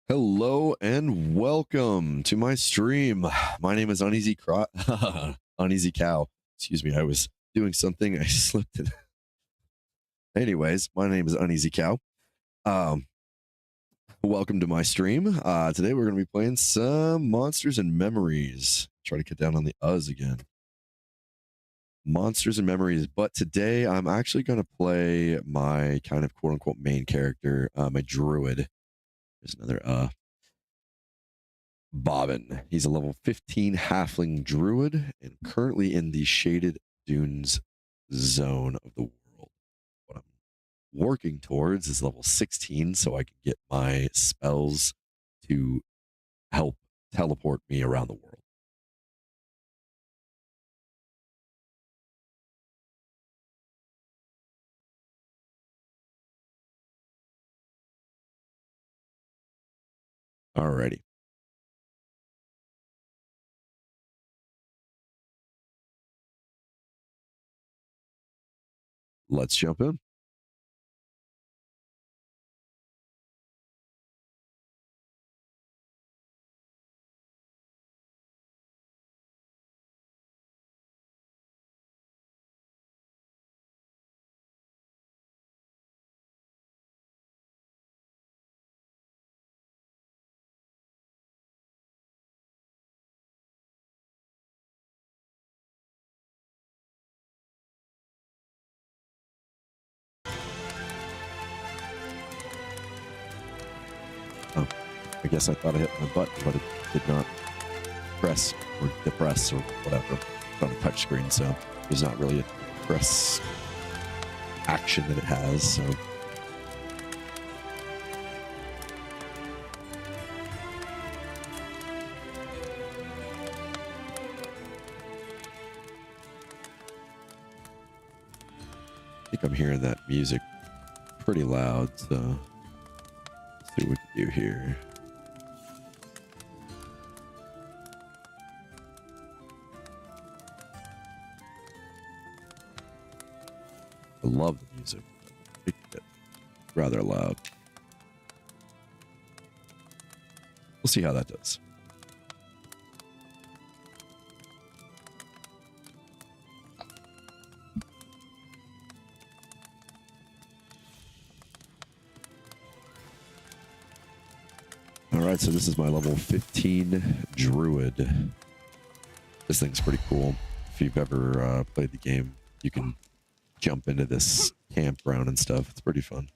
Hello and welcome to my stream. My name is Uneasy Uneasy Cow. Excuse me, I was doing something. I slipped it. Anyways, my name is Uneasy Cow. Welcome to my stream. Today we're going to be playing some Monsters and Memories. Try to cut down on the us again. Monsters and Memories. But today I'm actually going to play my kind of quote unquote main character, my druid. There's another Bobbin. He's a level 15 halfling druid and currently in the Shaded Dunes zone of the world. What I'm working towards is level 16 so I can get my spells to help teleport me around the world. Alrighty. Let's jump in. Oh, I guess I thought I hit my button, but it did not press or depress or whatever. It's on a touch screen, so there's not really a press action that it has, so I think I'm hearing that music pretty loud, so let's see what we can do here. I love the music. It's rather loud. We'll see how that does. All right, so this is my level 15 druid. This thing's pretty cool. If you've ever played the game, you can jump into this campground and stuff. It's pretty fun.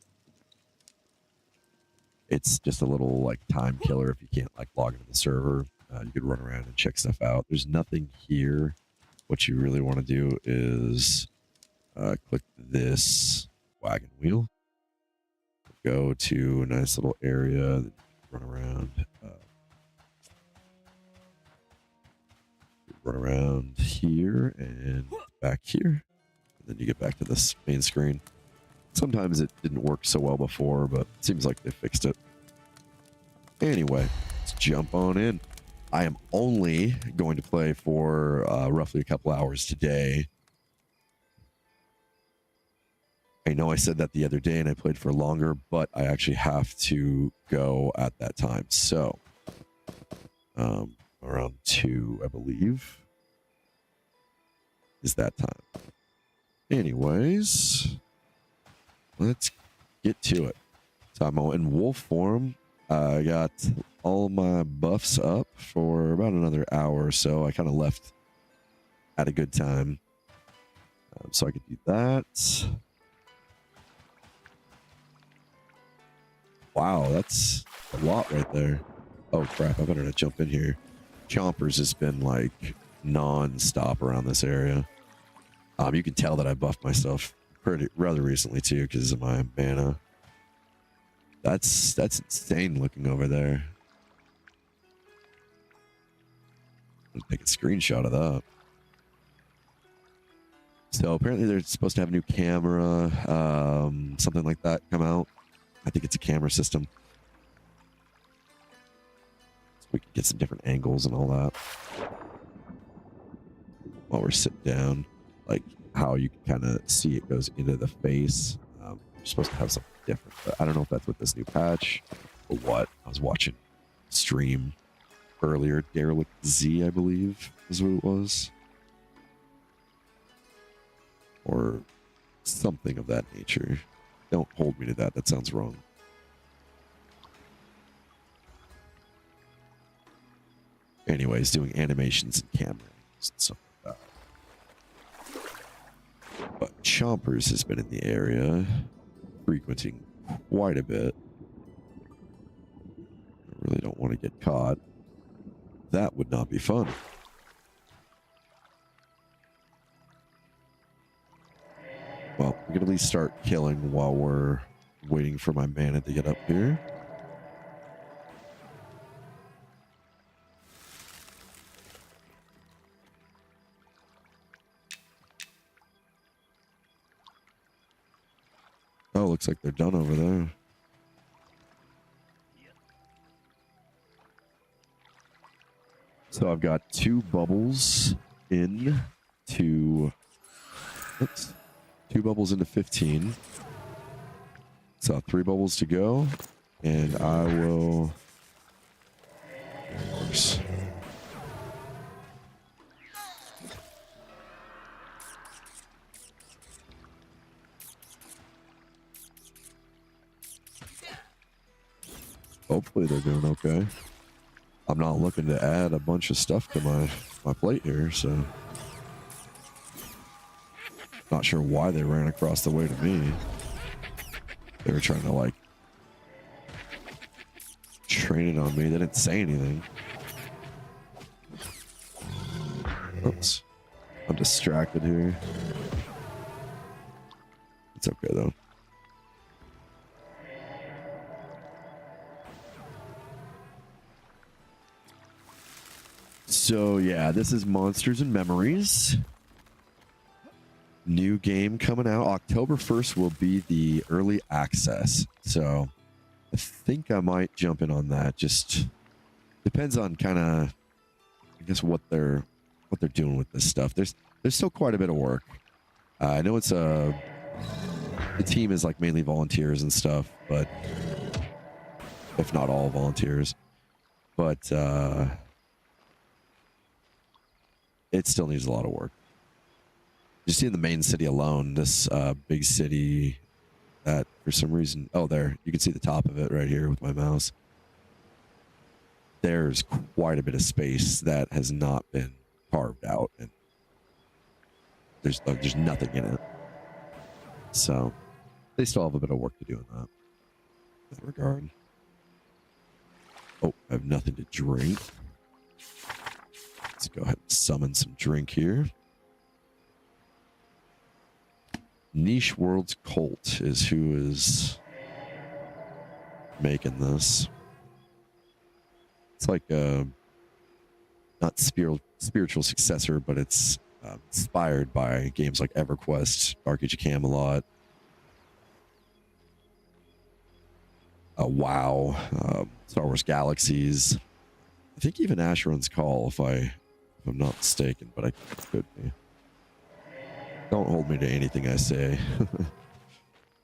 It's just a little like time killer if you can't like log into the server. You could run around and check stuff out. There's nothing here. What you really want to do is click this wagon wheel. Go to a nice little area. Run around. Run around here and back here. And then you get back to this main screen. Sometimes it didn't work so well before, but it seems like they fixed it. Anyway, let's jump on in. I am only going to play for roughly a couple hours today. I know I said that the other day and I played for longer, but I actually have to go at that time. So, around 2, I believe, is that time. Anyways, let's get to it. So I'm in wolf form. I got all my buffs up for about another hour or so. I kind of left at a good time. So I could do that. Wow, that's a lot right there. Oh crap, I better not jump in here. Chompers has been like non-stop around this area. You can tell that I buffed myself rather recently too because of my mana. That's insane looking over there. I'll take a screenshot of that. So apparently they're supposed to have a new camera, something like that come out. I think it's a camera system. So we can get some different angles and all that. While we're sitting down, like how you can kind of see it goes into the face. You're supposed to have something different, but I don't know if that's with this new patch. for what? I was watching stream earlier. Derelict Z, I believe, is what it was. Or something of that nature. Don't hold me to that. That sounds wrong. Anyways, doing animations and camera and stuff like that. But Chompers has been in the area, frequenting quite a bit. I really don't want to get caught. That would not be fun. Well, we can at least start killing while we're waiting for my mana to get up here. Oh, looks like they're done over there. So I've got 2 bubbles into... Oops. 2 bubbles into 15. So 3 bubbles to go. And I will... Hopefully they're doing okay. I'm not looking to add a bunch of stuff to my plate here, so... Not sure why they ran across the way to me. They were trying to, like, train it on me. They didn't say anything. Oops. I'm distracted here. It's okay, though. So, yeah, this is Monsters and Memories. New game coming out. October 1st will be the early access. So, I think I might jump in on that. Just depends on kind of, I guess, what they're doing with this stuff. There's still quite a bit of work. I know it's the team is like mainly volunteers and stuff, but if not all volunteers, but it still needs a lot of work. You see in the main city alone, this big city that for some reason, oh, there, you can see the top of it right here with my mouse. There's quite a bit of space that has not been carved out, and there's nothing in it. So they still have a bit of work to do in that regard. Oh, I have nothing to drink. Let's go ahead and summon some drink here. Niche Worlds Cult is who is making this. It's like a not spiritual successor, but it's inspired by games like EverQuest, Dark Age of Camelot, WoW, Star Wars Galaxies. I think even Asheron's Call, if I'm not mistaken, but I could be. Don't hold me to anything I say.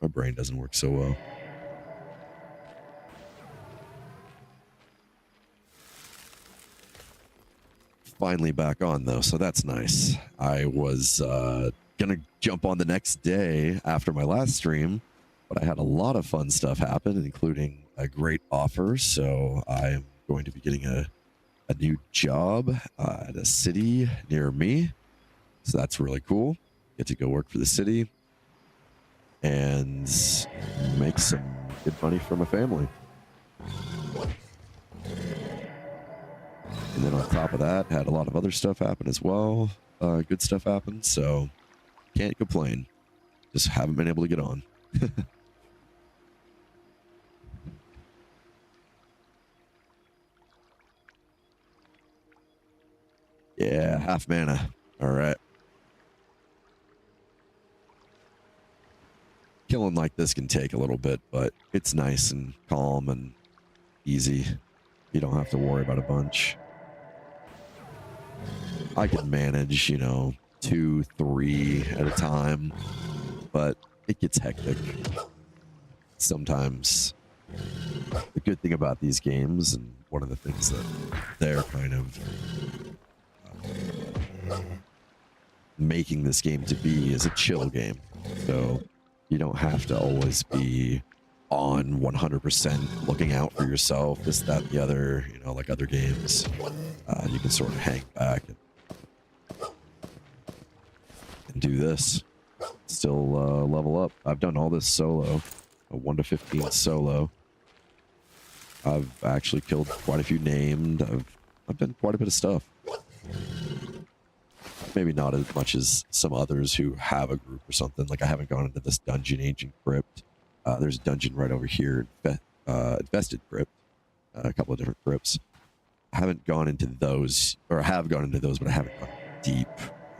My brain doesn't work so well. Finally back on, though, so that's nice. I was gonna jump on the next day after my last stream, but I had a lot of fun stuff happen, including a great offer. So I am going to be getting a new job at a city near me. So that's really cool. Get to go work for the city and make some good money for my family. And then on top of that, had a lot of other stuff happen as well. Good stuff happened, so can't complain. Just haven't been able to get on. Yeah, half mana. All right. Killing like this can take a little bit, but it's nice and calm and easy. You don't have to worry about a bunch. I can manage, 2, 3 at a time, but it gets hectic. Sometimes the good thing about these games, and one of the things that they're kind of making this game to be, is a chill game. So you don't have to always be on 100% looking out for yourself, this, that, the other, you know, like other games. You can sort of hang back and do this. Still level up. I've done all this solo, a 1 to 15 solo. I've actually killed quite a few named. I've done quite a bit of stuff. Maybe not as much as some others who have a group or something. Like, I haven't gone into this dungeon, Ancient Crypt. There's a dungeon right over here, Infested Crypt. A couple of different crypts. I haven't gone into those, or I have gone into those, but I haven't gone deep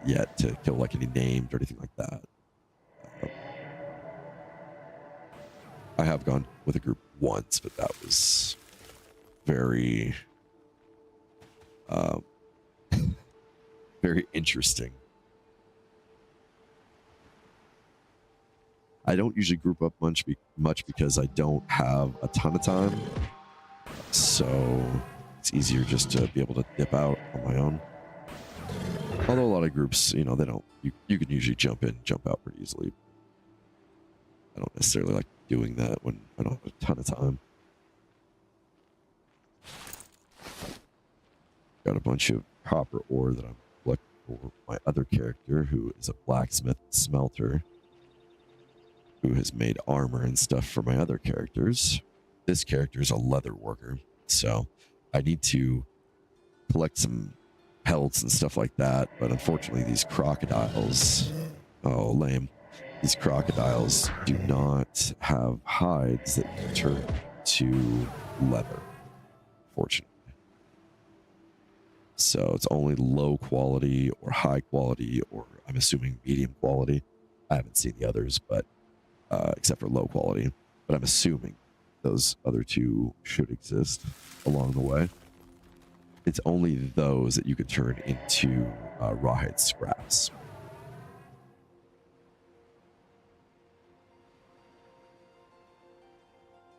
yet to kill like any named or anything like that. I have gone with a group once, but that was very, very interesting. I don't usually group up much because I don't have a ton of time. So it's easier just to be able to dip out on my own. Although a lot of groups, you know, they don't, you can usually jump in, jump out pretty easily. I don't necessarily like doing that when I don't have a ton of time. Got a bunch of copper ore that I'm collecting for my other character, who is a blacksmith smelter, who has made armor and stuff for my other characters. This character is a leather worker, so I need to collect some pelts and stuff like that, but unfortunately these crocodiles, oh lame, these crocodiles do not have hides that can turn to leather, fortunately. So it's only low quality or high quality, or I'm assuming medium quality. I haven't seen the others, but except for low quality, but I'm assuming those other two should exist along the way. It's only those that you could turn into rawhide scraps.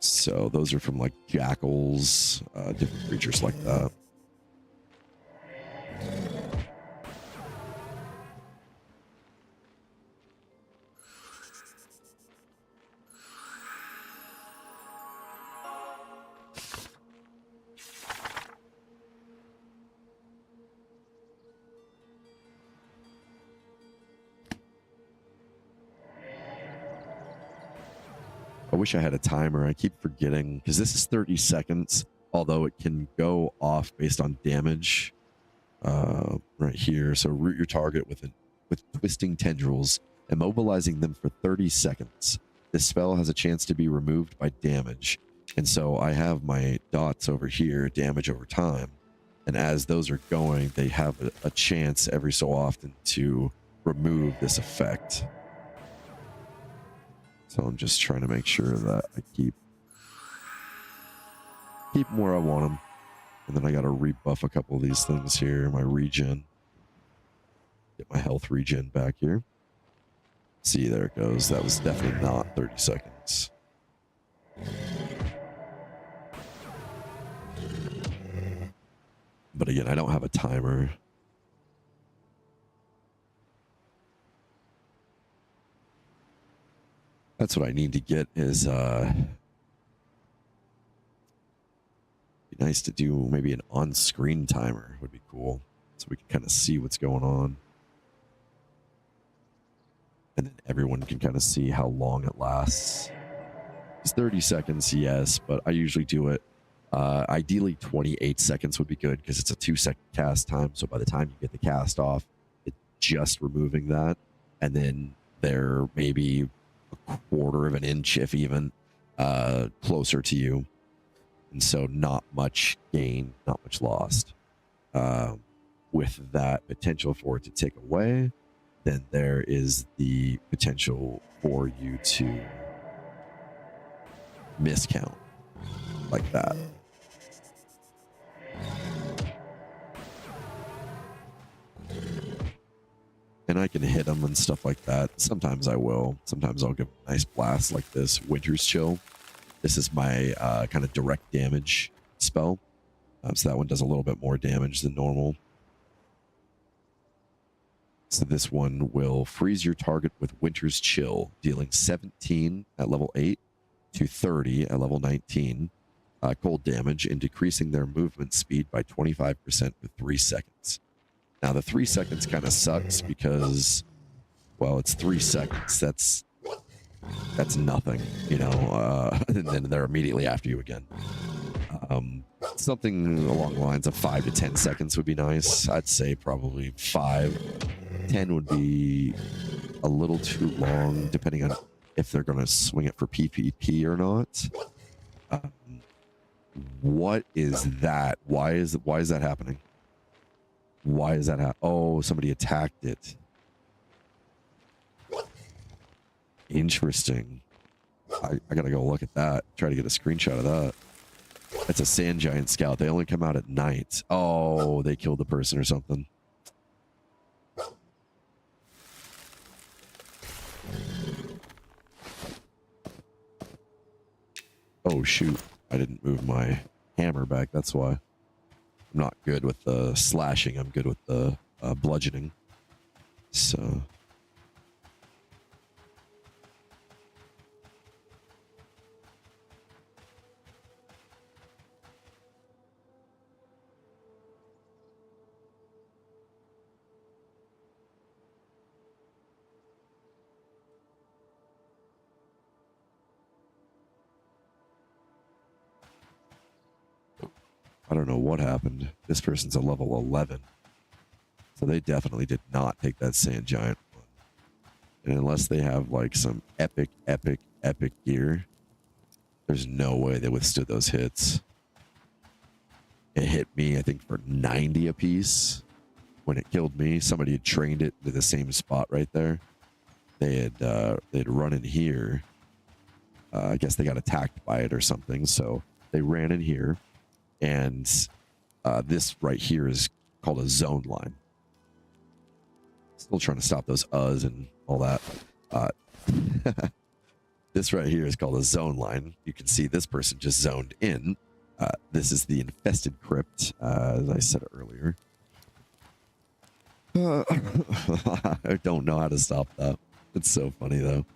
So those are from like jackals, different creatures like that. I wish I had a timer. I keep forgetting, because this is 30 seconds, although it can go off based on damage right here. So root your target with twisting tendrils, immobilizing them for 30 seconds. This spell has a chance to be removed by damage. And so I have my dots over here, damage over time. And as those are going, they have a chance every so often to remove this effect. So I'm just trying to make sure that I keep them where I want them. And then I got to rebuff a couple of these things here. My regen. Get my health regen back here. See, there it goes. That was definitely not 30 seconds. But again, I don't have a timer. That's what I need to get is be nice to do maybe an on-screen timer would be cool. So we can kind of see what's going on. And then everyone can kind of see how long it lasts. It's 30 seconds, yes, but I usually do it. Ideally 28 seconds would be good because it's a 2-second cast time. So by the time you get the cast off, it's just removing that. And then there may be a quarter of an inch, if even, closer to you. And so not much gain, not much lost. With that potential for it to take away, then there is the potential for you to miscount like that. And I can hit them and stuff like that. Sometimes I will. Sometimes I'll give a nice blast like this, Winter's Chill. This is my kind of direct damage spell. So that one does a little bit more damage than normal. So this one will freeze your target with Winter's Chill, dealing 17 at level 8 to 30 at level 19 cold damage and decreasing their movement speed by 25% for 3 seconds. Now, the 3 seconds kind of sucks because, well, it's 3 seconds. That's nothing, you know, and then they're immediately after you again. Something along the lines of 5 to 10 seconds would be nice. I'd say probably 5. 10 would be a little too long, depending on if they're going to swing it for PvP or not. What is that? Why is that happening? Why is that oh, somebody attacked it. Interesting. I gotta go look at that. Try to get a screenshot of that. That's a sand giant scout. They only come out at night. Oh, they killed the person or something. Oh, shoot. I didn't move my hammer back. That's why. I'm not good with the slashing. I'm good with the bludgeoning. So... I don't know what happened. This person's a level 11. So they definitely did not take that sand giant one. And unless they have like some epic gear, there's no way they withstood those hits. It hit me, I think, for 90 apiece. When it killed me, somebody had trained it to the same spot right there. They'd run in here. I guess they got attacked by it or something. So they ran in here. And this right here is called a zone line. Still trying to stop those uhs and all that. This right here is called a zone line. You can see this person just zoned in. This is the infested crypt, as I said earlier. I don't know how to stop that. It's so funny, though.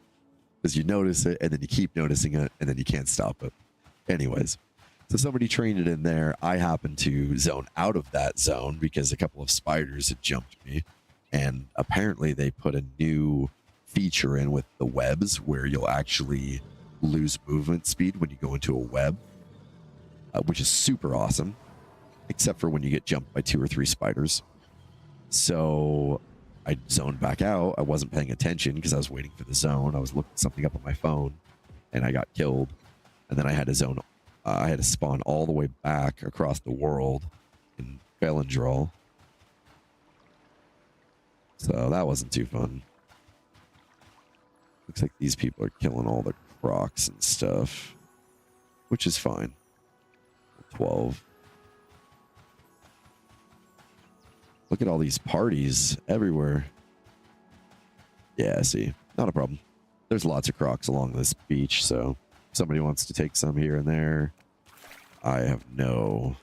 Because you notice it, and then you keep noticing it, and then you can't stop it. Anyways. So somebody trained it in there. I happened to zone out of that zone because a couple of spiders had jumped me. And apparently they put a new feature in with the webs where you'll actually lose movement speed when you go into a web, which is super awesome, except for when you get jumped by 2 or 3 spiders. So I zoned back out. I wasn't paying attention because I was waiting for the zone. I was looking something up on my phone and I got killed. And then I had to zone I had to spawn all the way back across the world in Felindral. So that wasn't too fun. Looks like these people are killing all the crocs and stuff, which is fine. 12. Look at all these parties everywhere. Yeah, see, not a problem. There's lots of crocs along this beach, so if somebody wants to take some here and there, I have no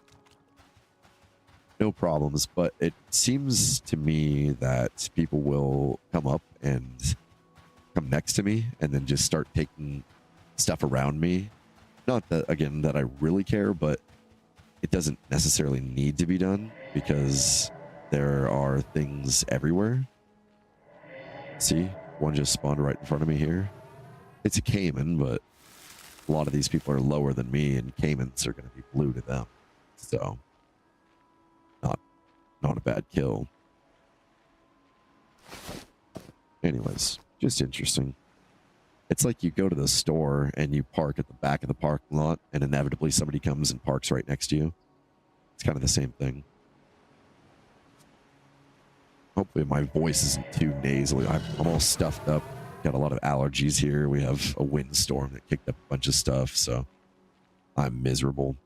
problems, but it seems to me that people will come up and come next to me and then just start taking stuff around me. Not that, again, that I really care, but it doesn't necessarily need to be done because there are things everywhere. See, one just spawned right in front of me here. It's a caiman, but a lot of these people are lower than me, and caimans are going to be blue to them. So, not a bad kill. Anyways, just interesting. It's like you go to the store and you park at the back of the parking lot, and inevitably somebody comes and parks right next to you. It's kind of the same thing. Hopefully my voice isn't too nasally. I'm all stuffed up. Got a lot of allergies here. We have a windstorm that kicked up a bunch of stuff, so I'm miserable.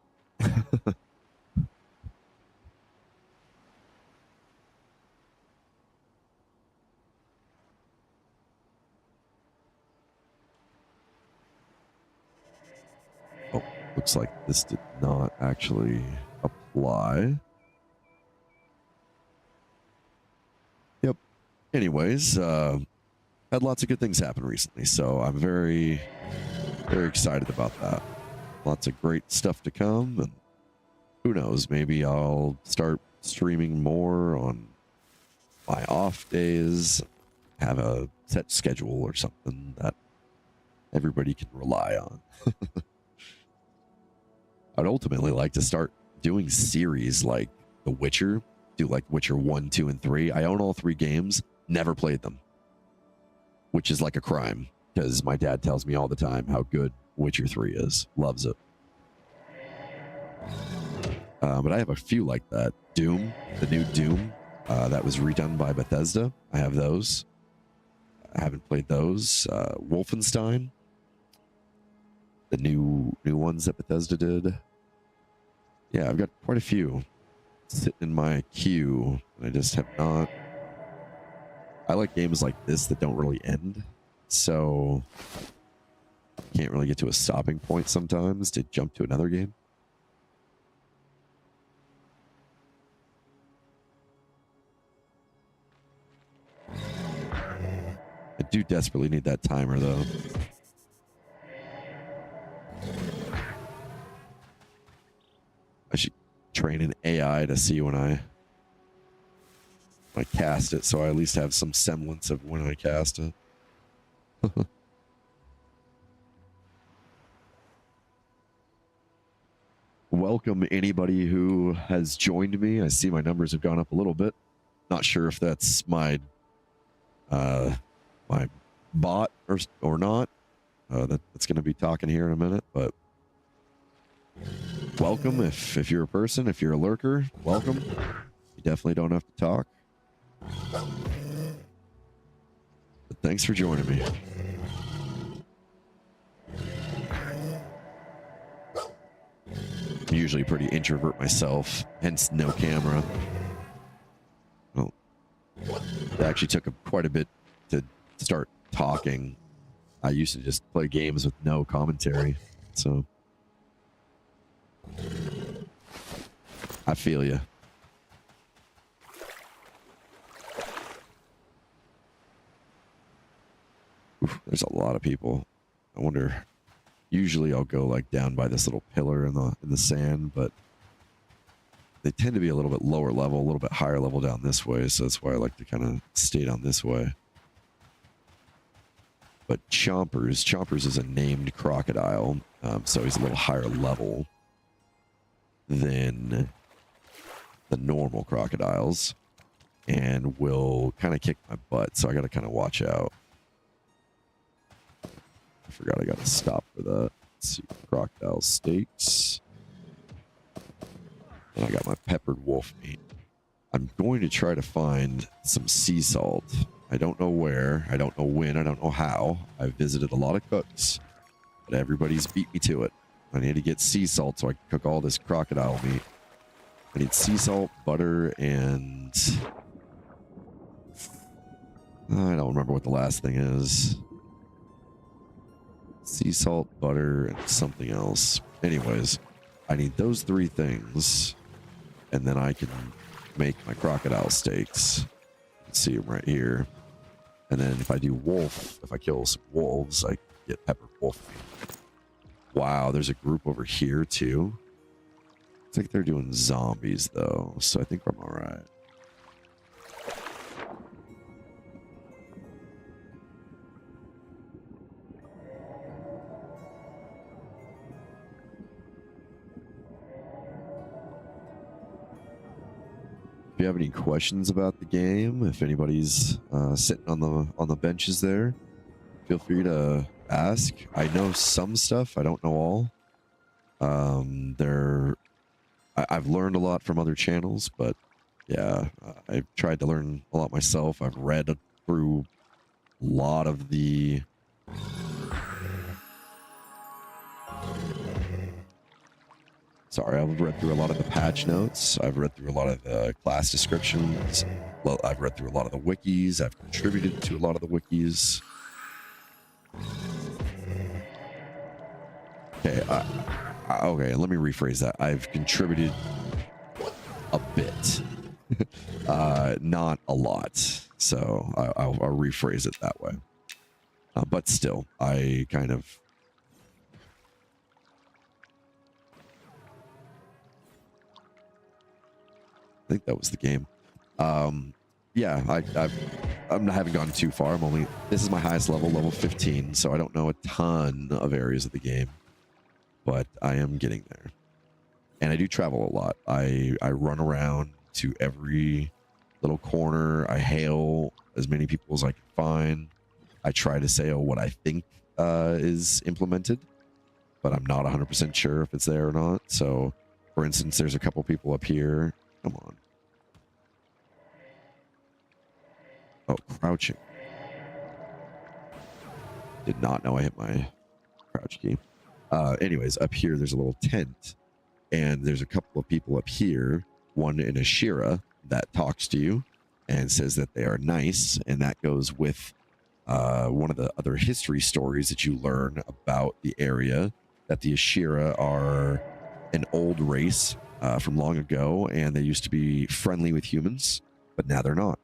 Looks like this did not actually apply. Yep. Anyways, had lots of good things happen recently, so I'm very, very excited about that. Lots of great stuff to come, and who knows, maybe I'll start streaming more on my off days, have a set schedule or something that everybody can rely on. I'd ultimately like to start doing series like The Witcher, do like Witcher 1, 2, and 3. I own all 3 games, never played them, which is like a crime because my dad tells me all the time how good Witcher 3 is. Loves it. But I have a few like that. Doom, the new Doom, that was redone by Bethesda. I have those. I haven't played those. Wolfenstein, the new ones that Bethesda did. Yeah, I've got quite a few sitting in my queue, and I just have not. I like games like this that don't really end, so I can't really get to a stopping point sometimes to jump to another game. I do desperately need that timer, though. I should train an AI to see when I cast it, so I at least have some semblance of when I cast it. Welcome anybody who has joined me. I see my numbers have gone up a little bit. Not sure if that's my my bot or not. That's going to be talking here in a minute, but welcome if you're a person, if you're a lurker, welcome. You definitely don't have to talk. But thanks for joining me. I'm usually pretty introvert myself, hence no camera. Well, it actually took quite a bit to start talking. I used to just play games with no commentary, so I feel you. Oof, there's a lot of people. I wonder. Usually I'll go like down by this little pillar in the sand, but they tend to be a little bit lower level, a little bit higher level down this way, so that's why I like to kind of stay down this way. But Chompers is a named crocodile, so he's a little higher level than the normal crocodiles, and will kind of kick my butt, so I got to kind of watch out. I forgot I got to stop for that. Let's see, crocodile steaks. And I got my peppered wolf meat. I'm going to try to find some sea salt. I don't know where, I don't know when, I don't know how. I've visited a lot of cooks, but everybody's beat me to it. I need to get sea salt so I can cook all this crocodile meat. I need sea salt, butter, and I don't remember what the last thing is. Sea salt, butter, and something else. Anyways, I need those 3 things, and then I can make my crocodile steaks. You can see them right here. And then if I do wolf, if I kill some wolves, I get peppered wolf meat. Wow, there's a group over here too. It's like they're doing zombies though, so I think I'm all right. If you have any questions about the game, if anybody's sitting on the benches there, feel free to ask. I know some stuff, I don't know all. I've learned a lot from other channels, but yeah, I've tried to learn a lot myself. I've read through a lot of the Sorry, I've read through a lot of the patch notes. I've read through a lot of the class descriptions. Well, I've read through a lot of the wikis. I've contributed to a lot of the wikis. Okay, Okay, let me rephrase that. I've contributed a bit, not a lot. So I'll rephrase it that way. But still, I kind of... I think that was the game. Yeah, I haven't gone too far. This is my highest level, level 15, so I don't know a ton of areas of the game, but I am getting there. And I do travel a lot. I run around to every little corner. I hail as many people as I can find. I try to say what I think is implemented, but I'm not 100% sure if it's there or not. So, for instance, there's a couple people up here. Come on. Oh, crouching. Did not know I hit my crouch key. Anyways, up here, there's a little tent, and there's a couple of people up here. One in a Shira that talks to you and says that they are nice, and that goes with one of the other history stories that you learn about the area, that the Ashira are an old race from long ago, and they used to be friendly with humans, but now they're not.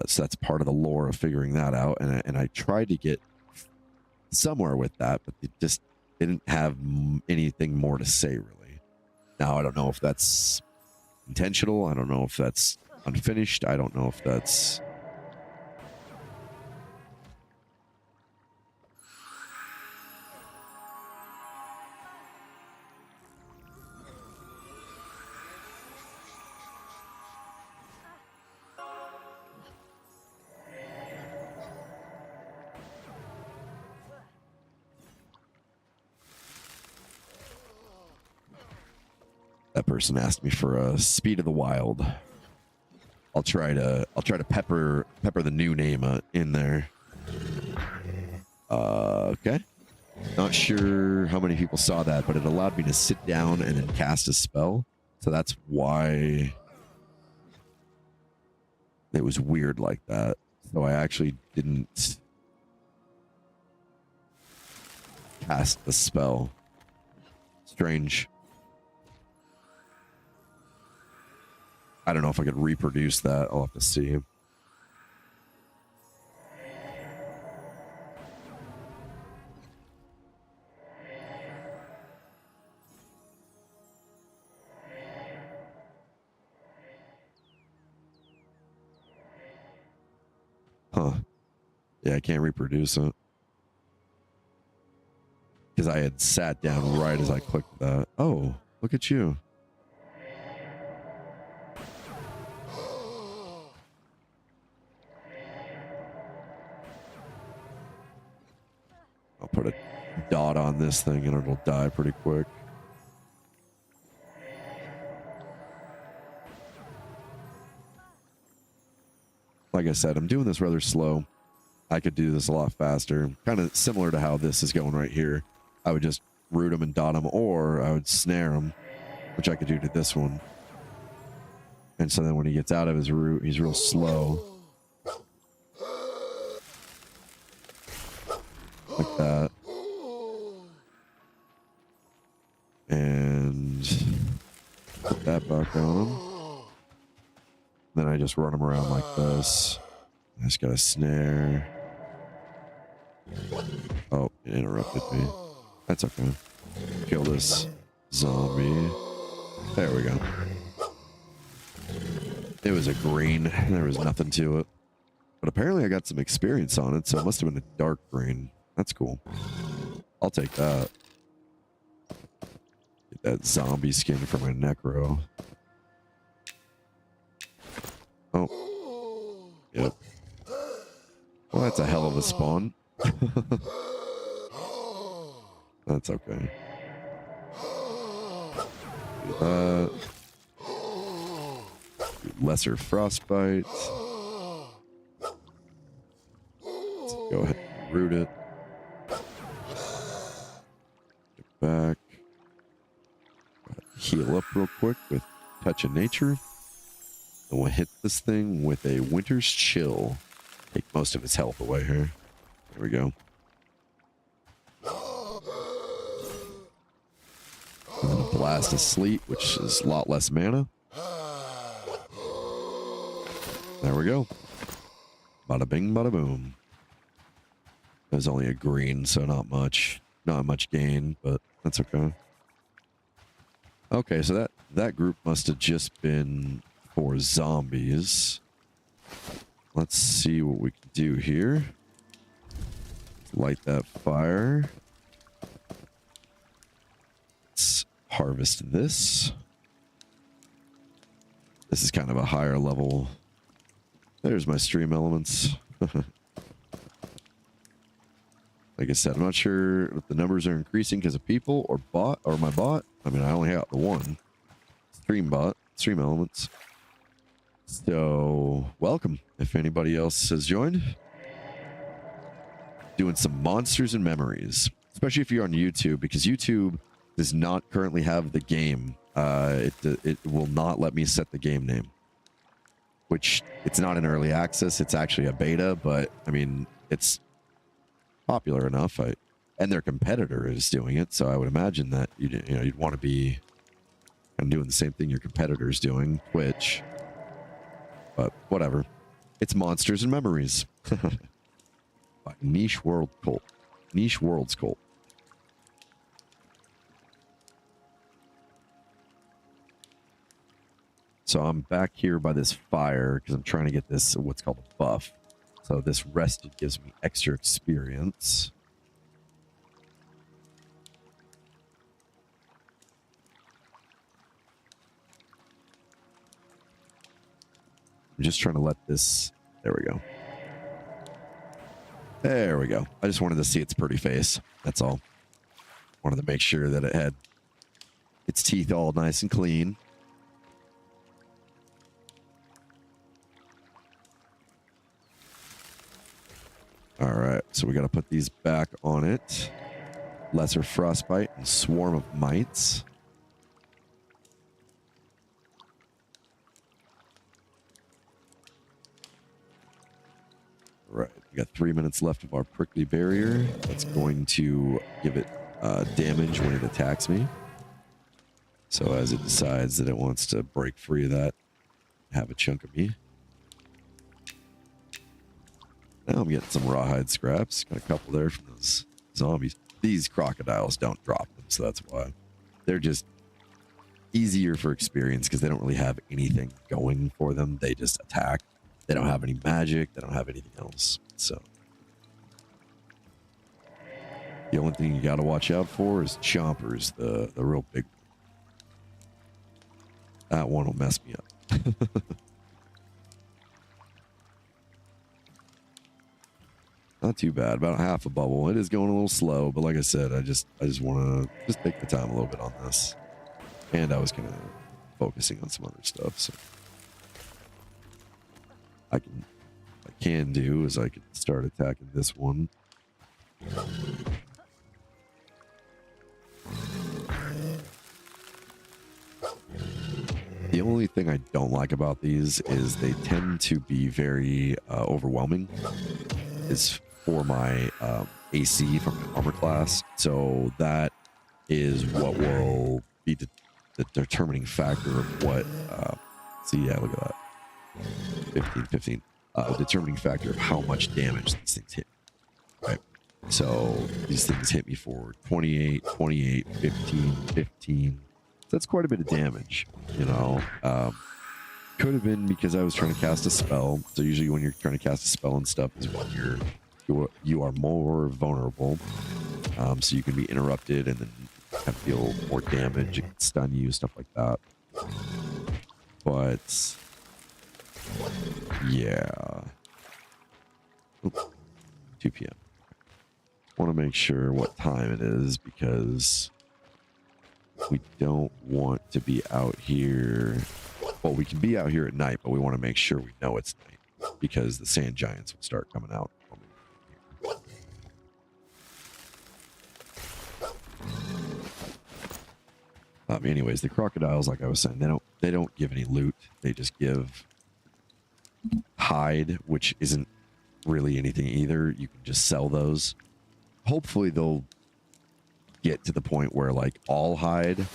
So that's part of the lore of figuring that out, and I tried to get somewhere with that, but it just didn't have anything more to say, really. Now, I don't know if that's intentional. I don't know if that's unfinished. I don't know if that's... That person asked me for a Speed of the Wild. I'll try to pepper the new name in there. Okay. Not sure how many people saw that, but it allowed me to sit down and then cast a spell. So that's why it was weird like that. So I actually didn't cast the spell. Strange. I don't know if I could reproduce that. I'll have to see. Huh. Yeah, I can't reproduce it. Because I had sat down right as I clicked that. Oh, look at you. I'll put a dot on this thing and it'll die pretty quick. Like I said, I'm doing this rather slow. I could do this a lot faster. Kind of similar to how this is going right here. I would just root him and dot him, or I would snare him, which I could do to this one. And so then when he gets out of his root, he's real slow. Like that. And put that back on him. Then I just run him around like this. I just got a snare. Oh, it interrupted me. That's okay. Kill this zombie. There we go. It was a green. There was nothing to it. But apparently I got some experience on it, so it must have been a dark green. That's cool. I'll take that. Get that zombie skin for my necro. Oh. Yep. Well, that's a hell of a spawn. That's okay. Do that. Do lesser frostbite. Let's go ahead and root it. Get back. Heal up real quick with Touch of Nature. And we'll hit this thing with a Winter's Chill. Take most of its health away here. There we go. Blast of Sleet, which is a lot less mana. There we go. Bada bing, bada boom. It was only a green, so not much gain, but that's okay. Okay, so that group must have just been for zombies. Let's see what we can do here. Light that fire. Let's harvest this. This is kind of a higher level. There's my stream elements. Like I said, I'm not sure if the numbers are increasing because of people or my bot. I mean, I only have the one stream elements. So welcome if anybody else has joined. Doing some monsters and memories, especially if you're on YouTube, because YouTube does not currently have the game. It will not let me set the game name, which it's not in early access. It's actually a beta, but I mean, it's popular enough. And their competitor is doing it, so I would imagine that you'd want to be kind of doing the same thing your competitor is doing, Twitch. But whatever. It's Monsters and Memories by Niche Worlds Cult. So I'm back here by this fire because I'm trying to get this what's called a buff. So this rested gives me extra experience. I'm just trying to let this... There we go. There we go. I just wanted to see its pretty face. That's all. Wanted to make sure that it had its teeth all nice and clean. All right, so we got to put these back on it. Lesser Frostbite and Swarm of Mites. Right, we got 3 minutes left of our Prickly Barrier. That's going to give it damage when it attacks me. So as it decides that it wants to break free of that, have a chunk of me. Now I'm getting some rawhide scraps. Got a couple there from those zombies. These crocodiles don't drop them, so that's why. They're just easier for experience because they don't really have anything going for them. They just attack. They don't have any magic. They don't have anything else. So the only thing you got to watch out for is chompers, the real big one. That one will mess me up. Not too bad, about half a bubble. It is going a little slow, but like I said, I just want to take the time a little bit on this. And I was kind of focusing on some other stuff, so I can do is I can start attacking this one. The only thing I don't like about these is they tend to be very overwhelming. It's for my AC from my armor class, so that is what will be the determining factor of what see, yeah, look at that, 15 determining factor of how much damage these things hit, right? So these things hit me for 28 15. That's quite a bit of damage, you know. Could have been because I was trying to cast a spell. So usually when you're trying to cast a spell and stuff is when you are more vulnerable. So you can be interrupted and then kind of deal more damage. It can stun you, stuff like that. But yeah. Oops. 2 p.m. Want to make sure what time it is because we don't want to be out here. Well, we can be out here at night, but we want to make sure we know it's night because the sand giants will start coming out. Anyways, the crocodiles, like I was saying, they don't give any loot. They just give hide, which isn't really anything either. You can just sell those. Hopefully they'll get to the point where like all hide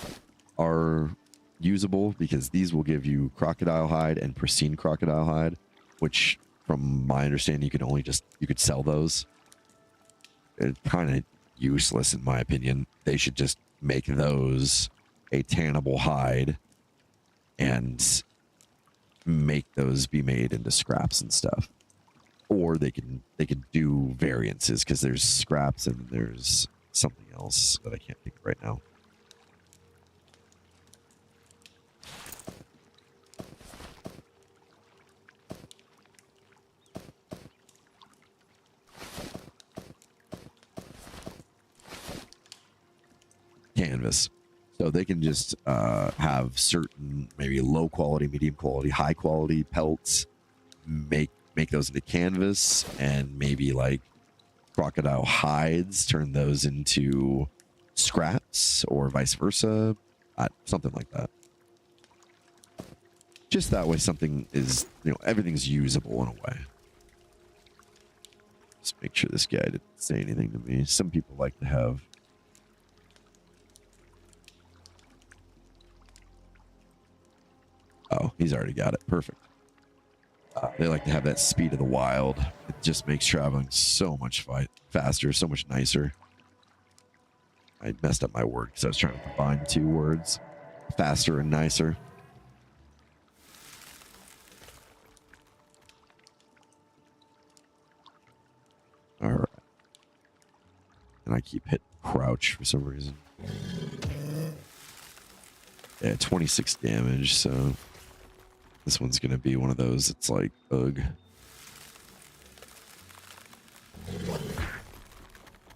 are usable because these will give you crocodile hide and pristine crocodile hide, which from my understanding you could sell those. It's kind of useless in my opinion. They should just make those a tannable hide and make those be made into scraps and stuff. Or they could do variances because there's scraps and there's something else that I can't think of right now. Canvas. So they can just have certain maybe low quality, medium quality, high quality pelts, make those into canvas, and maybe like crocodile hides, turn those into scraps or vice versa, something like that. Just that way something is, everything's usable in a way. Just make sure this guy didn't say anything to me. Some people like to have oh, he's already got it. Perfect. They like to have that speed of the wild. It just makes traveling so much faster, so much nicer. I messed up my word because I was trying to combine two words. Faster and nicer. All right. And I keep hitting crouch for some reason. Yeah, 26 damage, so this one's going to be one of those. It's like, ugh.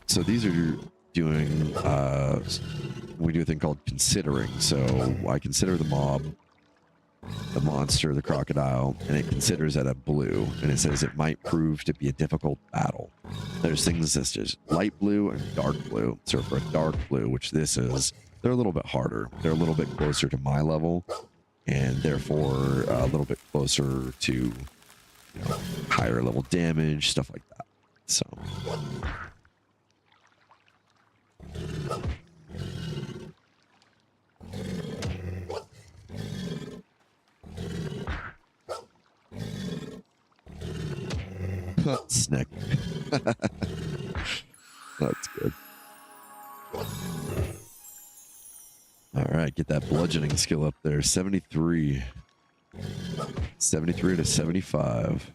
So these are doing, we do a thing called considering. So I consider the mob, the monster, the crocodile, and it considers at a blue. And it says it might prove to be a difficult battle. There's things such as light blue and dark blue. So for a dark blue, which this is, they're a little bit harder. They're a little bit closer to my level, and therefore a little bit closer to higher level damage, stuff like that. So snack. That's good. All right, get that bludgeoning skill up there. 73. 73 to 75.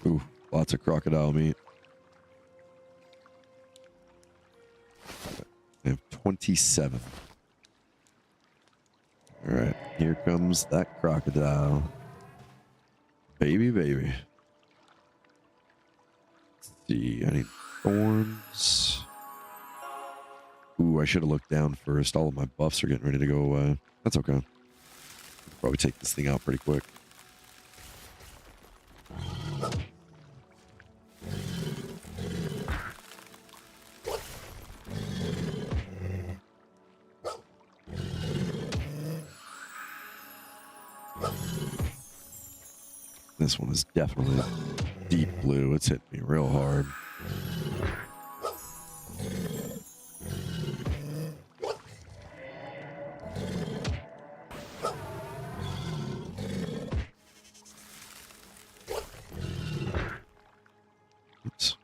Ooh, lots of crocodile meat. I have 27. All right, here comes that crocodile. Baby, baby. Let's see, I need thorns. Ooh, I should have looked down first. All of my buffs are getting ready to go away. That's okay. Probably take this thing out pretty quick. This one is definitely deep blue. It's hitting me real hard. Oops.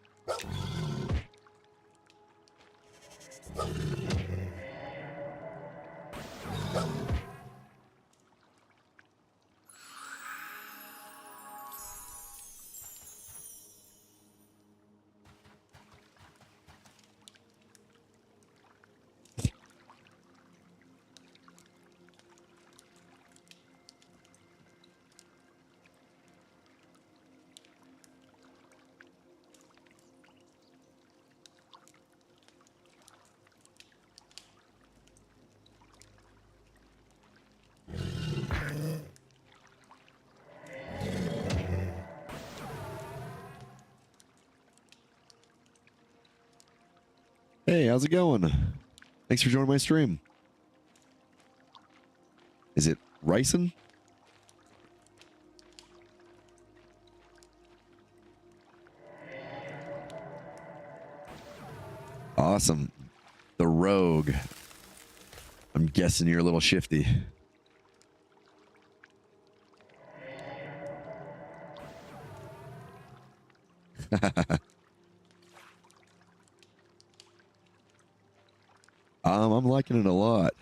Hey, how's it going? Thanks for joining my stream. Is it Ryson? Awesome. The Rogue. I'm guessing you're a little shifty. I'm liking it a lot.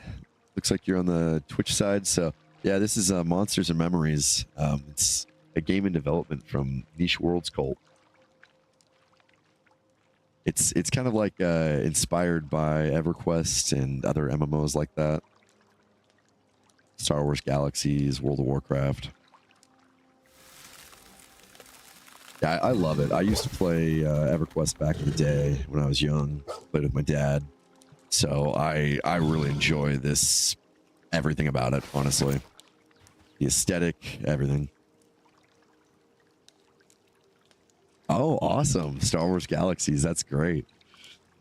Looks like you're on the Twitch side. So yeah, this is Monsters and Memories. It's a game in development from Niche Worlds Cult. It's kind of like inspired by EverQuest and other MMOs like that. Star Wars Galaxies, World of Warcraft. Yeah, I love it. I used to play EverQuest back in the day when I was young. Played with my dad. So I really enjoy this, everything about it, honestly. The aesthetic, everything. Oh, awesome. Star Wars Galaxies. That's great.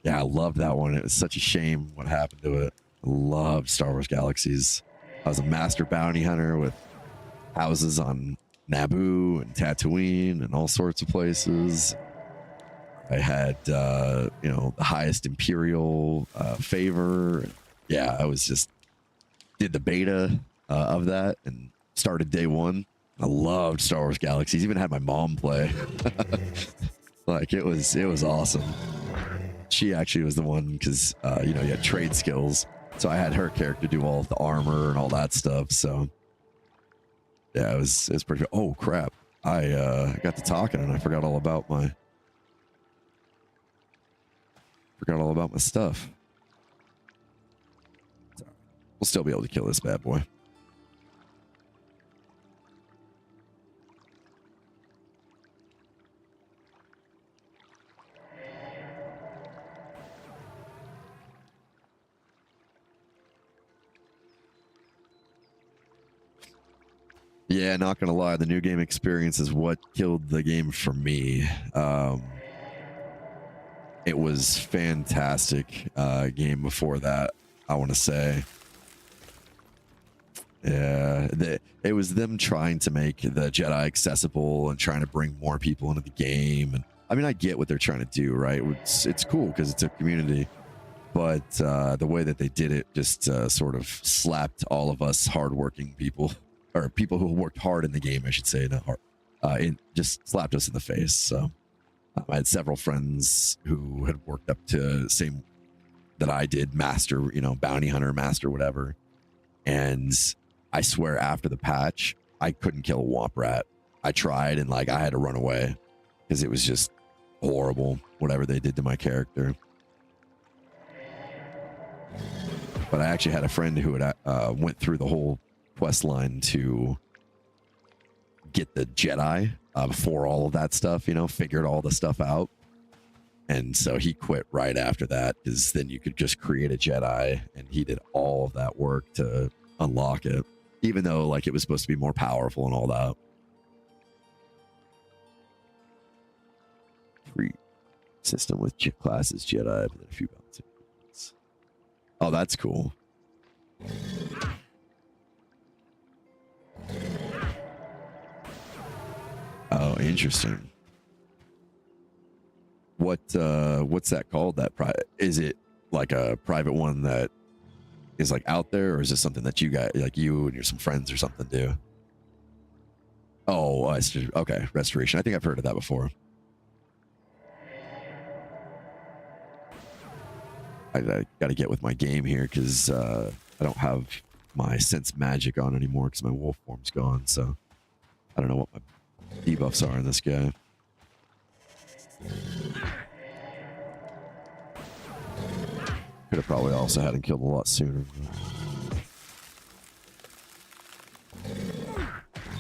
Yeah, I loved that one. It was such a shame what happened to it. I loved Star Wars Galaxies. I was a master bounty hunter with houses on Naboo and Tatooine and all sorts of places. I had, you know, the highest Imperial favor. Yeah, I was just, did the beta of that and started day one. I loved Star Wars Galaxies. Even had my mom play. Like it was awesome. She actually was the one because you know, you had trade skills, so I had her character do all of the armor and all that stuff. So yeah, it was pretty good. Oh crap! I got to talking and I forgot all about my stuff. We'll still be able to kill this bad boy. Yeah, not gonna lie, the new game experience is what killed the game for me. It was fantastic game before that, I want to say. Yeah, it was them trying to make the Jedi accessible and trying to bring more people into the game. And I mean, I get what they're trying to do, right? It's cool because it's a community, but the way that they did it just sort of slapped all of us hardworking people, or people who worked hard in the game, I should say, not hard. It just slapped us in the face. So I had several friends who had worked up to same that I did, master, you know, bounty hunter, master, whatever. And I swear after the patch, I couldn't kill a Womp Rat. I tried and like I had to run away because it was just horrible, whatever they did to my character. But I actually had a friend who had went through the whole quest line to get the Jedi before all of that stuff, you know, figured all the stuff out. And so he quit right after that because then you could just create a Jedi, and he did all of that work to unlock it, even though like it was supposed to be more powerful and all that. Free system with classes Jedi, but then a few balancing. Oh, that's cool. Oh, interesting. What's that called? That is it like a private one that is like out there, or is this something that you got, like you and your some friends or something do? Oh, okay, restoration. I think I've heard of that before. I got to get with my game here because I don't have my sense magic on anymore because my wolf form's gone. So I don't know what my debuffs are in this guy. Could have probably also had him killed a lot sooner.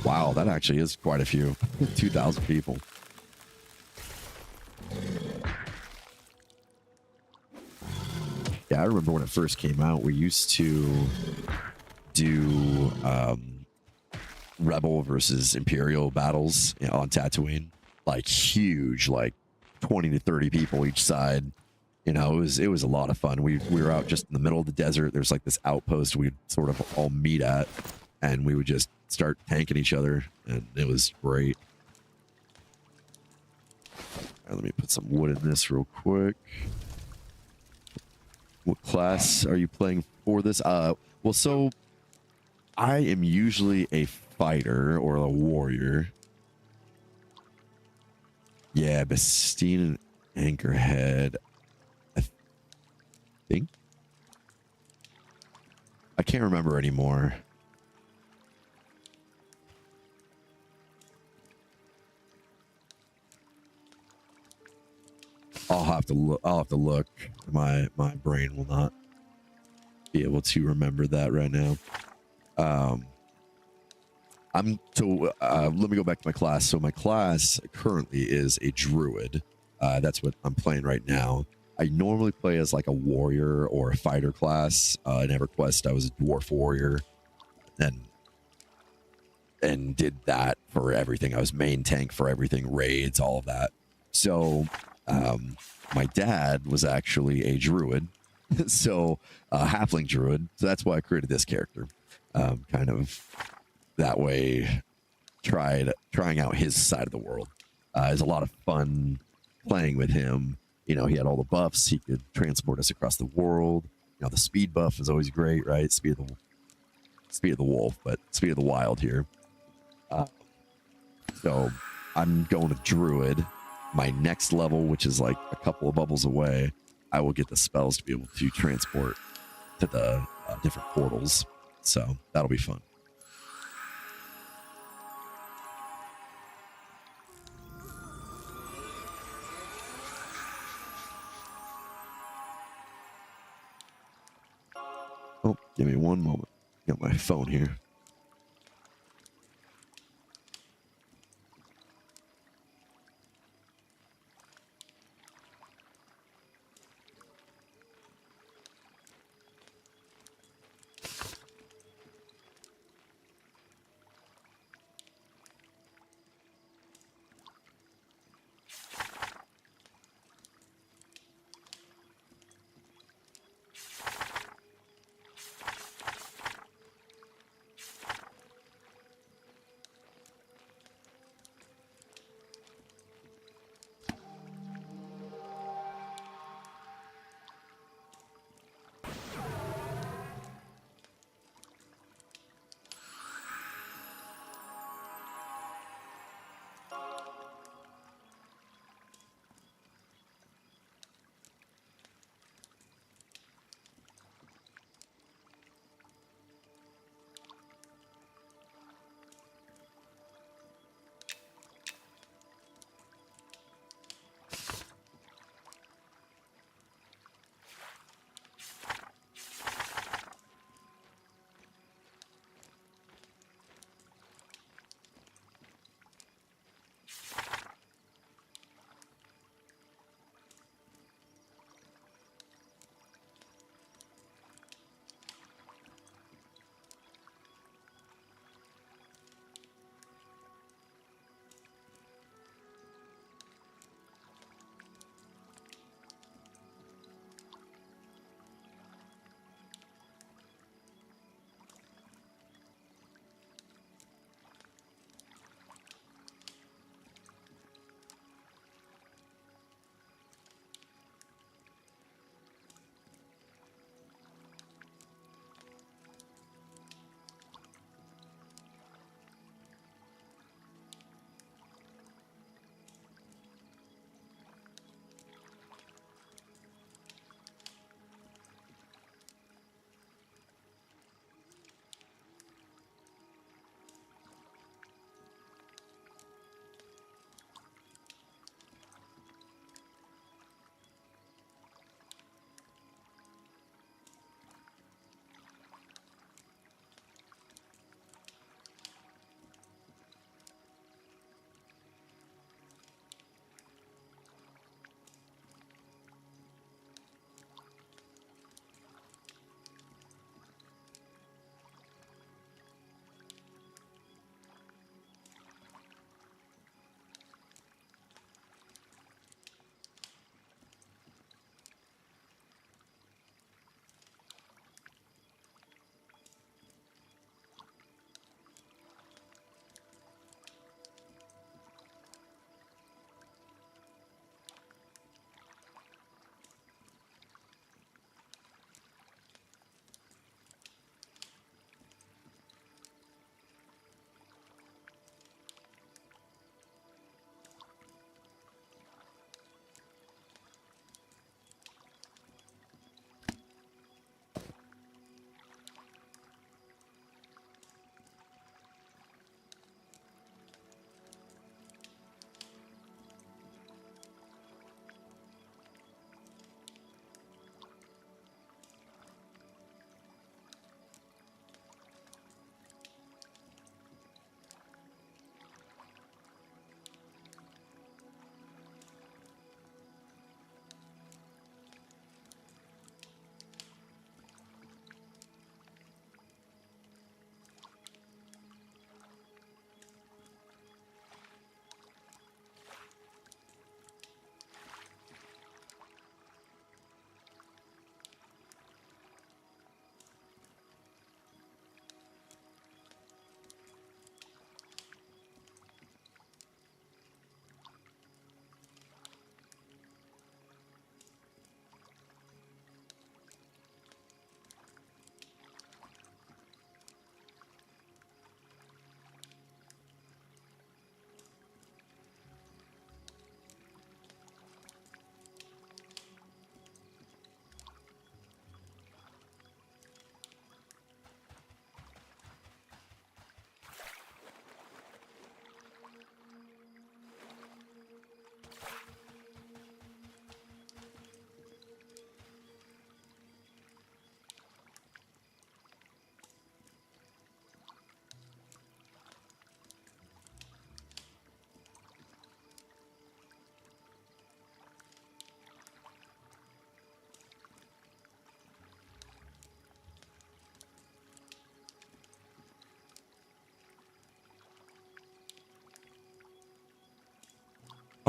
Wow, that actually is quite a few. 2,000 people. Yeah, I remember when it first came out, we used to do Rebel versus Imperial battles, you know, on Tatooine, like huge, like 20 to 30 people each side. You know, it was a lot of fun. We were out just in the middle of the desert. There's like this outpost we'd sort of all meet at, and we would just start tanking each other, and it was great. All right, let me put some wood in this real quick. What class are you playing for this? Well, so I am usually a fighter or a warrior. Yeah, Bastine and Anchorhead. I think. I can't remember anymore. I'll have to look. I'll have to look. My brain will not be able to remember that right now. Let me go back to my class. So my class currently is a druid. That's what I'm playing right now. I normally play as like a warrior or a fighter class. In EverQuest, I was a dwarf warrior, and did that for everything. I was main tank for everything, raids, all of that. So my dad was actually a druid, so a halfling druid. So that's why I created this character. Kind of that way, trying out his side of the world. It was a lot of fun playing with him. You know, he had all the buffs. He could transport us across the world. You know, the speed buff is always great, right? Speed of the wolf, but speed of the wild here. So I'm going to druid. My next level, which is like a couple of bubbles away, I will get the spells to be able to transport to the different portals. So that'll be fun. Oh, give me one moment. Got my phone here.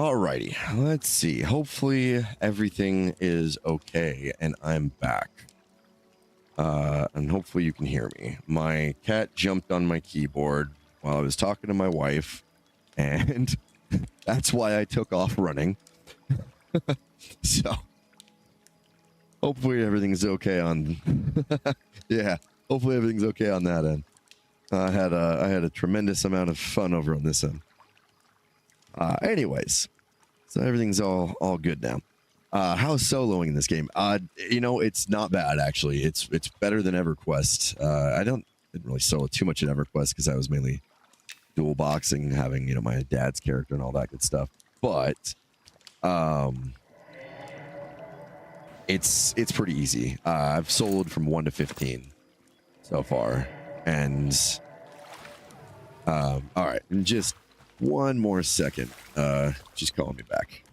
Alrighty, let's see. Hopefully everything is okay and I'm back. And hopefully you can hear me. My cat jumped on my keyboard while I was talking to my wife, and that's why I took off running. So hopefully everything's okay on yeah, hopefully everything's okay on that end. I had a tremendous amount of fun over on this end. Anyways, so everything's all good now. How's soloing in this game? You know, it's not bad actually. It's better than EverQuest. I didn't really solo too much in EverQuest because I was mainly dual boxing, having, you know, my dad's character and all that good stuff. But it's pretty easy. I've soloed from 1 to 15 so far, and all right, and just one more second. Just calling me back.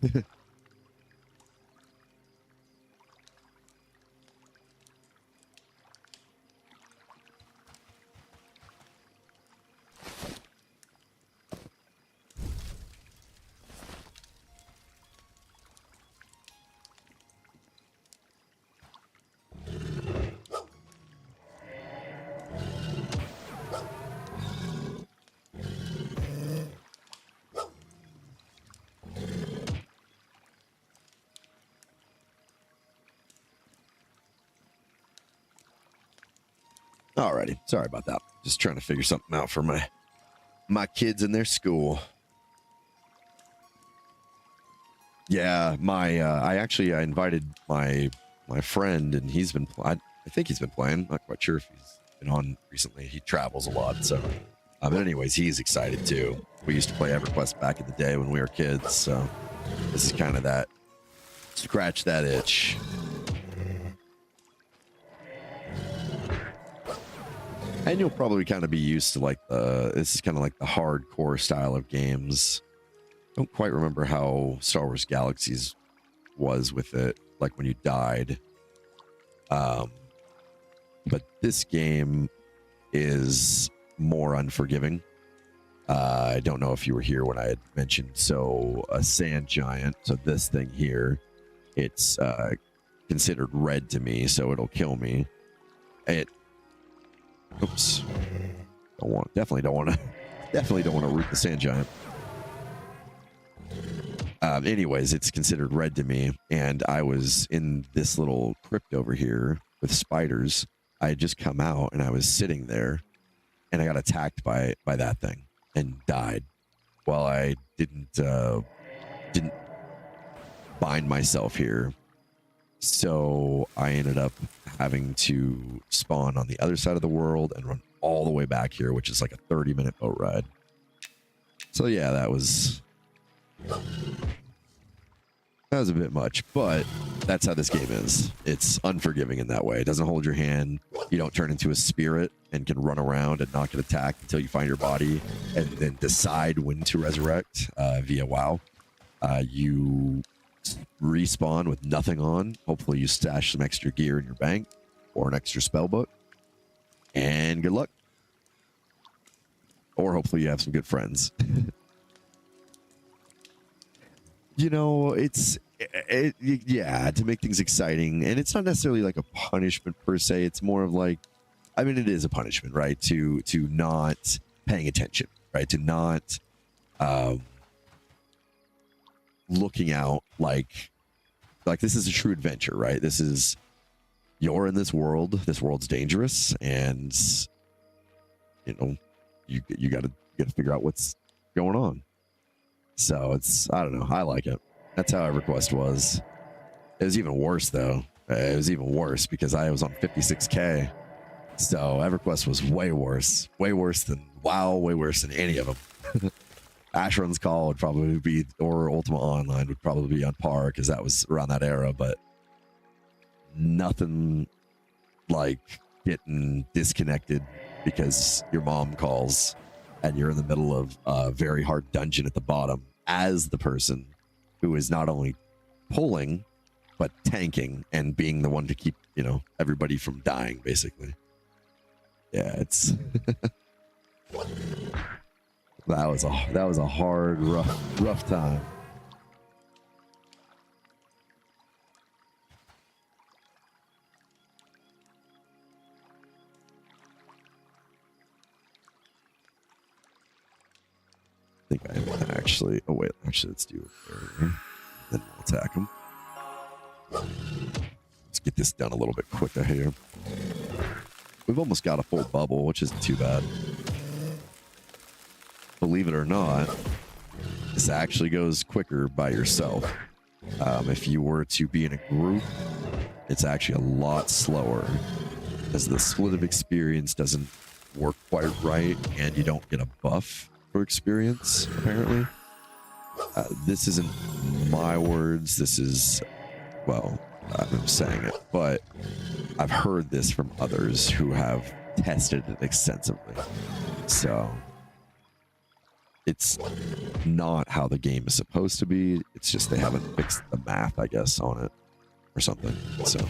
Alrighty, sorry about that. Just trying to figure something out for my kids in their school. Yeah, I invited my friend, and he's been. I think he's been playing. Not quite sure if he's been on recently. He travels a lot, so. But anyways, he's excited too. We used to play EverQuest back in the day when we were kids, so this is kind of that. Scratch that itch. And you'll probably kind of be used to like this is kind of like the hardcore style of games. Don't quite remember how Star Wars Galaxies was with it, like when you died. But this game is more unforgiving. I don't know if you were here when I had mentioned, so a sand giant, so this thing here, it's considered red to me, so it'll kill me. Oops. Definitely don't want to root the sand giant. Anyways, it's considered red to me, and I was in this little crypt over here with spiders. I had just come out, and I was sitting there, and I got attacked by that thing and died. Well, I didn't bind myself here. So I ended up having to spawn on the other side of the world and run all the way back here, which is like a 30-minute boat ride. So yeah, that was a bit much, but that's how this game is. It's unforgiving in that way. It doesn't hold your hand. You don't turn into a spirit and can run around and not get attacked until you find your body and then decide when to resurrect via WoW. You respawn with nothing on. Hopefully you stash some extra gear in your bank or an extra spell book, and good luck. Or hopefully you have some good friends. You know, yeah, to make things exciting, and it's not necessarily like a punishment per se. It's more of like, I mean, it is a punishment, right? To not paying attention, right? To not looking out like this is a true adventure, right? This is, you're in this world. This world's dangerous, and you know, you got to figure out what's going on. So it's, I don't know, I like it. That's how EverQuest was. It was even worse though. It was even worse because I was on 56k. So EverQuest was way worse than WoW, way worse than any of them. Asheron's Call would probably be, or Ultima Online would probably be on par because that was around that era, but nothing like getting disconnected because your mom calls and you're in the middle of a very hard dungeon at the bottom as the person who is not only pulling, but tanking and being the one to keep, you know, everybody from dying, basically. Yeah, it's... that was a hard, rough time. think I am actually. Oh wait, actually, let's do it there. Then we'll attack him. Let's get this done a little bit quicker here. We've almost got a full bubble, which isn't too bad. Believe it or not, this actually goes quicker by yourself. If you were to be in a group, it's actually a lot slower, as the split of experience doesn't work quite right, and you don't get a buff for experience, apparently. This isn't my words. This is, well, I'm saying it, but I've heard this from others who have tested it extensively. So it's not how the game is supposed to be. It's just they haven't fixed the math, I guess, on it or something. So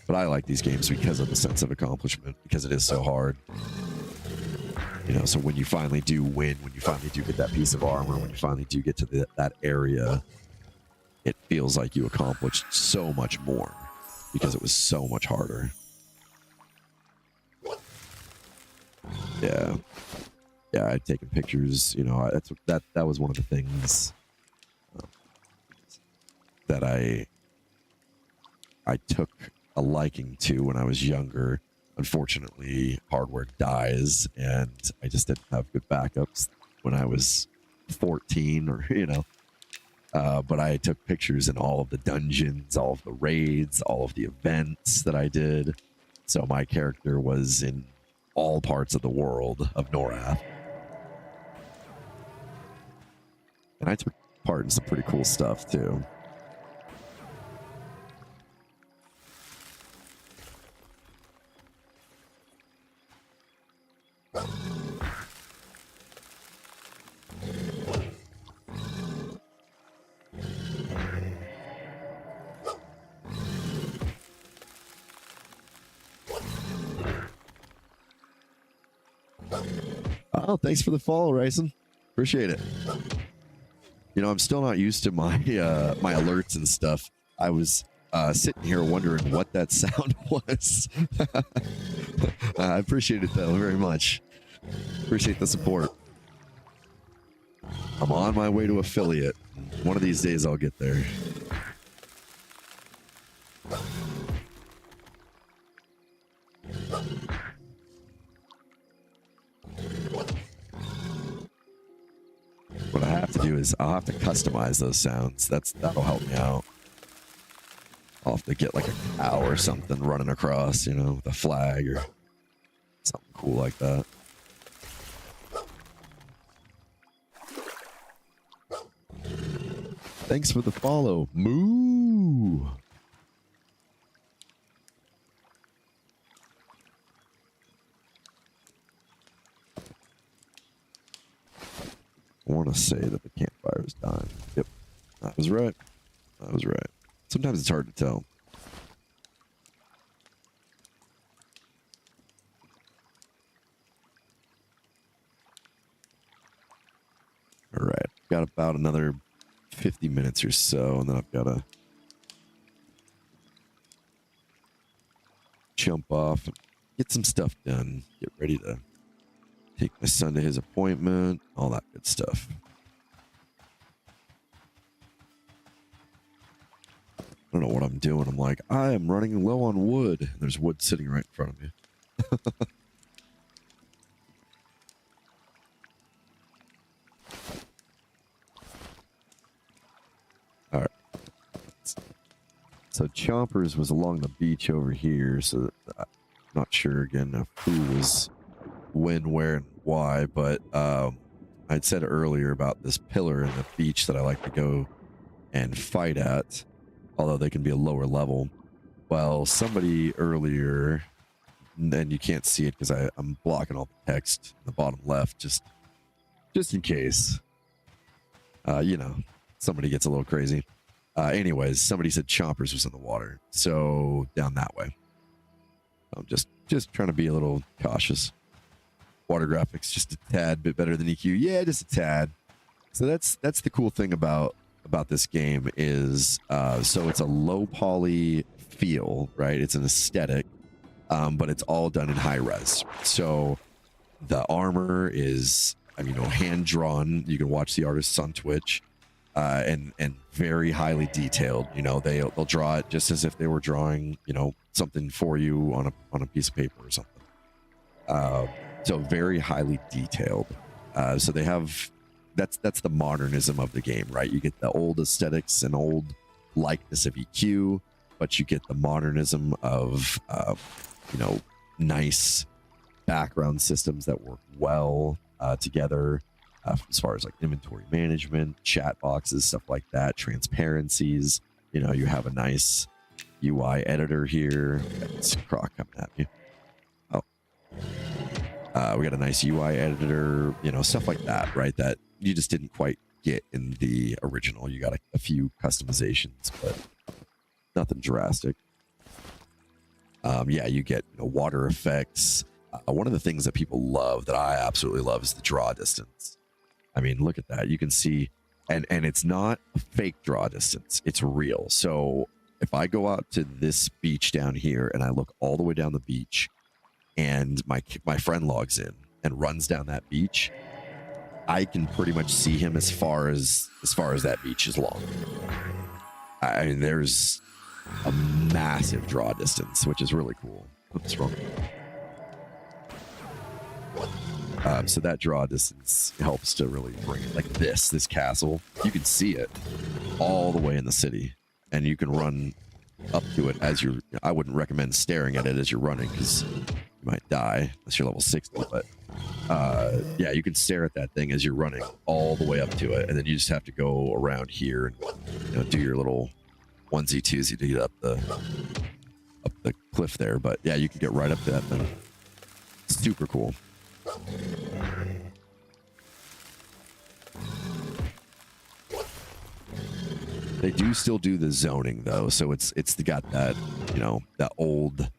but I like these games because of the sense of accomplishment, because it is so hard. You know, so when you finally do win, when you finally do get that piece of armor, when you finally do get to that area, it feels like you accomplished so much more because it was so much harder. Yeah. Yeah, I've taken pictures, you know, that was one of the things that I took a liking to when I was younger. Unfortunately, hardware dies, and I just didn't have good backups when I was 14, or, you know. But I took pictures in all of the dungeons, all of the raids, all of the events that I did. So my character was in all parts of the world of Norath. And I took part in some pretty cool stuff, too. Oh, thanks for the follow, Ryson. Appreciate it. You know, I'm still not used to my my alerts and stuff. I was sitting here wondering what that sound was. I appreciate it, though, very much. Appreciate the support. I'm on my way to affiliate. One of these days I'll get there. What I have to do is I'll have to customize those sounds. That'll help me out. I'll have to get like a cow or something running across, you know, with a flag or something cool like that. Thanks for the follow. Moo! I want to say that the campfire is dying. Yep. I was right. I was right. Sometimes it's hard to tell. All right. Got about another 50 minutes or so, and then I've got to jump off and get some stuff done. Get ready to take my son to his appointment, all that good stuff. I don't know what I'm doing. I'm like, I am running low on wood. And there's wood sitting right in front of me. All right. So Chompers was along the beach over here. So I'm not sure again of who was when, where, and why. But I'd said earlier about this pillar in the beach that I like to go and fight at, although they can be a lower level. Well, somebody earlier, and you can't see it because I'm blocking all the text in the bottom left, just in case, you know, somebody gets a little crazy. Anyways, somebody said Chompers was in the water, so down that way. I'm just trying to be a little cautious. Water graphics just a tad bit better than EQ. Yeah, just a tad. So that's the cool thing about this game is so it's a low poly feel, right? It's an aesthetic, but it's all done in high res. So the armor is, hand drawn. You can watch the artists on Twitch, and very highly detailed. They'll draw it just as if they were drawing, something for you on a piece of paper or something. So very highly detailed. So they have that's the modernism of the game, right? You get the old aesthetics and old likeness of EQ, but you get the modernism of nice background systems that work well together, as far as like inventory management, chat boxes, stuff like that, transparencies. You have a nice UI editor here. It's Croc coming at me. We got a nice UI editor, stuff like that, right? That you just didn't quite get in the original. You got a few customizations, but nothing drastic. You get water effects. One of the things that people love, that I absolutely love, is the draw distance. I mean, look at that. You can see, and it's not a fake draw distance. It's real. So if I go out to this beach down here and I look all the way down the beach, and my friend logs in and runs down that beach, I can pretty much see him as far as that beach is long. I mean, there's a massive draw distance, which is really cool. What's wrong? So that draw distance helps to really bring it, like this castle. You can see it all the way in the city, and you can run up to it as you're. I wouldn't recommend staring at it as you're running, because you might die unless you're level 60. But you can stare at that thing as you're running all the way up to it, and then you just have to go around here and do your little onesie twosie to get up the cliff there. But yeah, you can get right up to that thing. Super cool. They do still do the zoning though, so it's got that that old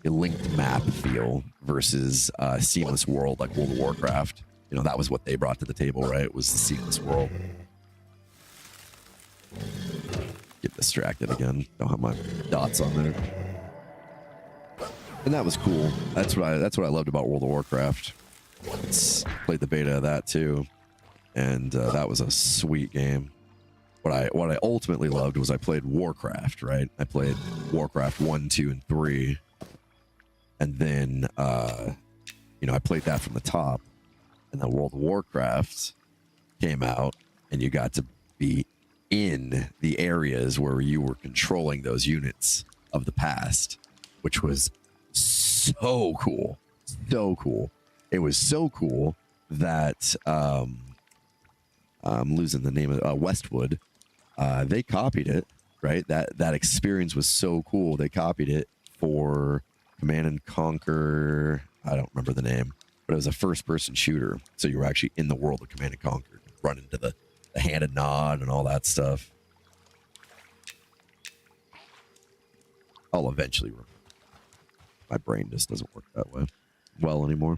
linked map feel versus seamless world like World of Warcraft. That was what they brought to the table, right? It was the seamless world. Get distracted again. Don't have my dots on there. And that was cool. That's what I loved about World of Warcraft. Played the beta of that too, and that was a sweet game. What I ultimately loved was I played Warcraft, right? I played Warcraft 1, 2, and 3, and then I played that from the top, and then World of Warcraft came out, and you got to be in the areas where you were controlling those units of the past, which was so cool. It was so cool that I'm losing the name of Westwood. They copied it, right? That experience was so cool. They copied it for Command and Conquer. I don't remember the name, but it was a first-person shooter. So you were actually in the world of Command and Conquer, run into the hand and nod and all that stuff. I'll eventually remember. My brain just doesn't work that way well anymore.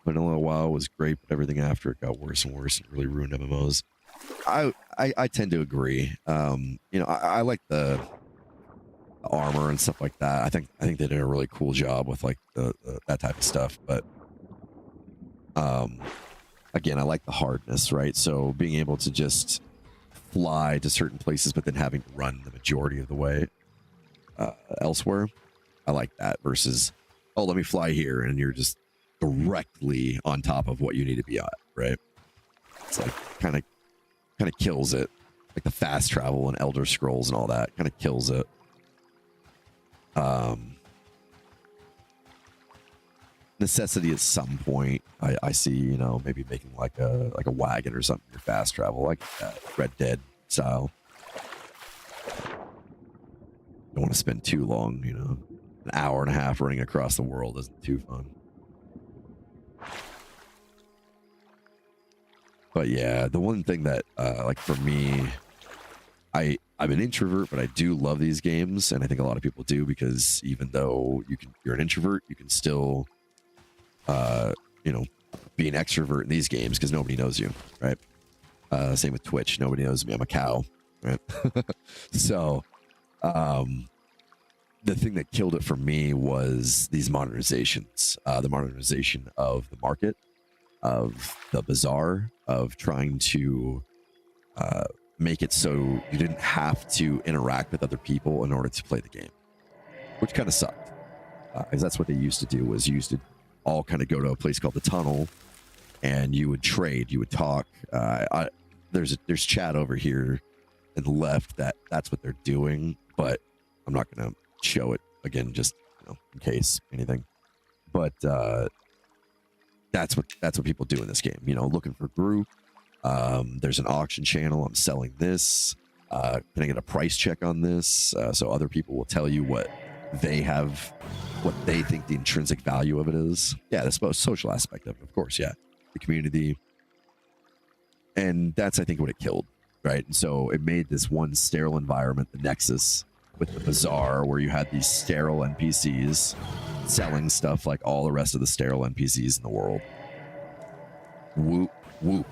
Vanilla WoW was great, but everything after it got worse and worse and really ruined MMOs. I tend to agree. I like the armor and stuff like that. I think they did a really cool job with like the that type of stuff. But again, I like the hardness, right? So being able to just fly to certain places, but then having to run the majority of the way elsewhere, I like that. Versus, oh, let me fly here, and you're just directly on top of what you need to be at, right? It's like kind of kills it. Like the fast travel and Elder Scrolls and all that kind of kills it. Necessity at some point, I see, maybe making like a wagon or something for fast travel, like Red Dead style. Don't want to spend too long, an hour and a half running across the world isn't too fun. But yeah, the one thing that, like for me, I'm an introvert, but I do love these games, and I think a lot of people do, because even though you're an introvert, you can still, be an extrovert in these games because nobody knows you, right? Same with Twitch, nobody knows me. I'm a cow, right? So, the thing that killed it for me was these modernizations, the modernization of the market, of the bazaar, of trying to make it so you didn't have to interact with other people in order to play the game, which kind of sucked. Because that's what they used to do, was you used to all kind of go to a place called the Tunnel, and you would trade, you would talk. There's chat over here and left that's what they're doing, but I'm not going to show it again, just in case anything. But that's what people do in this game. Looking for group. There's an auction channel. I'm selling this. Can I get a price check on this? So other people will tell you what they have, what they think the intrinsic value of it is. Yeah, the social aspect of it, of course. Yeah, the community, and that's, I think, what it killed, right? And so it made this one sterile environment, the Nexus, with the bazaar, where you had these sterile NPCs selling stuff like all the rest of the sterile NPCs in the world. Whoop,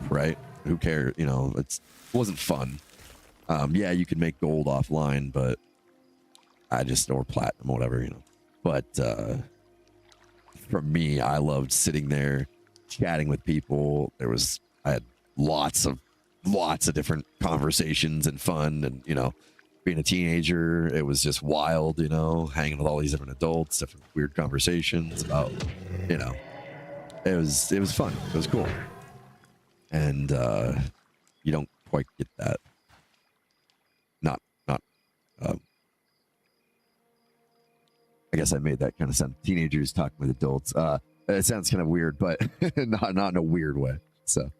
right? Who cares? It wasn't fun. Yeah, you could make gold offline, but or platinum, whatever, But for me, I loved sitting there chatting with people. I had lots of different conversations and fun, and being a teenager, it was just wild, hanging with all these different adults, different weird conversations about, it was fun. It was cool. And you don't quite get that. Not I guess I made that kind of sound. Teenagers talking with adults. It sounds kind of weird, but not in a weird way. So.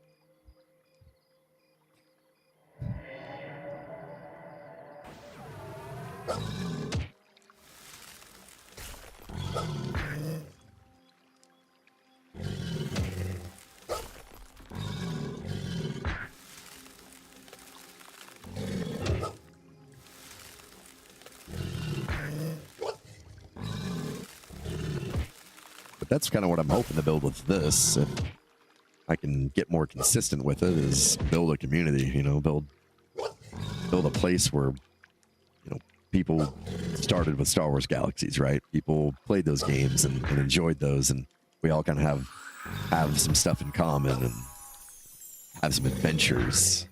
That's kind of what I'm hoping to build with this. If I can get more consistent with it, is build a community, build a place where, people started with Star Wars Galaxies, right? People played those games and enjoyed those, and we all kind of have some stuff in common and have some adventures.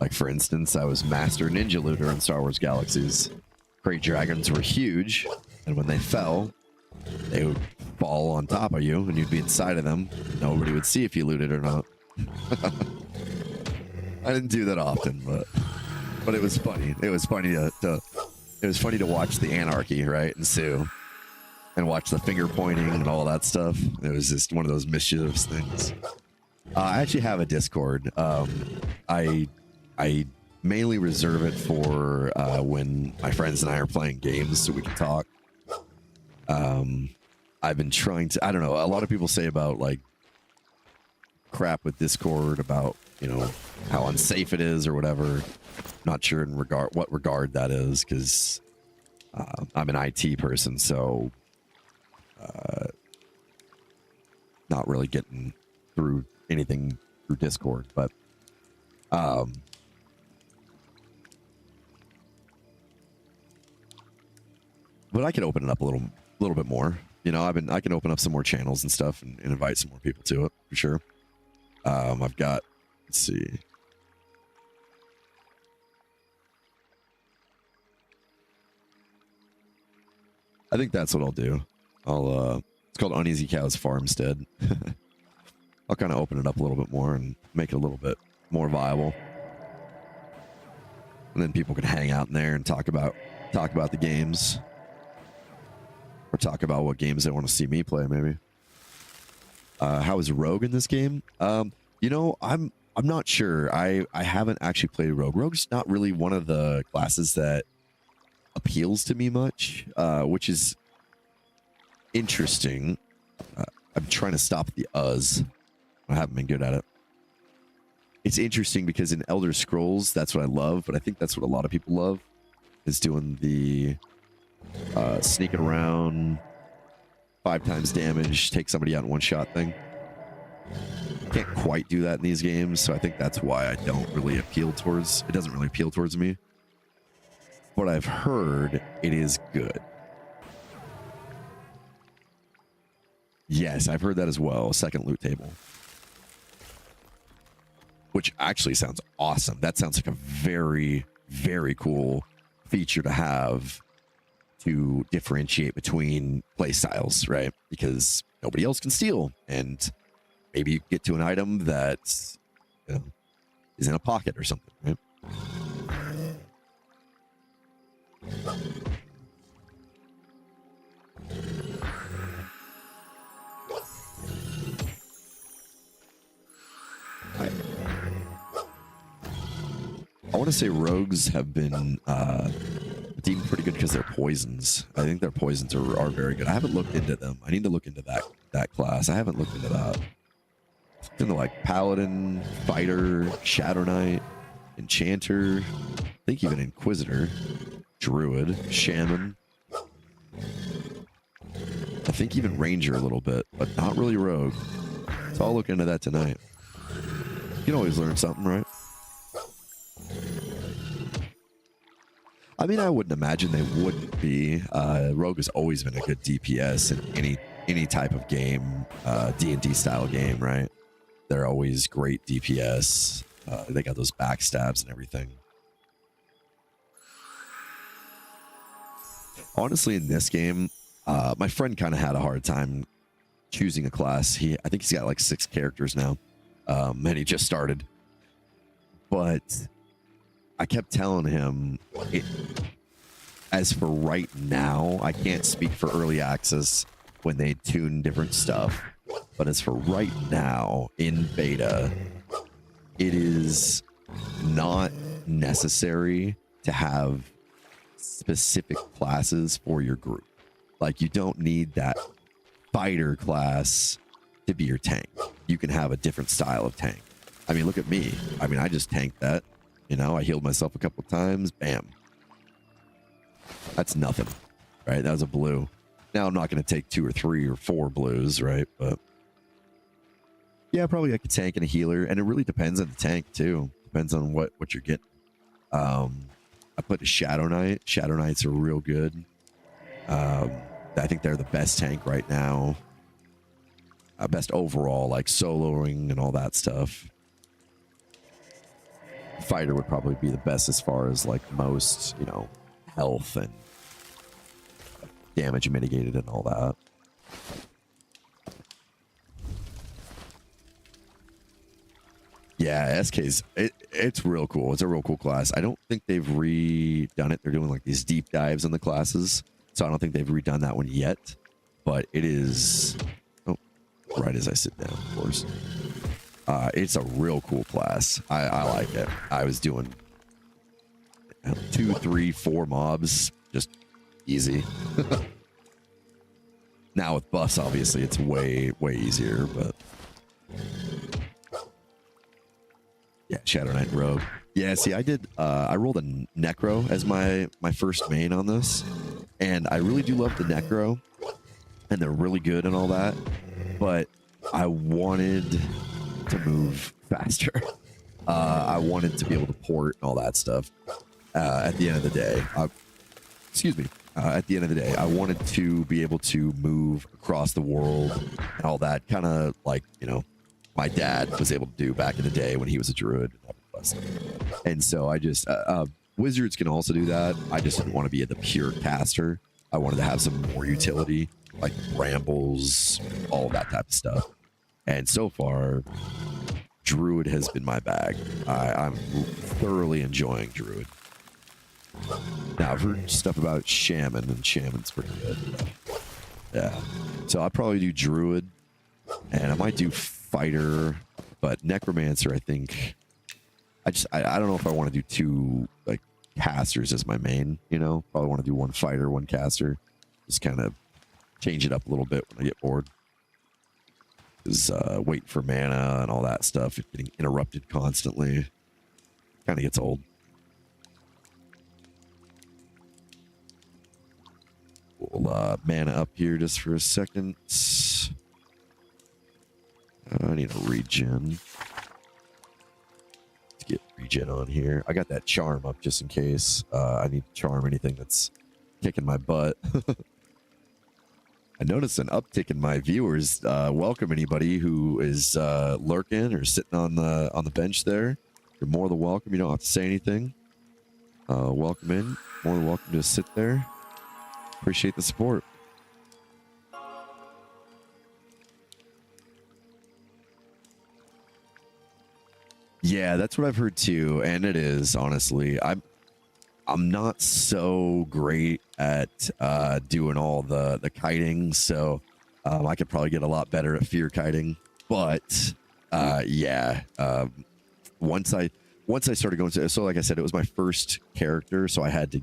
Like, for instance, I was Master Ninja Looter in Star Wars Galaxies. Great dragons were huge, and when they fell, they would fall on top of you, and you'd be inside of them. Nobody would see if you looted or not. I didn't do that often, but it was funny. It was funny to watch the anarchy, right, ensue, and watch the finger pointing and all that stuff. It was just one of those mischievous things. I actually have a Discord. I mainly reserve it for when my friends and I are playing games, so we can talk. I've been trying to, I don't know, a lot of people say about like crap with Discord about, how unsafe it is or whatever. Not sure in what regard that is, because I'm an IT person, so not really getting through anything through Discord, but I can open it up a little bit more. I can open up some more channels and stuff and invite some more people to it for sure. I've got, let's see. I think that's what I'll do. It's called Uneasy Cows Farmstead. I'll kind of open it up a little bit more and make it a little bit more viable. And then people can hang out in there and talk about the games. Or talk about what games they want to see me play, maybe. How is Rogue in this game? I'm not sure. I haven't actually played Rogue. Rogue's not really one of the classes that appeals to me much, which is interesting. I'm trying to stop the I haven't been good at it. It's interesting because in Elder Scrolls, that's what I love, but I think that's what a lot of people love, is doing the sneaking around, 5 times damage, take somebody out in one shot thing. can't quite do that in these games, so I think that's why I don't really appeal towards. It doesn't really appeal towards me. But I've heard it is good. Yes, I've heard that as well. Second loot table. Which actually sounds awesome. That sounds like a very, very cool feature to have to differentiate between play styles, right? Because nobody else can steal. And maybe you get to an item that, you know, is in a pocket or something, right? I want to say rogues have been deemed pretty good because they're poisons. I think their poisons are very good. I haven't looked into them. I need to look into that class. I haven't looked into that. Into like paladin, fighter, shadow knight, enchanter. I think even inquisitor, druid, shaman. I think even ranger a little bit, but not really rogue. So I'll look into that tonight. You can always learn something, right? I mean, I wouldn't imagine they wouldn't be. Rogue has always been a good DPS in any type of game, D&D style game, right? They're always great DPS. They got those backstabs and everything. Honestly, in this game, my friend kind of had a hard time choosing a class. I think he's got like 6 characters now, and he just started. But I kept telling him, as for right now, I can't speak for early access when they tune different stuff. But as for right now, in beta, it is not necessary to have specific classes for your group. Like, you don't need that fighter class to be your tank. You can have a different style of tank. I mean, look at me. I mean, I just tanked that. You know, I healed myself a couple times. Bam. That's nothing, right? That was a blue. Now I'm not going to take 2 or 3 or 4 blues, right? But yeah, probably like a tank and a healer. And it really depends on the tank too. Depends on what you're getting. I put a Shadow Knight. Shadow Knights are real good. I think they're the best tank right now. Best overall, like soloing and all that stuff. Fighter would probably be the best as far as like most, you know, health and damage mitigated and all that. Yeah, SK's it's real cool. It's a real cool class. I don't think they've redone it. They're doing like these deep dives in the classes, so I don't think they've redone that one yet. But it is, oh, right as I sit down, of course. It's a real cool class. I like it. I was doing 2, 3, 4 mobs, just easy. Now with buffs, obviously, it's way easier, but yeah, Shadow Knight Rogue. Yeah, see, I rolled a Necro as my first main on this, and I really do love the Necro, and they're really good and all that, but I wanted to move faster. I wanted to be able to port and all that stuff. At the end of the day, at the end of the day, I wanted to be able to move across the world and all that, kind of like, you know, my dad was able to do back in the day when he was a druid. And so I just, wizards can also do that. I just didn't want to be the pure caster. I wanted to have some more utility, like brambles, all of that type of stuff. And so far, druid has been my bag. I'm thoroughly enjoying druid. Now, I've heard stuff about shaman, and shaman's pretty good. Yeah. So I'll probably do druid, and I might do fighter, but necromancer, I think. I don't know if I want to do 2 like casters as my main, you know? Probably want to do 1 fighter, 1 caster. Just kind of change it up a little bit when I get bored. Is waiting for mana and all that stuff, getting interrupted constantly. Kind of gets old. We'll mana up here just for a second. I need a regen. Let's get regen on here. I got that charm up just in case. I need to charm anything that's kicking my butt. I noticed an uptick in my viewers. Welcome anybody who is lurking or sitting on the bench there. You're more than welcome. You don't have to say anything. Welcome in. More than welcome to sit there. Appreciate the support. Yeah, that's what I've heard too, and it is honestly. I'm not so great at doing all the kiting, so I could probably get a lot better at fear kiting. But yeah, once I started going to, so like I said, it was my first character, so I had to,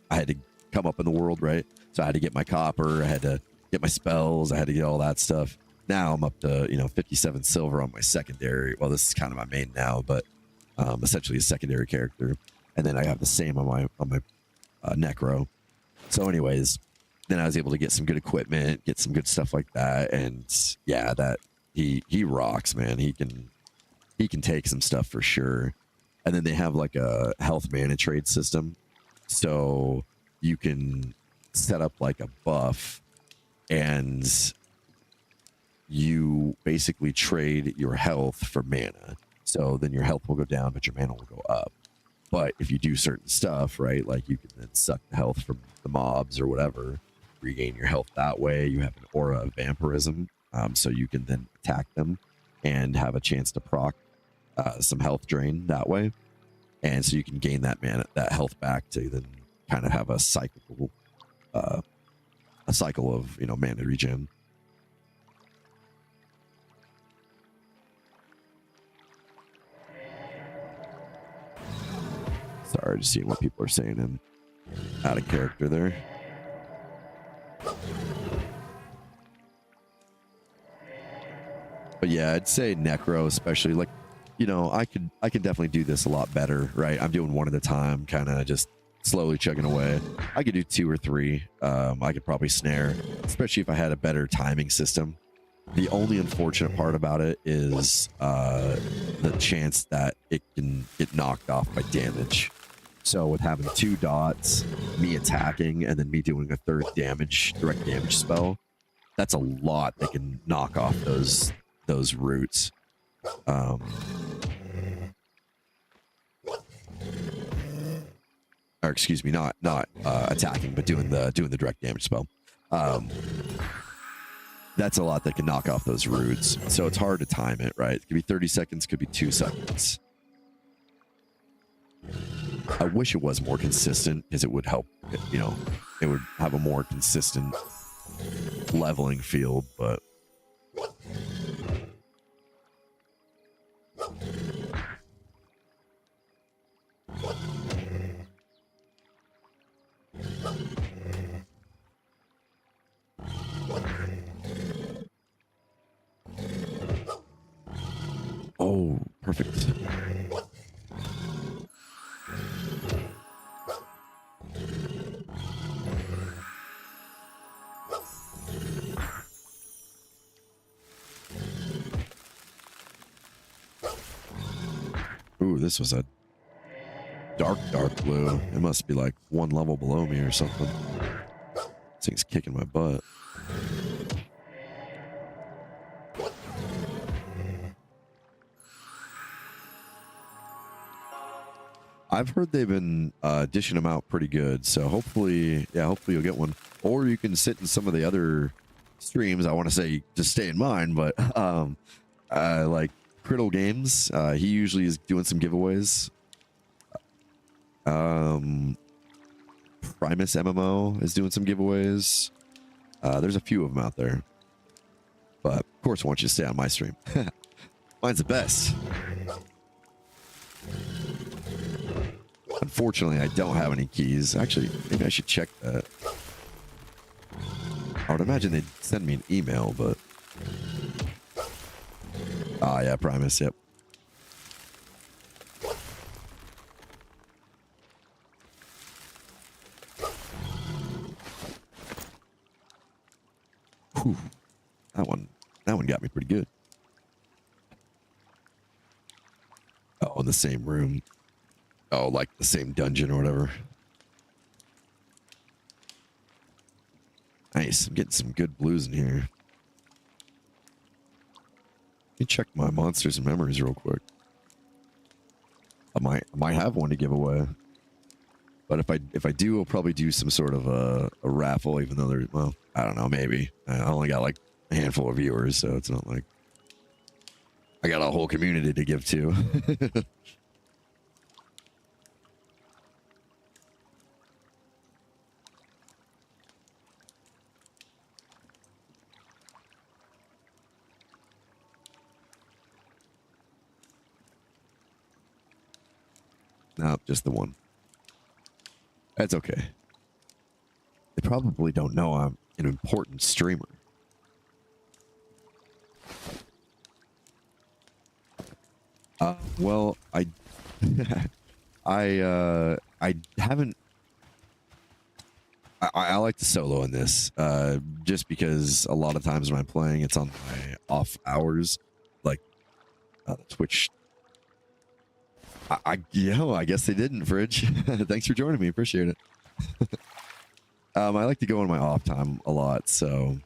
I had to come up in the world, right? So I had to get my copper, I had to get my spells, I had to get all that stuff. Now I'm up to 57 silver on my secondary. Well, this is kind of my main now, but essentially a secondary character. And then I have the same on my necro. So anyways, then I was able to get some good equipment, get some good stuff like that, and yeah, that he rocks, man. He can take some stuff for sure. And then they have like a health mana trade system, so you can set up like a buff, and you basically trade your health for mana. So then your health will go down, but your mana will go up. But if you do certain stuff, right, like you can then suck the health from the mobs or whatever, regain your health that way. You have an aura of vampirism, so you can then attack them and have a chance to proc some health drain that way. And so you can gain that health back to then kind of have a cycle of mana regen. Sorry, just seeing what people are saying and out of character there. But yeah, I'd say necro, especially like, I could definitely do this a lot better, right? I'm doing one at a time, kind of just slowly chugging away. I could do 2 or 3. I could probably snare, especially if I had a better timing system. The only unfortunate part about it is the chance that it can get knocked off by damage. So with having 2 dots, me attacking, and then me doing a 3rd direct damage spell, that's a lot that can knock off those roots. Or excuse me, not attacking, but doing the direct damage spell. That's a lot that can knock off those roots. So it's hard to time it, right? It could be 30 seconds, could be 2 seconds. I wish it was more consistent because it would help, it would have a more consistent leveling field, but oh, perfect. Ooh, this was a dark blue. It must be like 1 level below me or something. This thing's kicking my butt. I've heard they've been dishing them out pretty good, so hopefully you'll get one. Or you can sit in some of the other streams. I want to say just stay in mine, but like Criddle Games, he usually is doing some giveaways. Primus MMO is doing some giveaways. There's a few of them out there, but of course I want you to stay on my stream. Mine's the best. Unfortunately, I don't have any keys. Actually, maybe I should check that. I would imagine they'd send me an email, but... Ah, yeah, Primus, yep. Whew. That one got me pretty good. Oh, in the same room. Oh, like the same dungeon or whatever. Nice. I'm getting some good blues in here. Let me check my monsters and memories real quick. I might have one to give away. But if I do, I'll probably do some sort of a raffle, even though there's, well, I don't know, maybe. I only got like a handful of viewers, so it's not like I got a whole community to give to. No, just the one. That's okay. They probably don't know I'm an important streamer. Well, I haven't. I like to solo in this, just because a lot of times when I'm playing, it's on my off hours, like Twitch. I guess they didn't, Fridge. Thanks for joining me. Appreciate it. I like to go on my off time a lot, so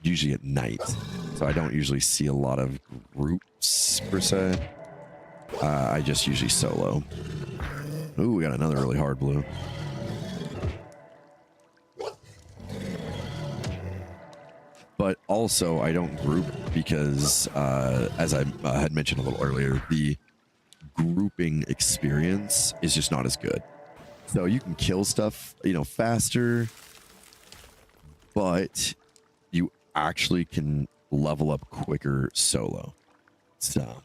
usually at night. So I don't usually see a lot of groups per se. I just usually solo. Ooh, we got another really hard blue. But also, I don't group because, as I had mentioned a little earlier, the grouping experience is just not as good. So you can kill stuff, faster, but you actually can level up quicker solo. So,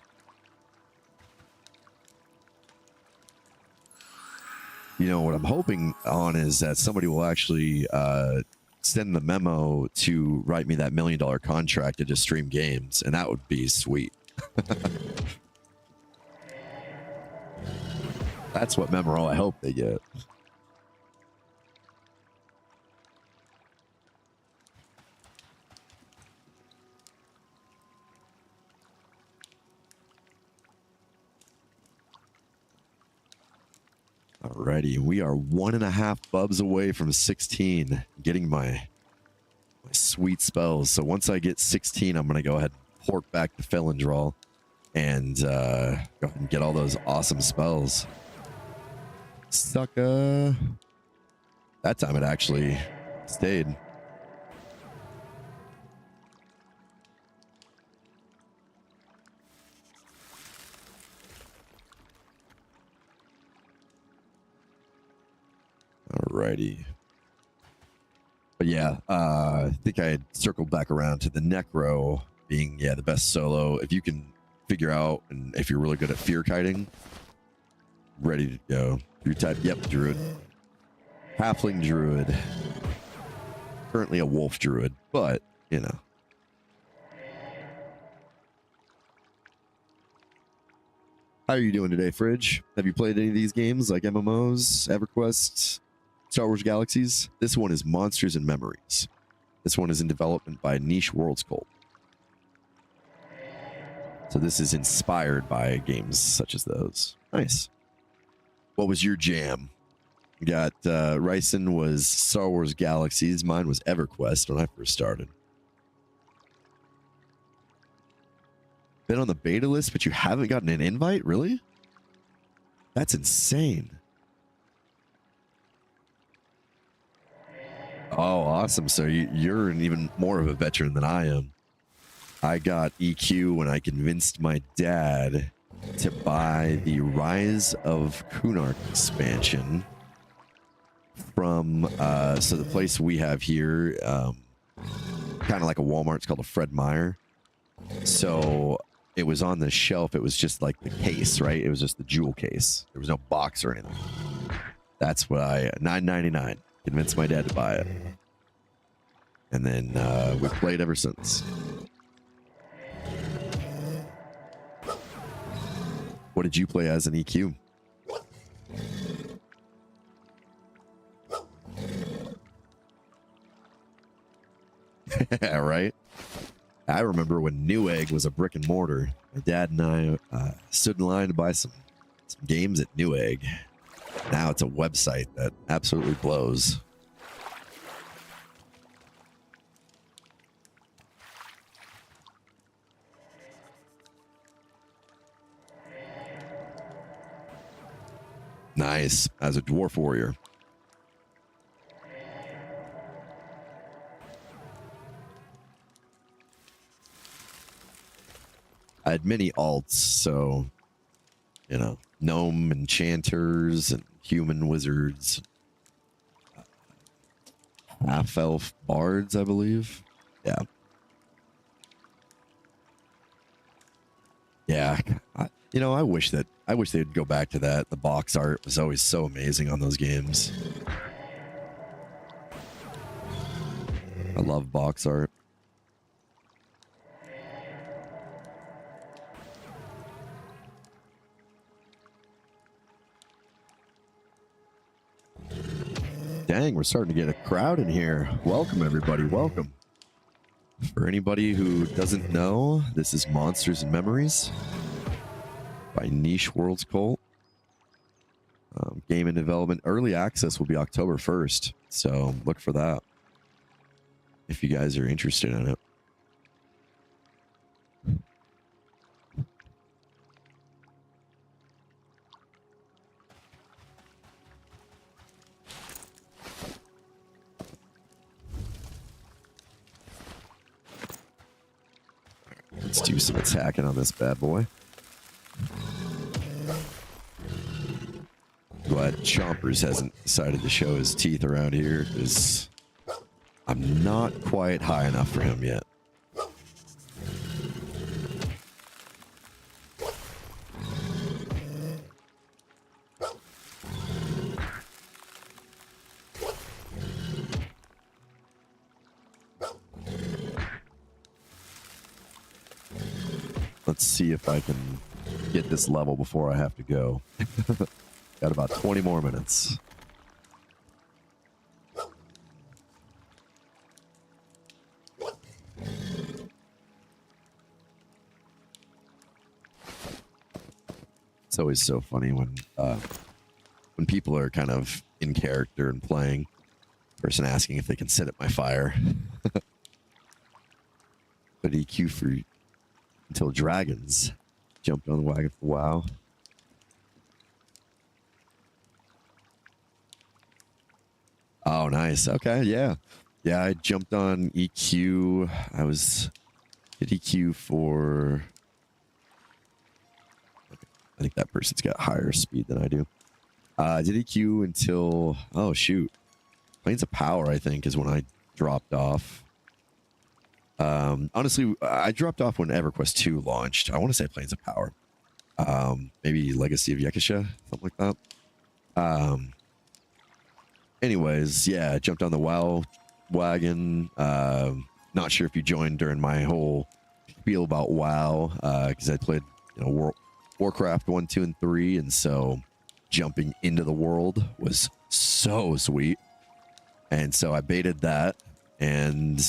what I'm hoping on is that somebody will actually send the memo to write me that $1 million contract to just stream games, and that would be sweet. That's what memo I hope they get. Alrighty, we are 1.5 bubs away from 16, getting my sweet spells. So once I get 16, I'm going to go ahead and port back to Felindral and go ahead and get all those awesome spells. Sucka. That time it actually stayed. Alrighty. But yeah, I think I had circled back around to the Necro being, the best solo. If you can figure out, and if you're really good at fear kiting, ready to go. Your type, yep, Druid. Halfling Druid. Currently a Wolf Druid, but, How are you doing today, Fridge? Have you played any of these games like MMOs, EverQuest, Star Wars Galaxies? This one is Monsters and Memories. This one is in development by Niche Worlds Cult. So this is inspired by games such as those. Nice. What was your jam? You got Ryson was Star Wars Galaxies. Mine was EverQuest when I first started. Been on the beta list, but you haven't gotten an invite? Really? That's insane. Oh, awesome. So you're even more of a veteran than I am. I got EQ when I convinced my dad to buy the Rise of Kunark expansion from so the place we have here, kind of like a Walmart. It's called a Fred Meyer. So it was on the shelf. It was just like the case, right? It was just the jewel case. There was no box or anything. That's what I $9.99 convinced my dad to buy it, and then we've played ever since. What did you play as an EQ? Right? I remember when Newegg was a brick and mortar. My dad and I stood in line to buy some games at Newegg. Now it's a website that absolutely blows. Nice, as a dwarf warrior. I had many alts, so, you know, gnome enchanters and human wizards. Half-elf bards, I believe. Yeah. Yeah. I wish they'd go back to that. The box art was always so amazing on those games. I love box art. Dang, we're starting to get a crowd in here. Welcome, everybody. Welcome. For anybody who doesn't know, this is Monsters and Memories by Niche Worlds Cult. Game in development. Early access will be October 1st. So look for that if you guys are interested in it. Let's do some attacking on this bad boy. Glad Chompers hasn't decided to show his teeth around here, because I'm not quite high enough for him yet. Let's see if I can get this level before I have to go. Got about 20 more minutes. It's always so funny when people are kind of in character and playing. Person asking if they can sit at my fire. But EQ for until dragons jumped on the wagon for WoW. Oh, nice. Okay, yeah. Yeah, I jumped on EQ. Did EQ for... I think that person's got higher speed than I do. Did EQ until... Oh, shoot. Planes of Power, I think, is when I dropped off. Honestly, I dropped off when EverQuest 2 launched. I want to say Planes of Power. Maybe Legacy of Yekisha, something like that. Anyways, yeah, I jumped on the WoW wagon. Not sure if you joined during my whole spiel about WoW, because I played, Warcraft 1, 2, and 3, and so jumping into the world was so sweet. And so I baited that, and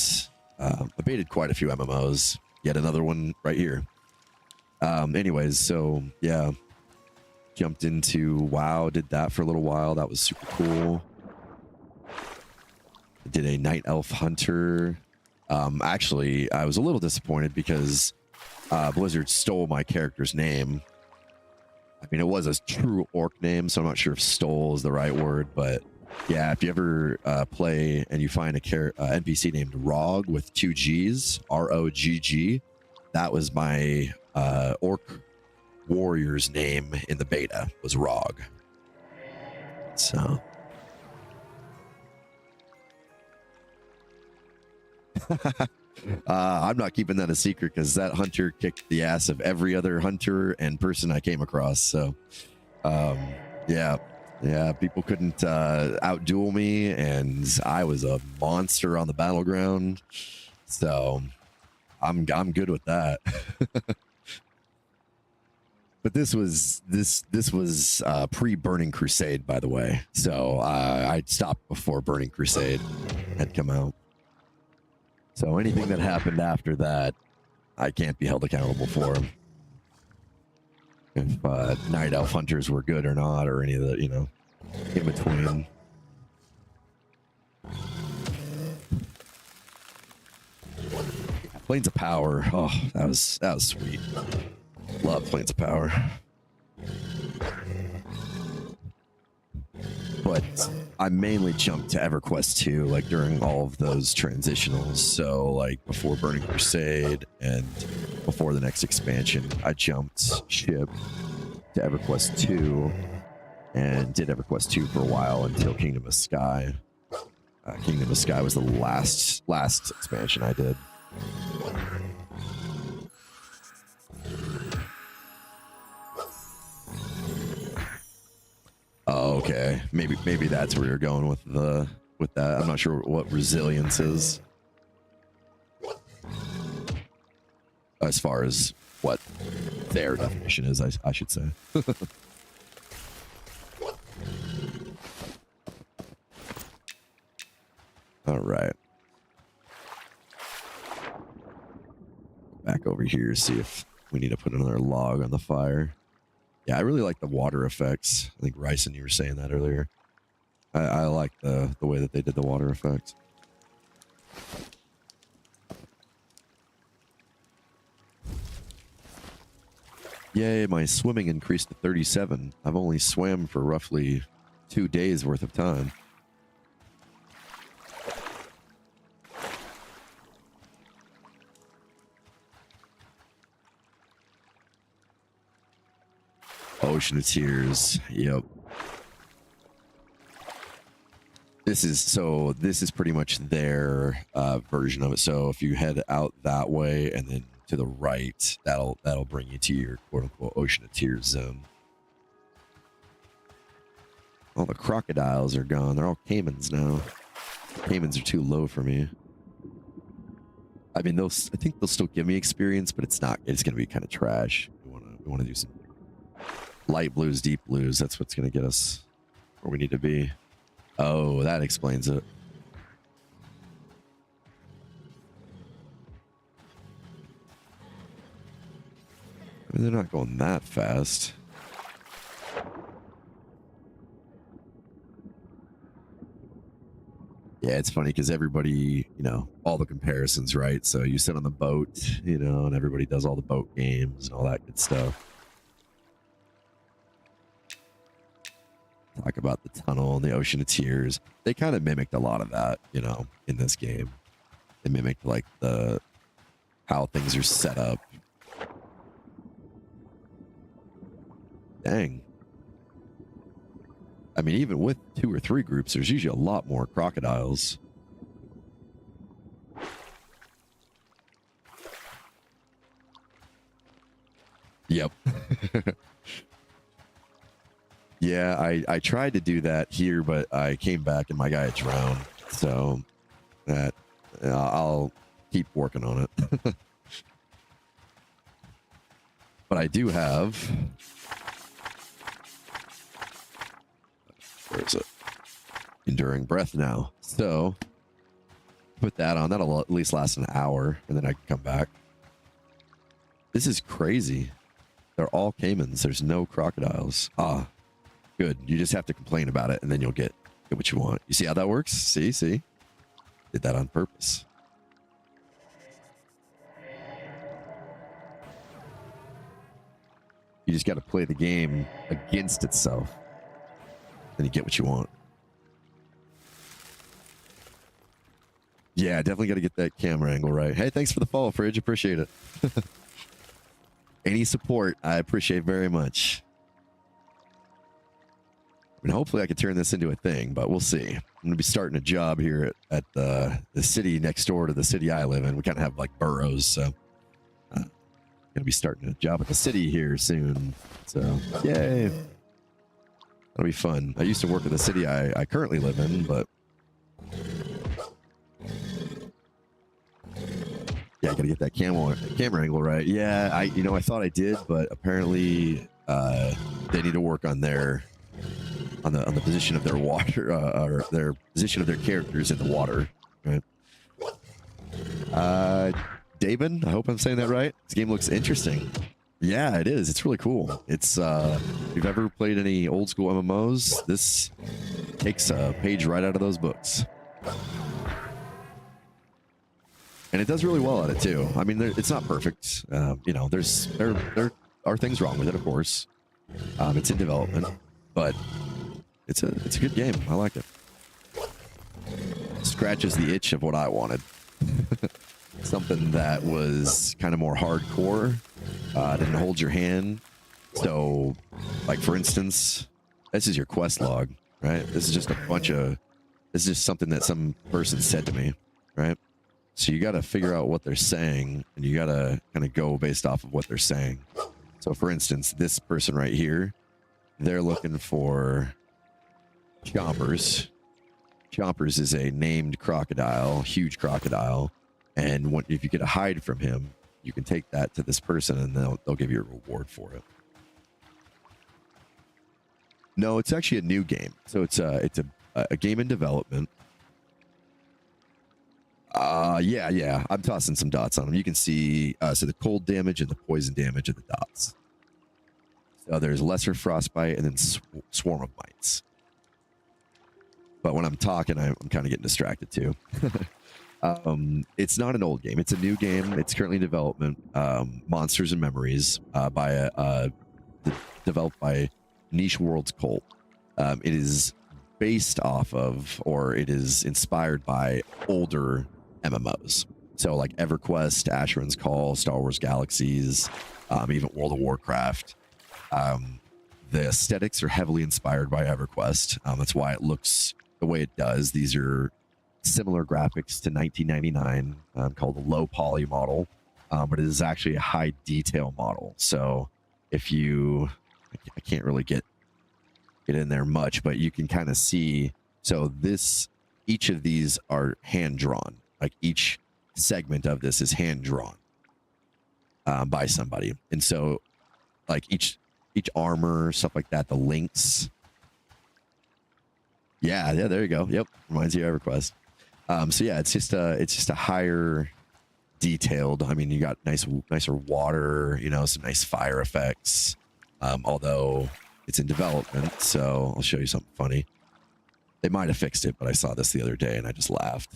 I baited quite a few MMOs. Yet another one right here. Anyways, so yeah, jumped into WoW, did that for a little while. That was super cool. Did a Night Elf Hunter. Actually, I was a little disappointed because Blizzard stole my character's name. I mean, it was a true orc name, so I'm not sure if stole is the right word, but yeah, if you ever play and you find a NPC named Rog with 2 G's, R-O-G-G, that was my orc warrior's name in the beta, was Rog. So... I'm not keeping that a secret because that hunter kicked the ass of every other hunter and person I came across. So, yeah, people couldn't outduel me, and I was a monster on the battleground. So, I'm good with that. But this was pre-Burning Crusade, by the way. So I stopped before Burning Crusade had come out. So anything that happened after that, I can't be held accountable for them. If night elf hunters were good or not, or any of the, you know, in between. Planes of Power. Oh, that was sweet. Love Planes of Power. But I mainly jumped to EverQuest 2, like during all of those transitionals. So like before Burning Crusade and before the next expansion, I jumped ship to EverQuest 2 and did EverQuest 2 for a while until Kingdom of Sky. Kingdom of Sky was the last expansion I did. Oh, okay. Maybe that's where you're going with that. I'm not sure what resilience is. As far as what their definition is, I should say. All right. Back over here, see if we need to put another log on the fire. Yeah, I really like the water effects. I think Ryson, you were saying that earlier. I like the way that they did the water effects. Yay, my swimming increased to 37. I've only swam for roughly 2 days worth of time. Ocean of Tears. Yep. This is pretty much their version of it. So if you head out that way and then to the right, that'll bring you to your quote unquote Ocean of Tears zone. All the crocodiles are gone. They're all caimans now. Caimans are too low for me. I mean, I think they'll still give me experience, but it's not. It's gonna be kind of trash. We want to do some light blues, deep blues. That's what's gonna get us where we need to be. Oh, that explains it. I mean, they're not going that fast. Yeah, it's funny because everybody, you know, all the comparisons, right? So you sit on the boat, you know, and everybody does all the boat games and all that good stuff. Talk about the tunnel and the Ocean of Tears. They kind of mimicked a lot of that, you know, in this game. They mimicked like how things are set up. Dang. I mean, even with 2 or 3 groups, there's usually a lot more crocodiles. Yep. Yeah, I tried to do that here, but I came back and my guy had drowned. So that I'll keep working on it. But I do have... Where is it? Enduring Breath now. So put that on. That'll at least last an hour, and then I can come back. This is crazy. They're all caimans. There's no crocodiles. Ah, good. You just have to complain about it, and then you'll get what you want. You see how that works? See? Did that on purpose. You just got to play the game against itself. Then you get what you want. Yeah, definitely got to get that camera angle right. Hey, thanks for the follow, Fridge. Appreciate it. Any support, I appreciate very much. I mean, hopefully I can turn this into a thing, but we'll see. I'm going to be starting a job here at the city next door to the city I live in. We kind of have like boroughs, so going to be starting a job at the city here soon. So, yay. That'll be fun. I used to work in the city I currently live in, but yeah, I gotta get that camera angle right. Yeah, I thought I did, but apparently they need to work on the position of their water or their position of their characters in the water. Right? Daven, I hope I'm saying that right. This game looks interesting. Yeah, it is. It's really cool. It's if you've ever played any old school MMOs, this takes a page right out of those books. And it does really well at it too. I mean, it's not perfect. You know, there are things wrong with it, of course. It's in development, but it's a good game. I like it. Scratches the itch of what I wanted. Something that was kind of more hardcore, didn't hold your hand. So, like for instance, this is your quest log, right? This is just this is just something that some person said to me, right? So you got to figure out what they're saying, and you got to kind of go based off of what they're saying. So for instance, this person right here, they're looking for Chompers. Chompers is a named crocodile, huge crocodile. And if you get a hide from him, you can take that to this person and they'll give you a reward for it. No, it's actually a new game. So it's a game in development. Yeah. I'm tossing some dots on them. You can see so the cold damage and the poison damage of the dots. So there's lesser frostbite and then swarm of bites. But when I'm talking, I'm kind of getting distracted too. It's not an old game. It's a new game. It's currently in development. Monsters and Memories developed by Niche Worlds Cult. It is based off of, or it is inspired by older MMOs. So like EverQuest, Asheron's Call, Star Wars Galaxies, even World of Warcraft. The aesthetics are heavily inspired by EverQuest. That's why it looks the way it does. These are similar graphics to 1999, called a low poly model, but it is actually a high detail model. So if you, I can't really get in there much, but you can kind of see. So each of these are hand drawn. Like each segment of this is hand drawn by somebody, and so like each armor, stuff like that, the links. Yeah, there you go. Yep, reminds you of EverQuest. So yeah, it's just a higher detailed. I mean, you got nicer water, you know, some nice fire effects. Although it's in development, so I'll show you something funny. They might have fixed it, but I saw this the other day and I just laughed.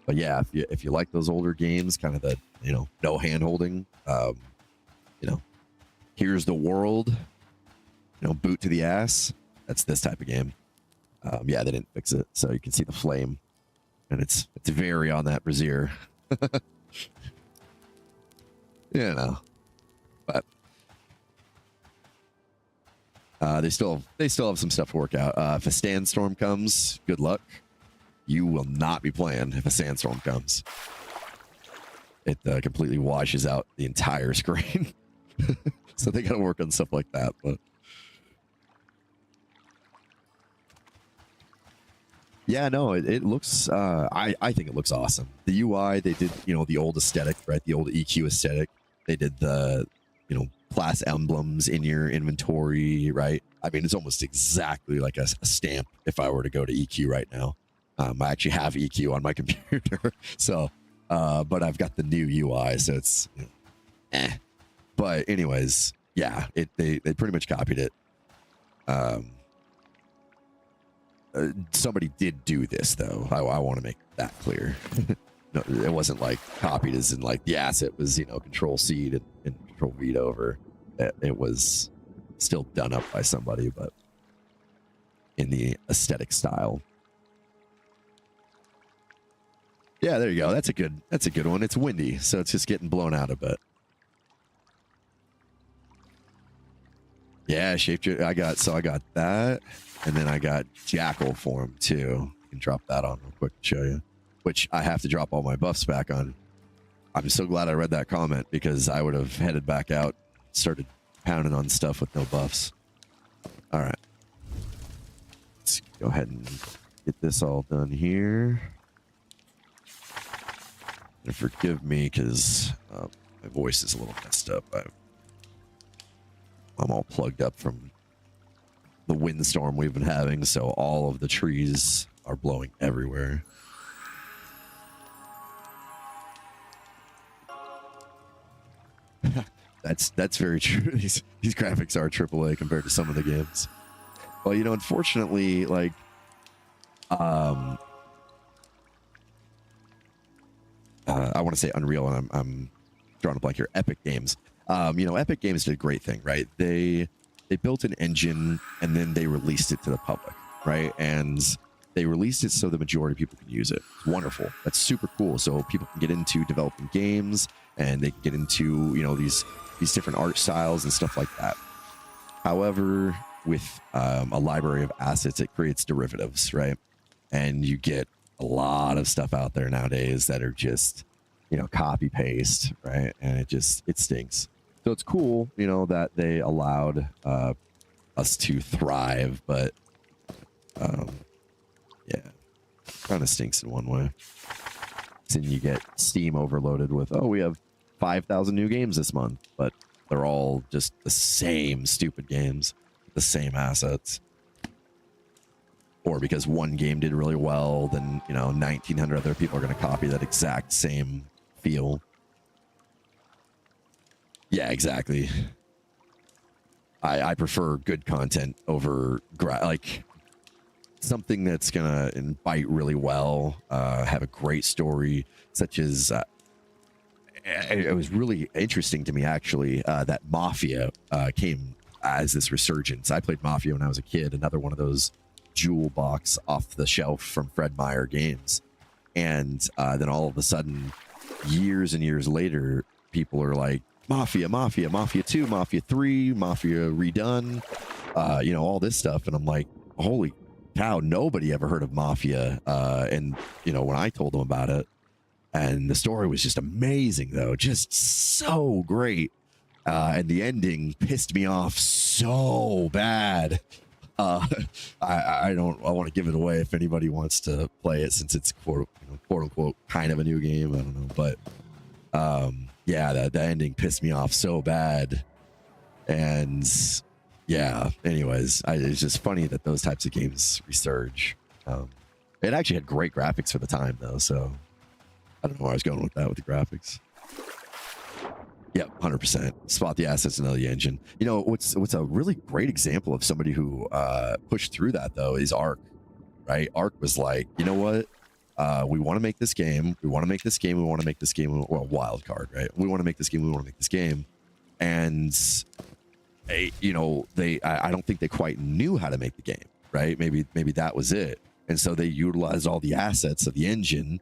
But yeah, if you like those older games, kind of the, you know, no hand holding, you know, here's the world, you know, boot to the ass. That's this type of game. Yeah, they didn't fix it, so you can see the flame, and it's very on that brazier. You know, but they still have some stuff to work out. If a sandstorm comes, good luck. You will not be playing if a sandstorm comes. It completely washes out the entire screen. So they got to work on stuff like that. But yeah, no, it looks. I think it looks awesome. The UI, they did, you know, the old aesthetic, right? The old EQ aesthetic. They did the, you know, class emblems in your inventory, right? I mean, it's almost exactly like a stamp. If I were to go to EQ right now, I actually have EQ on my computer, so. But I've got the new UI, so it's, you know, But anyways, yeah, they pretty much copied it. Somebody did do this though. I want to make that clear. No, it wasn't like copied as in like the asset was, you know, Control C and Control V over. It was still done up by somebody, but in the aesthetic style. Yeah, there you go. That's a good one. It's windy, so it's just getting blown out a bit. Yeah, I got that, and then I got Jackal form too. You can drop that on real quick to show you. Which I have to drop all my buffs back on. I'm so glad I read that comment, because I would have headed back out, started pounding on stuff with no buffs. All right. Let's go ahead and get this all done here. And forgive me, because my voice is a little messed up. I'm all plugged up from the windstorm we've been having, so all of the trees are blowing everywhere. That's very true. These graphics are AAA compared to some of the games. Well, you know, unfortunately, like, I want to say Unreal, and I'm drawing a blank here. Epic Games. You know, Epic Games did a great thing, right? They built an engine and then they released it to the public, right? And they released it so the majority of people can use it. It's wonderful. That's super cool. So people can get into developing games and they can get into, you know, these different art styles and stuff like that. However, with a library of assets, it creates derivatives, right? And you get a lot of stuff out there nowadays that are just, you know, copy paste, right? And it stinks. So it's cool, you know, that they allowed us to thrive, but yeah, kind of stinks in one way. Then you get Steam overloaded with, oh, we have 5,000 new games this month, but they're all just the same stupid games, the same assets. Or because one game did really well, then, you know, 1,900 other people are going to copy that exact same feel. Yeah, exactly. I prefer good content over like something that's gonna bite really well, have a great story, such as it was really interesting to me actually that Mafia came as this resurgence. I played Mafia when I was a kid, another one of those jewel box off the shelf from Fred Meyer games, and then all of a sudden, years and years later, people are like, Mafia, Mafia, Mafia 2, Mafia 3, Mafia redone, you know, all this stuff. And I'm like, holy cow, nobody ever heard of Mafia. And, you know, when I told them about it, and the story was just amazing, though, just so great. And the ending pissed me off so bad. I want to give it away if anybody wants to play it, since it's quote unquote kind of a new game. I don't know, but yeah, the ending pissed me off so bad. And yeah, anyways, it's just funny that those types of games resurge. It actually had great graphics for the time, though, so I don't know where I was going with that with the graphics. Yep, 100%. Spot the assets and know the engine. You know, what's a really great example of somebody who pushed through that, though, is Ark, right? Ark was like, you know what? We want to make this game. We want to make this game. We want to make this game. Well, wild card, right? We want to make this game. We want to make this game. And, you know, I don't think they quite knew how to make the game, right? Maybe that was it. And so they utilized all the assets of the engine,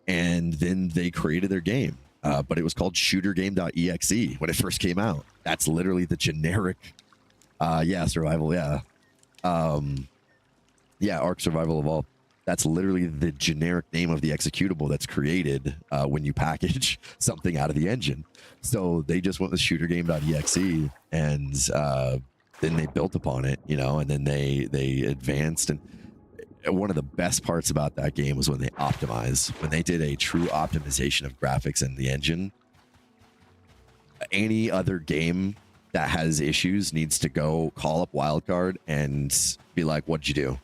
and then they created their game. But it was called shootergame.exe when it first came out. That's literally the generic, survival, yeah. Ark Survival Evolved. That's literally the generic name of the executable that's created when you package something out of the engine. So they just went with shootergame.exe, and then they built upon it, you know, and then they advanced. And one of the best parts about that game was when they optimized, when they did a true optimization of graphics in the engine. Any other game that has issues needs to go call up Wildcard and be like, what'd you do?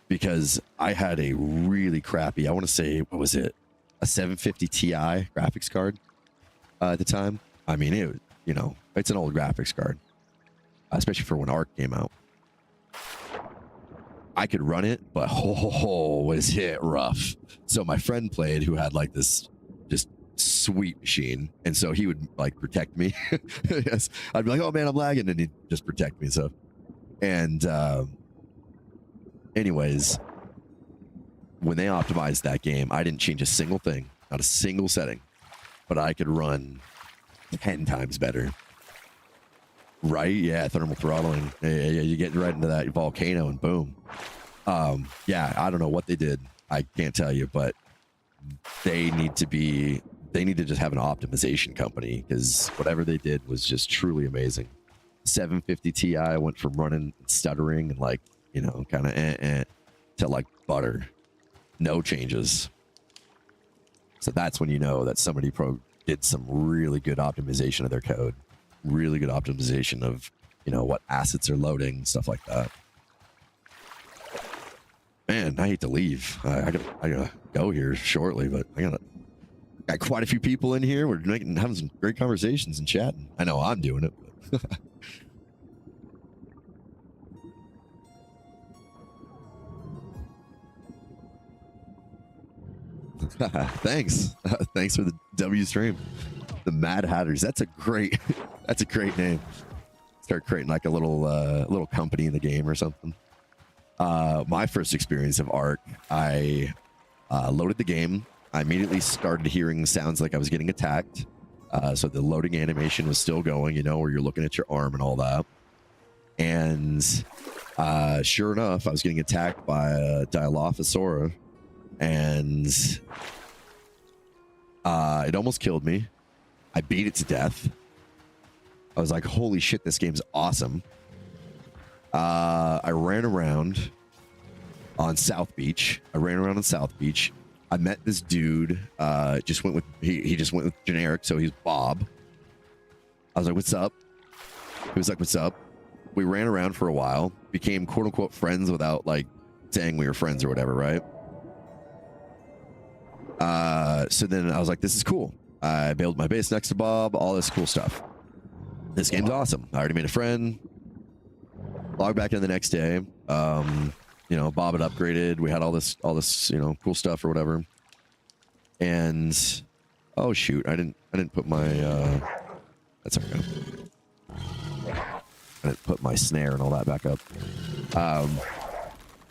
Because I had a really crappy, I want to say, what was it? A 750 Ti graphics card at the time. I mean, it, you know, it's an old graphics card, especially for when Ark came out. I could run it, but was it rough. So my friend played, who had like this just sweet machine, and so he would like protect me. Yes, I'd be like, oh man, I'm lagging, and he'd just protect me. So, and anyways, when they optimized that game, I didn't change a single thing, not a single setting, but I could run 10 times better. Right? Yeah, thermal throttling. Yeah, you get right into that volcano and boom. Yeah, I don't know what they did. I can't tell you, but they need to just have an optimization company, because whatever they did was just truly amazing. 750 Ti went from running and stuttering and like, you know, kind of to like butter. No changes. So that's when you know that somebody did some really good optimization of their code. Really good optimization of, you know, what assets are loading, stuff like that. Man, I hate to leave. I gotta go here shortly, but I gotta Got quite a few people in here. We're having some great conversations and chatting. I know I'm doing it. Thanks. Thanks for the W stream. The Mad Hatters. That's a great name. Start creating like a little company in the game or something. My first experience of Ark, I loaded the game. I immediately started hearing sounds like I was getting attacked. So the loading animation was still going, you know, where you're looking at your arm and all that. And sure enough, I was getting attacked by a Dilophosaurus, and it almost killed me. I beat it to death. I was like, holy shit, this game's awesome. I ran around on South Beach. I met this dude. He just went with generic, so he's Bob. I was like, what's up? He was like, what's up? We ran around for a while, became quote unquote friends without like saying we were friends or whatever, right? So then I was like, this is cool. I built my base next to Bob, all this cool stuff. This game's awesome. I already made a friend. Logged back in the next day. You know, Bob had upgraded. We had all this, you know, cool stuff or whatever. And oh shoot, I didn't put my that's okay. I didn't put my snare and all that back up. A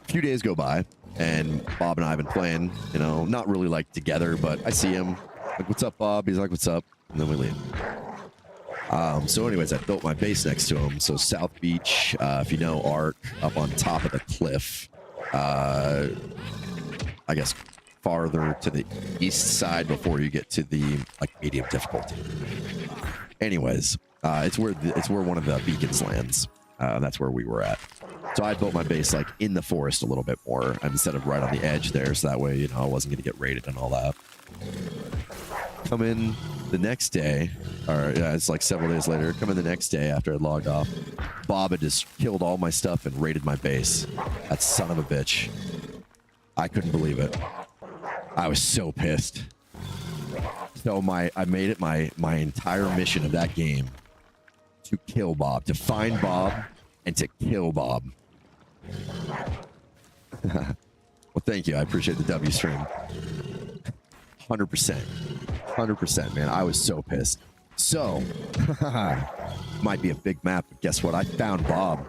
few days go by, and Bob and I have been playing, you know, not really like together, but I see him. Like, what's up, Bob? He's like, what's up? And then we leave. So anyways, I built my base next to him. So South Beach, if you know Ark, up on top of the cliff, I guess farther to the east side before you get to the like medium difficulty. Anyways, it's where one of the beacons lands. That's where we were at. So I built my base like in the forest a little bit more instead of right on the edge there. So that way, you know, I wasn't going to get raided and all that. Come in the next day, or yeah, it's like several days later. Come in the next day after I logged off. Bob had just killed all my stuff and raided my base. That son of a bitch. I couldn't believe it. I was so pissed. So I made it my entire mission of that game to kill Bob, to find Bob, and to kill Bob. Well, thank you. I appreciate the W stream. 100%, man. I was so pissed. So, might be a big map, but guess what? I found Bob.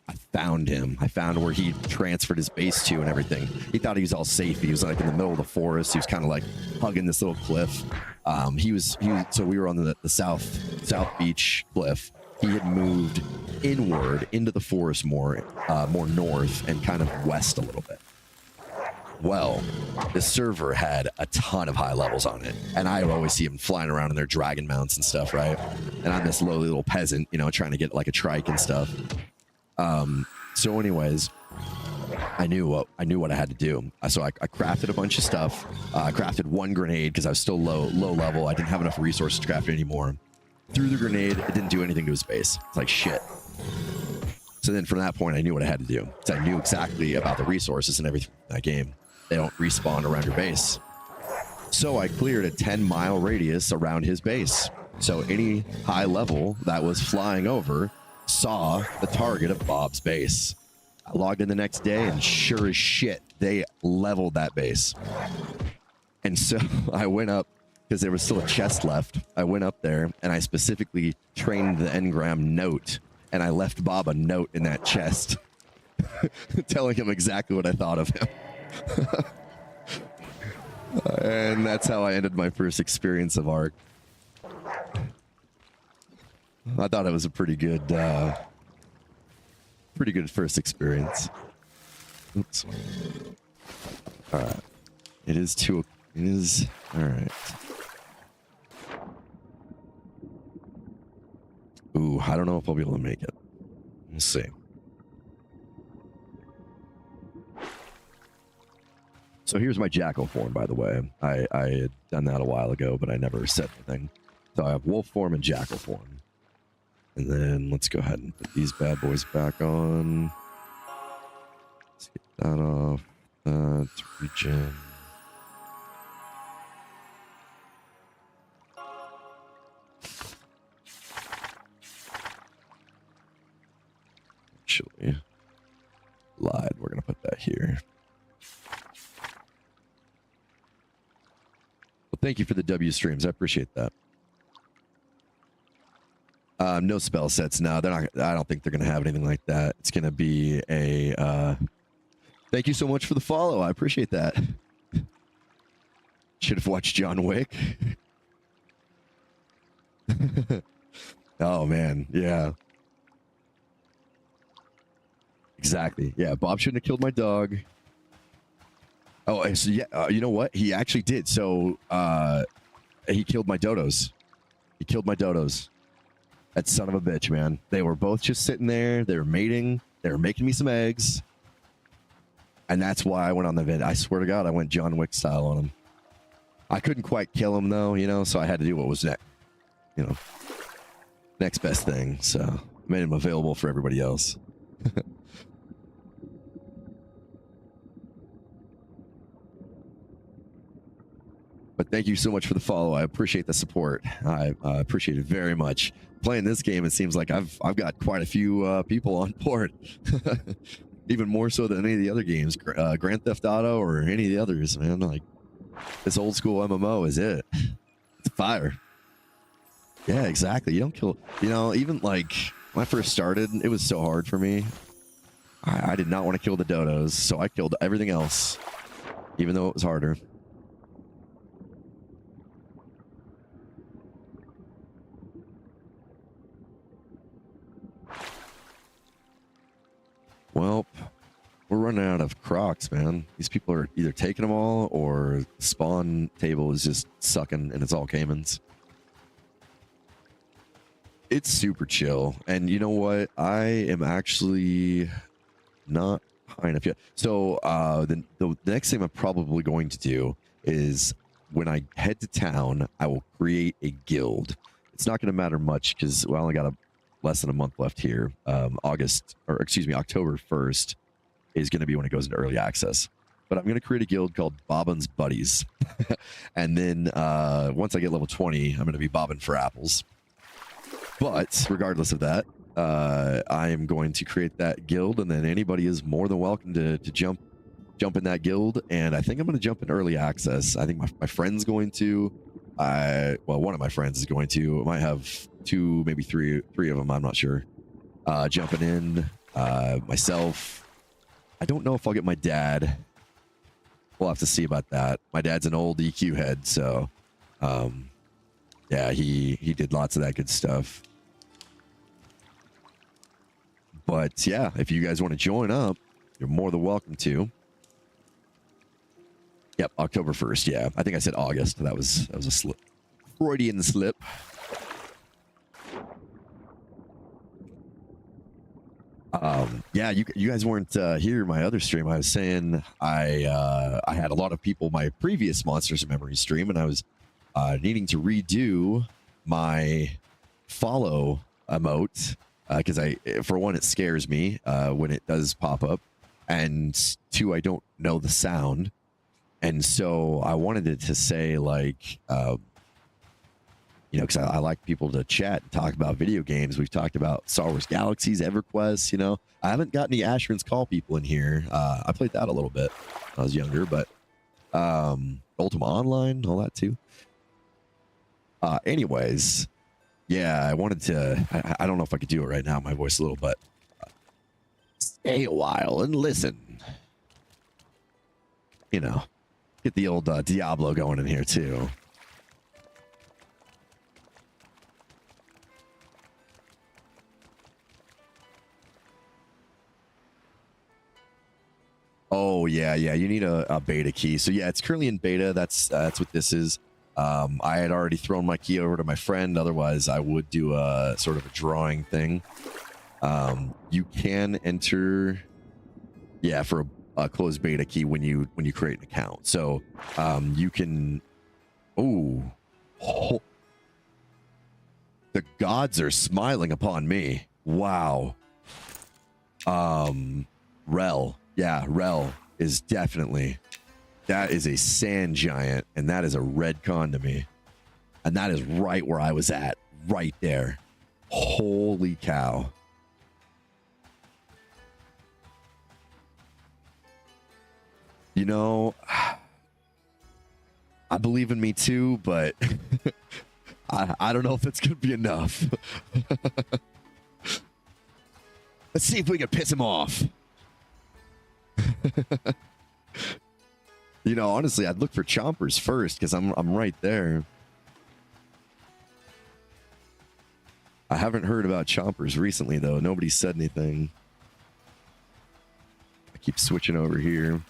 I found him. I found where he transferred his base to and everything. He thought he was all safe. He was like in the middle of the forest. He was kind of like hugging this little cliff. So we were on the South Beach cliff. He had moved inward into the forest more north and kind of west a little bit. Well, the server had a ton of high levels on it, and I would always see them flying around in their dragon mounts and stuff, right? And I'm this lowly little peasant, you know, trying to get like a trike and stuff. So anyways, I knew what I had to do. So I crafted a bunch of stuff. I crafted one grenade because I was still low level. I didn't have enough resources to craft it anymore. Threw the grenade. It didn't do anything to his base. It's like shit. So then from that point, I knew what I had to do. So I knew exactly about the resources and everything in that game. They don't respawn around your base. So I cleared a 10-mile radius around his base. So any high level that was flying over saw the target of Bob's base. I logged in the next day, and sure as shit, they leveled that base. And so I went up, because there was still a chest left. I went up there, and I specifically trained the engram note, and I left Bob a note in that chest telling him exactly what I thought of him. And that's how I ended my first experience of Ark. I thought it was a pretty good first experience. Oops. All right. It is all right. Ooh, I don't know if I'll be able to make it. We'll see. So here's my jackal form, by the way. I had done that a while ago, but I never said anything. So I have wolf form and jackal form. And then let's go ahead and put these bad boys back on. Let's get that off. Regen. actually lied. We're going to put that here. Well, thank you for the W streams. I appreciate that. No spell sets. No, they're not. I don't think they're going to have anything like that. It's going to be a... thank you so much for the follow. I appreciate that. Should have watched John Wick. Oh, man. Yeah. Exactly. Yeah, Bob shouldn't have killed my dog. Oh, so yeah, you know what? He actually did. So he killed my dodos. He killed my dodos. That son of a bitch, man. They were both just sitting there. They were mating. They were making me some eggs. And that's why I went on the vid. I swear to God, I went John Wick style on him. I couldn't quite kill him, though, you know, so I had to do what was next, you know, next best thing. So I made him available for everybody else. But thank you so much for the follow. I appreciate the support. I appreciate it very much. Playing this game, it seems like I've got quite a few people on board. Even more so than any of the other games. Grand Theft Auto or any of the others, man. Like, this old school MMO is it. It's fire. Yeah, exactly. You don't kill... You know, even like when I first started, it was so hard for me. I did not want to kill the dodos, so I killed everything else. Even though it was harder. Well, we're running out of crocs, man. These people are either taking them all or the spawn table is just sucking and it's all caimans. It's super chill. And you know what? I am actually not high enough yet. So the next thing I'm probably going to do is when I head to town, I will create a guild. It's not going to matter much because I only got less than a month left here. October 1st is going to be when it goes into early access. But I'm going to create a guild called Bobbin's Buddies. And then once I get level 20, I'm going to be bobbing for apples. But regardless of that, I am going to create that guild, and then anybody is more than welcome to jump in that guild. And I think I'm going to jump in early access. I think my friend's going to. Well, one of my friends is going to. I might have two, maybe three of them. I'm not sure. Jumping in. Myself. I don't know if I'll get my dad. We'll have to see about that. My dad's an old EQ head, so yeah, he did lots of that good stuff. But yeah, if you guys want to join up, you're more than welcome to. Yep, October 1st. Yeah, I think I said August. That was a slip, Freudian slip. Yeah, you guys weren't here in my other stream. I was saying I had a lot of people my previous Monsters of Memory stream, and I was needing to redo my follow emote because for one, it scares me when it does pop up, and two, I don't know the sound, and so I wanted it to say like. You know, because I like people to chat and talk about video games. We've talked about Star Wars Galaxies, EverQuest, you know. I haven't got any Asheron's Call people in here. I played that a little bit when I was younger, but Ultima Online, all that too. Anyways, yeah, I wanted to... I don't know if I could do it right now, my voice a little, but stay a while and listen. You know, get the old Diablo going in here too. Oh yeah, you need a beta key. So yeah, it's currently in beta. That's what this is. I had already thrown my key over to my friend. Otherwise, I would do a sort of a drawing thing. You can enter, yeah, for a closed beta key when you create an account. So you can. Oh, the gods are smiling upon me. Wow. Rel. Yeah, Rel is definitely, that is a sand giant, and that is a red con to me. And that is right where I was at, right there. Holy cow. You know, I believe in me too, but I don't know if it's going to be enough. Let's see if we can piss him off. You know, honestly, I'd look for chompers first because I'm right there. I haven't heard about chompers recently, though. Nobody said anything. I keep switching over here.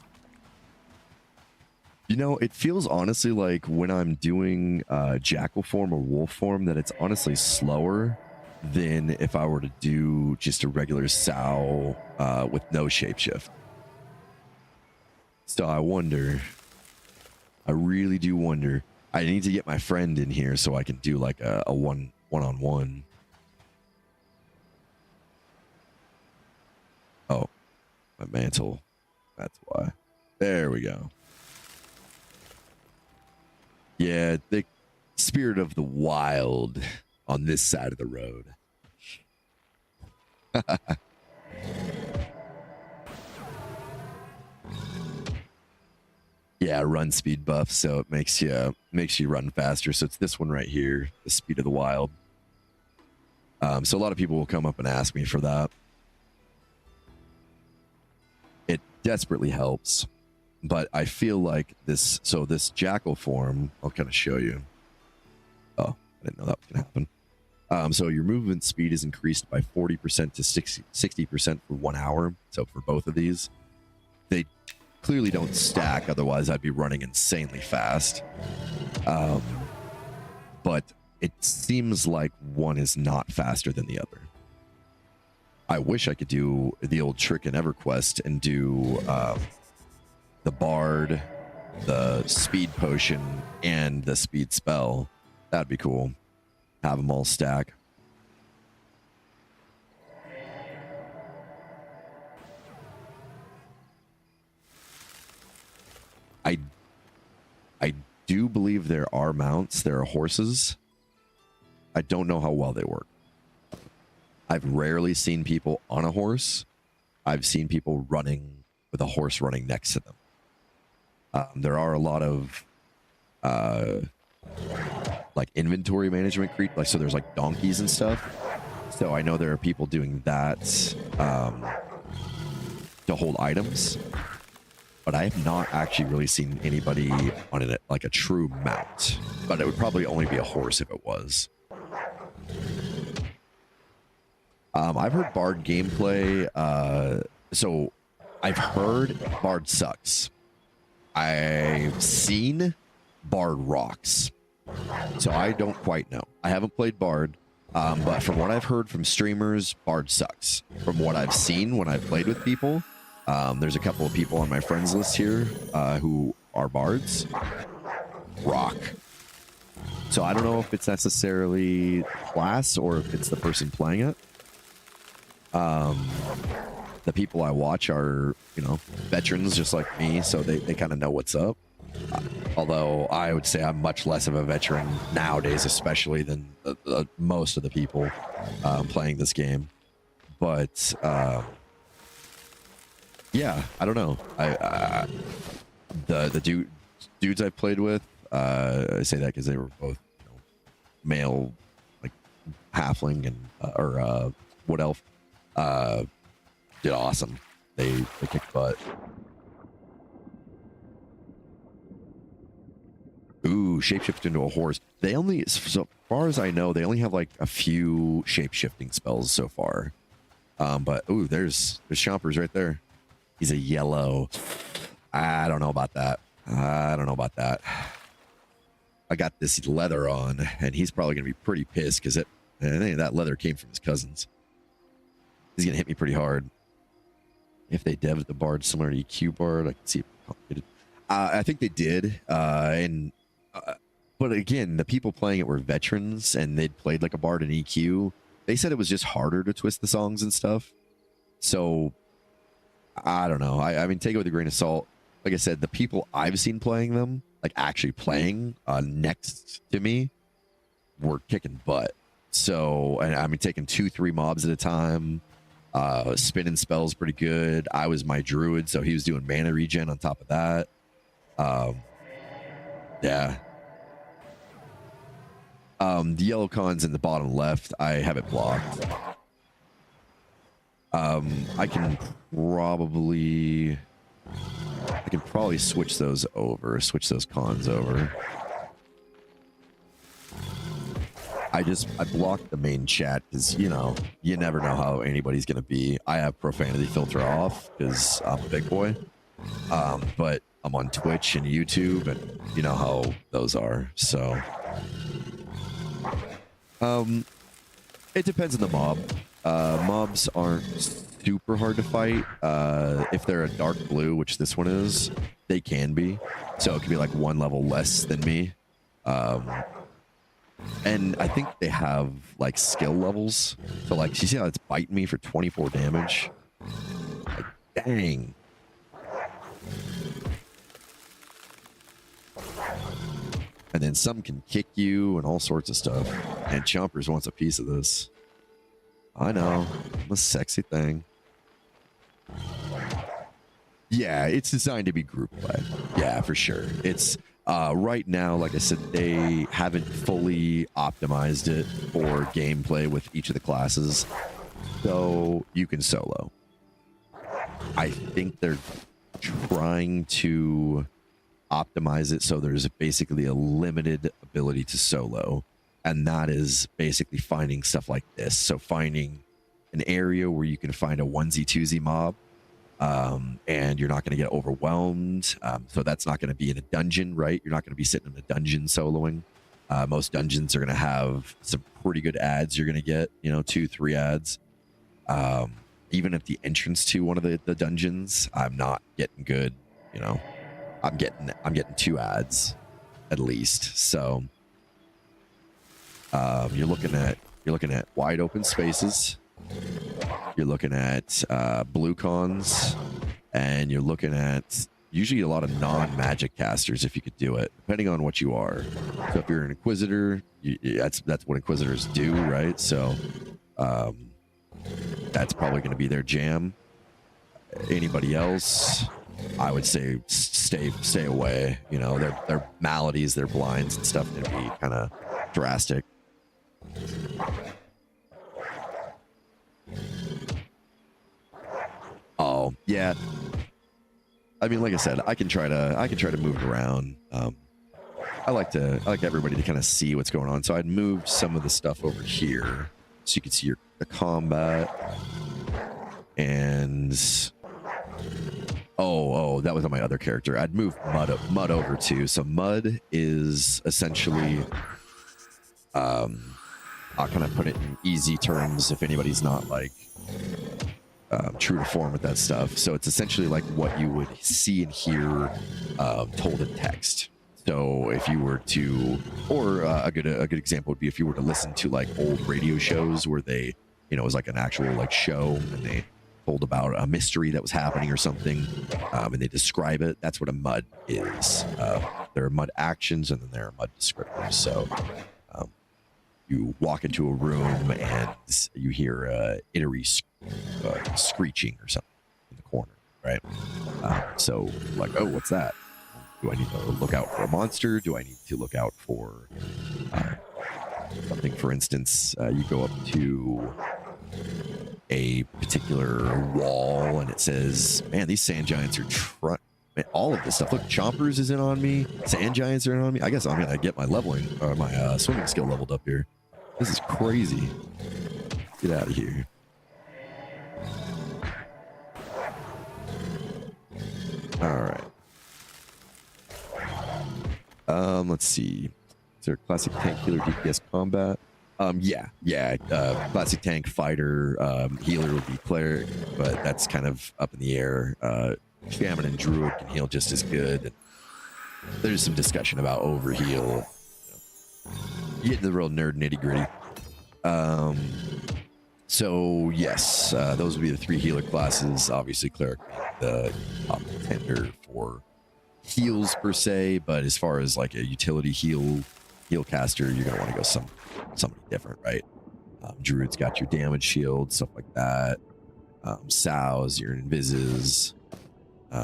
You know, it feels honestly like when I'm doing jackal form or wolf form that it's honestly slower than if I were to do just a regular sow with no shapeshift. So I wonder. I really do wonder. I need to get my friend in here so I can do like a one-on-one. Oh, my mantle. That's why. There we go. Yeah, the spirit of the wild on this side of the road. Yeah, run speed buff, so it makes you run faster. So it's this one right here, the speed of the wild. So a lot of people will come up and ask me for that. It desperately helps, but I feel like this. So this jackal form, I'll kind of show you. Oh, I didn't know that was gonna happen. So your movement speed is increased by 40% to 60% for 1 hour. So for both of these, they clearly don't stack, otherwise I'd be running insanely fast. But it seems like one is not faster than the other. I wish I could do the old trick in EverQuest and do the Bard, the Speed Potion, and the Speed Spell. That'd be cool. Have them all stack. I do believe there are mounts, there are horses. I don't know how well they work. I've rarely seen people on a horse. I've seen people running with a horse running next to them. There are a lot of like inventory management like so there's like donkeys and stuff. So I know there are people doing that to hold items. But I have not actually really seen anybody on it like a true mount. But it would probably only be a horse if it was. I've heard Bard gameplay. So I've heard Bard sucks. I've seen Bard rocks. So I don't quite know. I haven't played Bard. But from what I've heard from streamers, Bard sucks. From what I've seen when I've played with people, there's a couple of people on my friends list here who are bards. Rock. So I don't know if it's necessarily class or if it's the person playing it. The people I watch are, you know, veterans just like me, so they kind of know what's up. Although I would say I'm much less of a veteran nowadays, especially than most of the people playing this game. But yeah, I don't know. The dudes I've played with, I say that because they were both, you know, male, like halfling and or wood elf, did awesome. They kicked butt. Ooh, shapeshift into a horse. They only, so far as I know, they only have like a few shapeshifting spells so far. But ooh, there's Chompers right there. He's a yellow. I don't know about that. I don't know about that. I got this leather on, and he's probably gonna be pretty pissed because I think that leather came from his cousins. He's gonna hit me pretty hard. If they dev'd the Bard similar to EQ Bard, I can see it complicated. I think they did, but again, the people playing it were veterans, and they'd played like a Bard in EQ. They said it was just harder to twist the songs and stuff. So I don't know. I mean, take it with a grain of salt. Like I said, the people I've seen playing them, like actually playing next to me, were kicking butt. So, and I mean, taking 2-3 mobs at a time. Spinning spell's pretty good. I was my druid, so he was doing mana regen on top of that. Yeah. The yellow con's in the bottom left. I have it blocked. I can probably switch those cons over. I blocked the main chat because, you know, you never know how anybody's going to be. I have profanity filter off because I'm a big boy. But I'm on Twitch and YouTube, and you know how those are. So, it depends on the mob. Mobs aren't super hard to fight. If they're a dark blue, which this one is, they can be. So it could be like one level less than me. And I think they have like skill levels. So like, you see how it's biting me for 24 damage? Like, dang. And then some can kick you and all sorts of stuff. And Chompers wants a piece of this. I know. I'm a sexy thing. Yeah, it's designed to be group play. Yeah, for sure. It's right now, like I said, they haven't fully optimized it for gameplay with each of the classes. So you can solo. I think they're trying to optimize it so there's basically a limited ability to solo, and that is basically finding stuff like this. So finding an area where you can find a onesie twosie mob, and you're not going to get overwhelmed. So that's not going to be in a dungeon, right? You're not going to be sitting in a dungeon soloing. Most dungeons are going to have some pretty good ads. You're going to get, you know, 2-3 ads. Even at the entrance to one of the dungeons, I'm not getting good, you know. I'm getting 2 ads at least. So you're looking at wide open spaces. You're looking at blue cons, and you're looking at usually a lot of non-magic casters if you could do it, depending on what you are. So if you're an Inquisitor, that's what Inquisitors do, right? So that's probably going to be their jam. Anybody else, I would say stay away. You know, their maladies, their blinds and stuff can be kind of drastic. Oh yeah, I mean, like I said, I can try to move it around. I like everybody to kind of see what's going on. So I'd move some of the stuff over here so you can see the combat. And oh, that was on my other character. I'd move Mud over too. So Mud is essentially, I'll kind of put it in easy terms if anybody's not like true to form with that stuff. So it's essentially like what you would see and hear told in text. So if you were to, or a good example would be if you were to listen to like old radio shows where they, you know, it was like an actual like show and they told about a mystery that was happening or something, and they describe it. That's what a Mud is. There are Mud actions and then there are Mud descriptors. So you walk into a room and you hear Ittery screeching or something in the corner, right? So like, oh, what's that? Do I need to look out for a monster? Do I need to look out for something? For instance, you go up to a particular wall and it says, man, these sand giants are all of this stuff. Look, Chompers is in on me. Sand giants are in on me. I guess I'm gonna get my leveling or my swimming skill leveled up here. This is crazy. Get out of here. All right. Let's see. Is there classic tank healer DPS combat? Yeah. Classic tank fighter, healer would be cleric, but that's kind of up in the air. Shaman and druid can heal just as good. There's some discussion about overheal. You get into the real nerd nitty gritty. So yes, those would be the 3 healer classes. Obviously, cleric being the top contender for heals per se, but as far as like a utility heal caster, you're gonna want to go somebody different, right? Druid's got your damage shield, stuff like that. Sows, your Invises.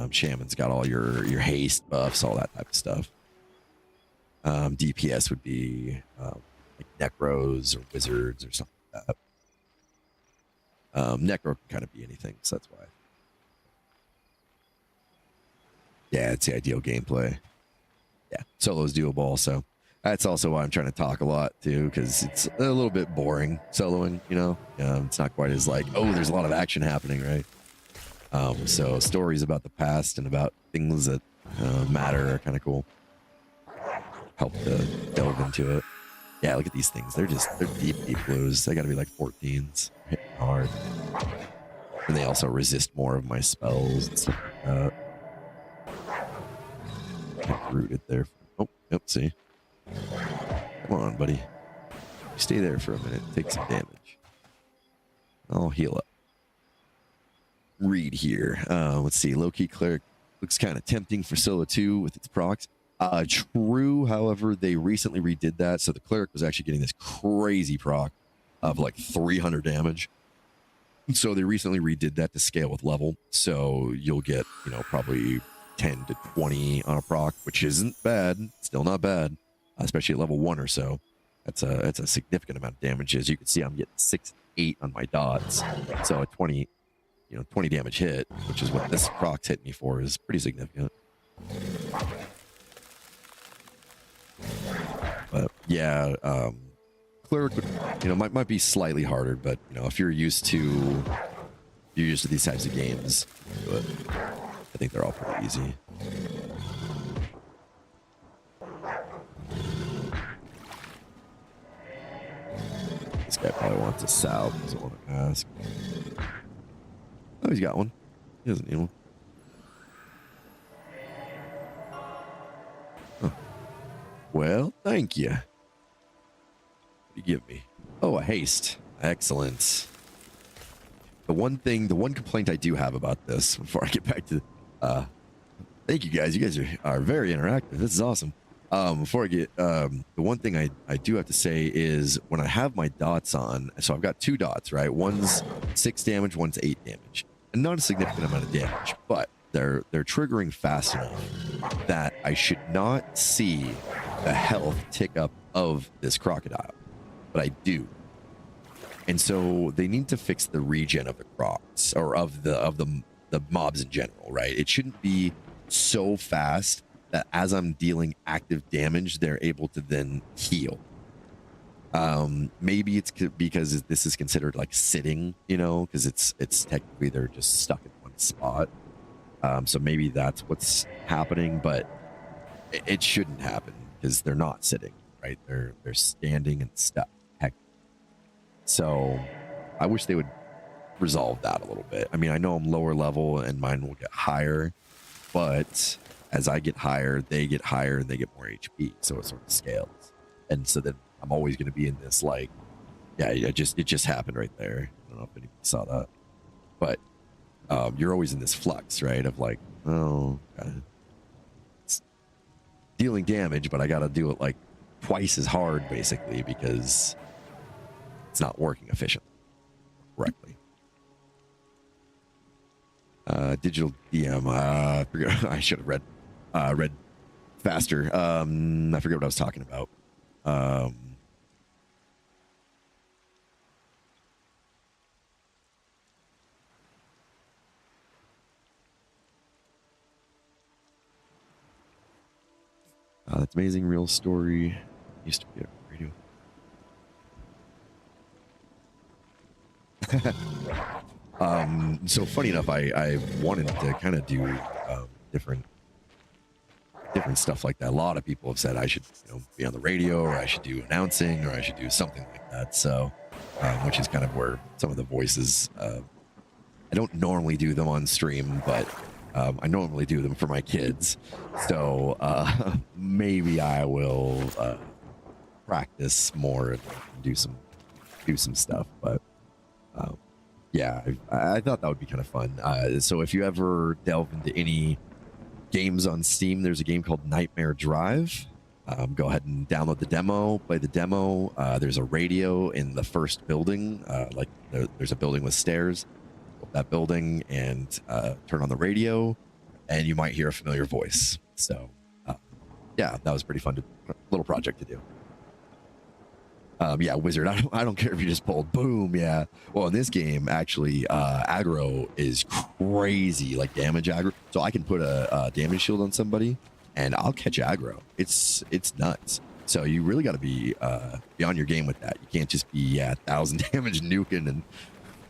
Shaman's got all your haste buffs, all that type of stuff. DPS would be like Necros or Wizards or something like that. Necro can kind of be anything, so that's why. Yeah, it's the ideal gameplay. Yeah, solo's doable, so that's also why I'm trying to talk a lot too, because it's a little bit boring soloing. You know, it's not quite as like, oh, there's a lot of action happening, right? So stories about the past and about things that matter are kind of cool. Help to delve into it. Yeah, look at these things. They're deep blues. They got to be like 14s, hitting hard. And they also resist more of my spells and stuff like that. Rooted there. Oh, yep, see. Come on, buddy. Stay there for a minute. Take some damage. I'll heal up. Read here. Let's see. Low-key cleric looks kind of tempting for solo 2 with its procs. True, however, they recently redid that, so the cleric was actually getting this crazy proc of like 300 damage. So they recently redid that to scale with level, so you'll get, you know, probably 10 to 20 on a proc, which isn't bad. Still not bad, especially at level 1 or so. That's a significant amount of damage. As you can see, I'm getting 6-8 on my dots, so a 20 damage hit, which is what this proc's hit me for, is pretty significant. But yeah, cleric would, you know, might be slightly harder, but you know, if you're used to these types of games, but I think they're all pretty easy. This guy probably wants a sow, doesn't want to ask. Oh, he's got one. He doesn't need one. Huh. Well, thank you. What do you give me? Oh, a haste. Excellent. The one complaint I do have about this, before I get back to, thank you guys. You guys are very interactive. This is awesome. Before I get, the one thing I do have to say is when I have my dots on, so I've got 2 dots, right? One's 6 damage, one's 8 damage. And not a significant amount of damage, but they're triggering fast enough that I should not see the health tick up of this crocodile, but I do. And so they need to fix the regen of the crocs, or of the mobs in general, right? It shouldn't be so fast that as I'm dealing active damage, they're able to then heal. Maybe it's because this is considered like sitting, you know, because it's technically they're just stuck in one spot. So maybe that's what's happening, but it shouldn't happen because they're not sitting, right? They're standing and stuck. Heck. So I wish they would resolve that a little bit. I mean, I know I'm lower level and mine will get higher, but as I get higher, they get higher and they get more HP. So it sort of scales. And so then I'm always going to be in this, like, yeah, it just happened right there. I don't know if anybody saw that, but you're always in this flux, right? Of like, oh, it's dealing damage, but I got to do it like twice as hard, basically, because it's not working efficiently, correctly. Digital DM. I forget. I should have read faster. I forget what I was talking about. That's amazing. Real story. Used to be a radio. So funny enough, I wanted to kind of do different stuff like that. A lot of people have said I should, you know, be on the radio, or I should do announcing, or I should do something like that. So, which is kind of where some of the voices, I don't normally do them on stream, but I normally do them for my kids. So maybe I will practice more and do some stuff. But yeah, I thought that would be kind of fun. So if you ever delve into any games on Steam, there's a game called Nightmare Drive. Go ahead and download the demo, play the demo. There's a radio in the first building, like there's a building with stairs. that building and turn on the radio, and you might hear a familiar voice. So, yeah, that was pretty fun. Little project to do. Yeah, wizard. I don't care if you just pulled boom. Yeah. Well, in this game, actually, aggro is crazy, like damage aggro. So I can put a damage shield on somebody, and I'll catch aggro. It's nuts. So you really got to be on your game with that. You can't just be 1,000 damage nuking and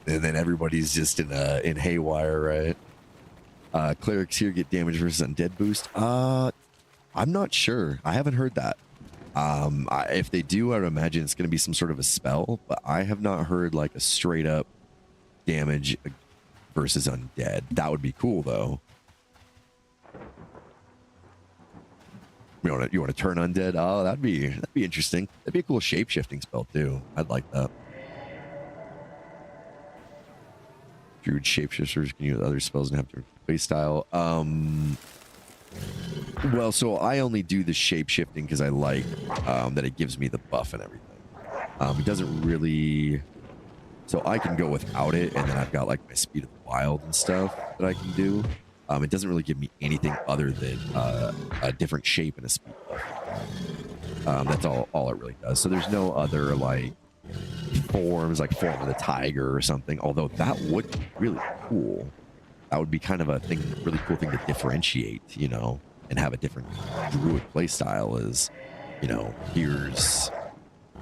then everybody's just in haywire, right? Clerics here get damage versus undead boost. I'm not sure. I haven't heard that. If they do, I would imagine it's going to be some sort of a spell, but I have not heard like a straight up damage versus undead. That would be cool though. You want to turn undead? Oh, that'd be interesting. That'd be a cool shape shifting spell too. I'd like that. Druid shapeshifters can use other spells and have to play style. Well, so I only do the shape shifting because I like that it gives me the buff and everything. It doesn't really, so I can go without it, and then I've got like my speed of the wild and stuff that I can do. It doesn't really give me anything other than a different shape and a speed buff. That's all it really does. So there's no other like forms, like form of the tiger or something. Although that would be really cool. That would be kind of a thing, really cool thing to differentiate, you know, and have a different druid play style. Is, you know, here's,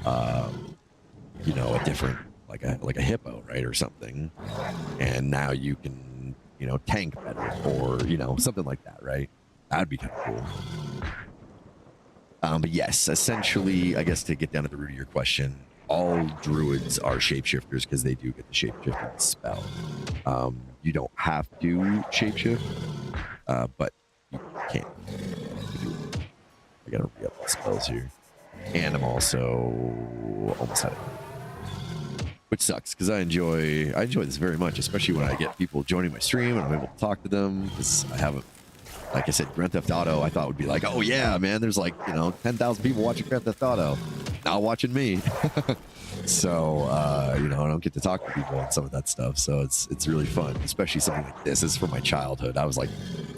you know, a different like a hippo, right, or something, and now you can, you know, tank better, or you know, something like that, right? That'd be kind of cool. But yes, essentially, I guess to get down to the root of your question, all druids are shapeshifters because they do get the shapeshifting spell. You don't have to shapeshift, but you can. I gotta re-up the spells here. And I'm also almost out of it. Which sucks, because I enjoy this very much, especially when I get people joining my stream and I'm able to talk to them, because I haven't, like I said, Grand Theft Auto, I thought would be like, oh yeah, man, there's like, you know, 10,000 people watching Grand Theft Auto. Now watching me. So, you know, I don't get to talk to people and some of that stuff. So it's really fun, especially something like this. This is from my childhood. I was like,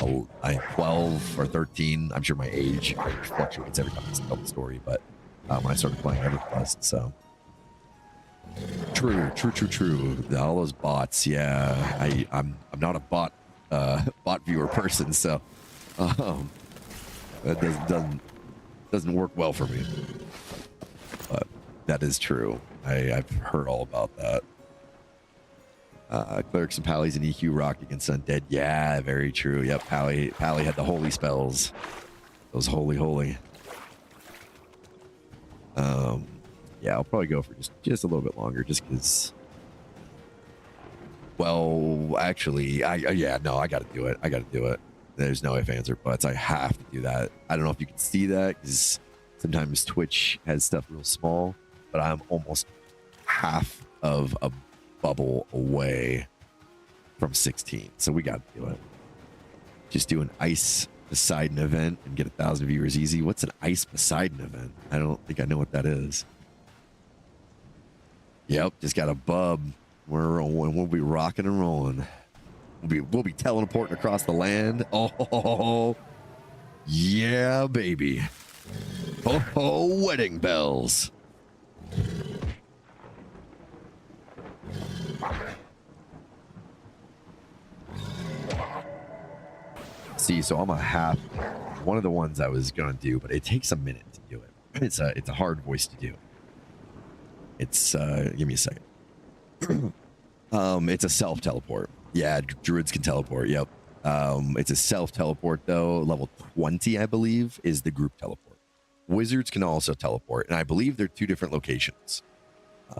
I'm 12 or 13. I'm sure my age fluctuates every time I tell the story, but when I started playing EverQuest, so. True. All those bots, yeah. I'm not a bot viewer person, so that doesn't work well for me. But that is true. I've heard all about that. Clerics and Pallies and EQ rocked against undead. Yeah, very true. Yep, Pally had the holy spells. Those holy. Yeah, I'll probably go for just a little bit longer, just because. Well, actually, I gotta do it. There's no ifs, ands, or buts. I have to do that. I don't know if you can see that, because sometimes Twitch has stuff real small, but I'm almost half of a bubble away from 16, so we gotta do it. Just do an Ice Poseidon event and get 1,000 viewers easy. What's an Ice Poseidon event? I don't think I know what that is. Yep, just got a bub. We'll be rocking and rolling. We'll be teleporting across the land. Oh, yeah, baby. Oh, wedding bells. See, so I'm a half. One of the ones I was gonna do, but it takes a minute to do it. It's a hard voice to do. It's give me a second. It's a self teleport. Yeah, druids can teleport. Yep. It's a self teleport though. Level 20, I believe, is the group teleport. Wizards can also teleport, and I believe they're two different locations.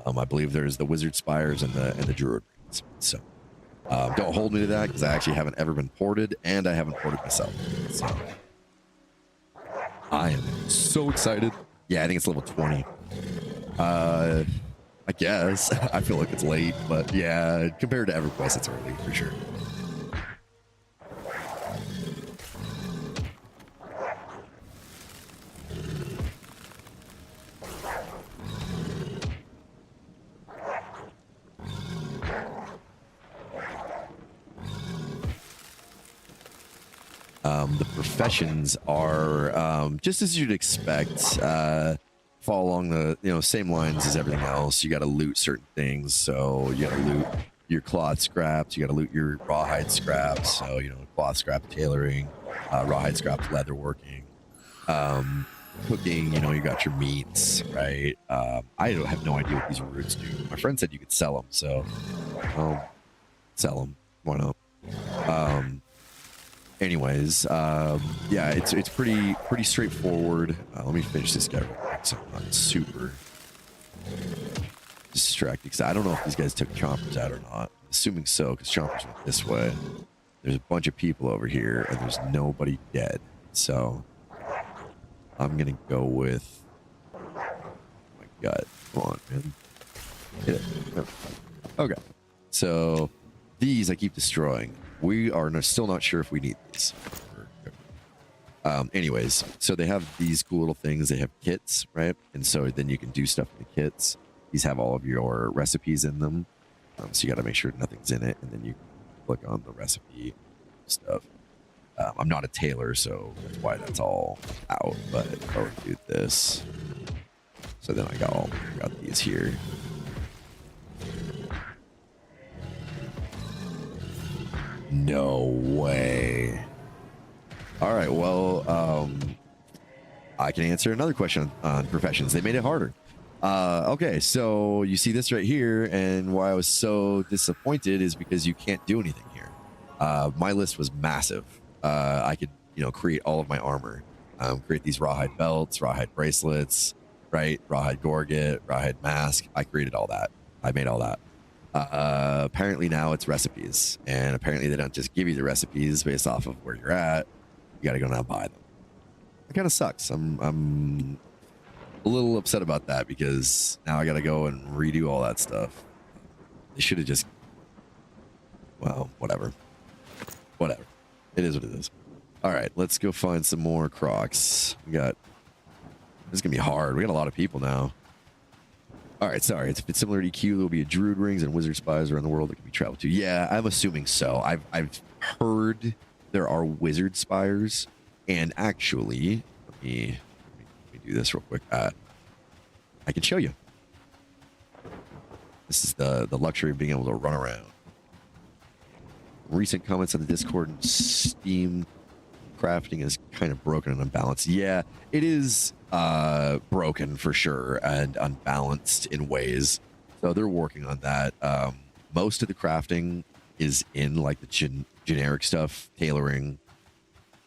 I believe there's the wizard spires and the druid rings. So don't hold me to that, because I actually haven't ever been ported, and I haven't ported myself. So I am so excited. Yeah, I think it's level 20. I guess. I feel like it's late, but yeah, compared to EverQuest, it's early for sure. The professions are just as you'd expect. Fall along the same lines as everything else. You got to loot certain things, so you got to loot your cloth scraps. You got to loot your rawhide scraps. So cloth scrap tailoring, rawhide scraps leatherworking, cooking. You got your meats, right? I don't have no idea what these roots do. My friend said you could sell them, so I'll sell them. Why not? Anyways, yeah, it's pretty straightforward. Let me finish this guy real quick so I'm not super distracted, because I don't know if these guys took chompers out or not. I'm assuming so, because chompers went this way. There's a bunch of people over here, and there's nobody dead. So I'm gonna go with, oh my god, come on, man. Hit it. Okay, so these I keep destroying. We are still not sure if we need these. Anyways, so they have these cool little things. They have kits, right? And so then you can do stuff in the kits. These have all of your recipes in them. So you got to make sure nothing's in it. And then you click on the recipe stuff. I'm not a tailor, so that's why that's all out. But if I were to do this, so then I got these here. No way. All right, well, I can answer another question on professions. They made it harder. Okay, so you see this right here, and why I was so disappointed is because you can't do anything here. My list was massive. I could, create all of my armor, create these rawhide belts, rawhide bracelets, right? Rawhide gorget, rawhide mask. I created all that. I made all that. Apparently now it's recipes, and apparently they don't just give you the recipes based off of where you're at. You got to go now and buy them. It kind of sucks. I'm a little upset about that, because now I got to go and redo all that stuff. They should have just, well, whatever. It is what it is. All right, let's go find some more crocs. This is gonna be hard. We got a lot of people now. All right, sorry. It's similar to EQ. There will be a druid rings and wizard spies around the world that can be traveled to. Yeah, I'm assuming so. I've heard there are wizard spires, and actually, let me do this real quick. I can show you. This is the luxury of being able to run around. Recent comments on the Discord and Steam crafting is kind of broken and unbalanced. Yeah, it is broken for sure and unbalanced in ways. So they're working on that. Most of the crafting is in like the generic stuff, tailoring.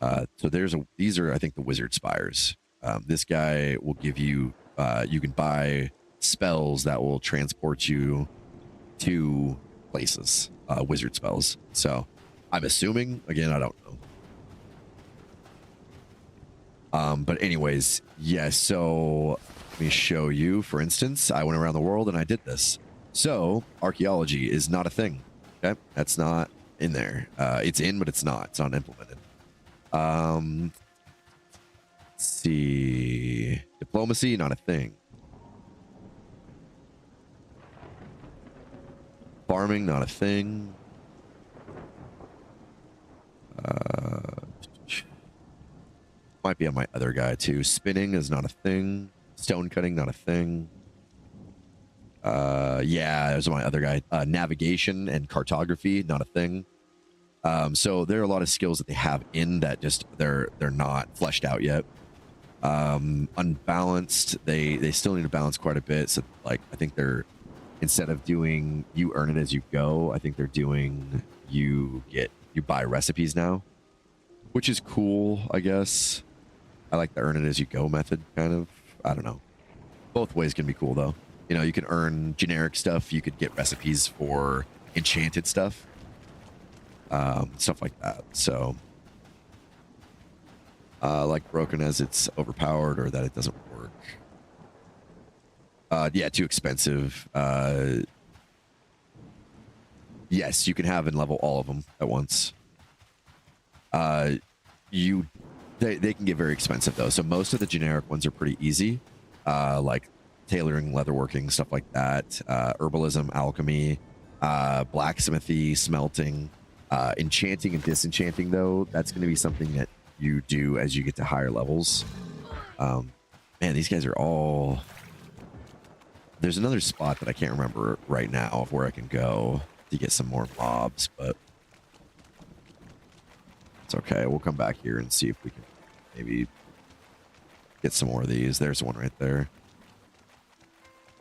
So these are, I think, the wizard spires. This guy will give you, you can buy spells that will transport you to places, wizard spells. So I'm assuming, again, I don't know. But anyways, yes. So let me show you, for instance, I went around the world and I did this. So archaeology is not a thing. Okay. That's not in there. It's in, but it's not implemented. Let's see. Diplomacy, not a thing. Farming, not a thing. Might be on my other guy too. Spinning is not a thing. Stone cutting, not a thing. Yeah, there's my other guy. Navigation and cartography, not a thing. So there are a lot of skills that they have in that just they're not fleshed out yet. Unbalanced, they still need to balance quite a bit. So like I think they're, instead of doing you earn it as you go, I think they're doing you buy recipes now, which is cool, I guess. I like the earn it as you go method, kind of. I don't know. Both ways can be cool though. You know, you can earn generic stuff. You could get recipes for enchanted stuff. Stuff like that. So like broken as it's overpowered or that it doesn't work. Yeah, too expensive. Yes, you can have and level all of them at once. They can get very expensive though. So most of the generic ones are pretty easy. Like tailoring, leatherworking, stuff like that. Herbalism, alchemy, blacksmithy, smelting, enchanting and disenchanting though. That's going to be something that you do as you get to higher levels. Man, these guys are all... There's another spot that I can't remember right now of where I can go to get some more mobs, but it's okay. We'll come back here and see if we can maybe get some more of these. There's one right there.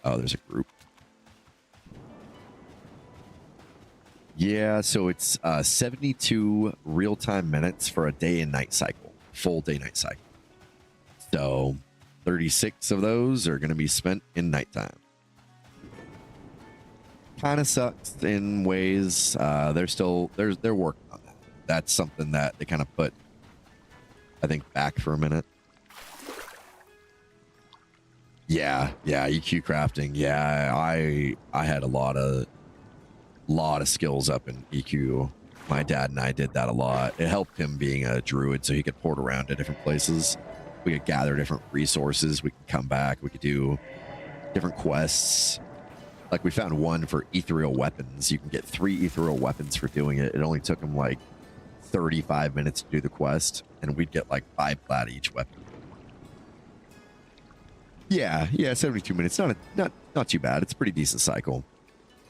Oh, there's a group. Yeah, so it's 72 real-time minutes for a day and night cycle, full day-night cycle. So 36 of those are going to be spent in nighttime. Kind of sucks in ways. They're working on that. That's something that they kind of put, I think, back for a minute. Yeah, EQ crafting. Yeah, I had a lot of skills up in EQ. My dad and I did that a lot. It helped him being a druid so he could port around to different places. We could gather different resources. We could come back. We could do different quests. Like we found one for ethereal weapons. You can get 3 ethereal weapons for doing it. It only took him like 35 minutes to do the quest, and we'd get like 5 plat each weapon. Yeah, 72 minutes. Not too bad. It's a pretty decent cycle.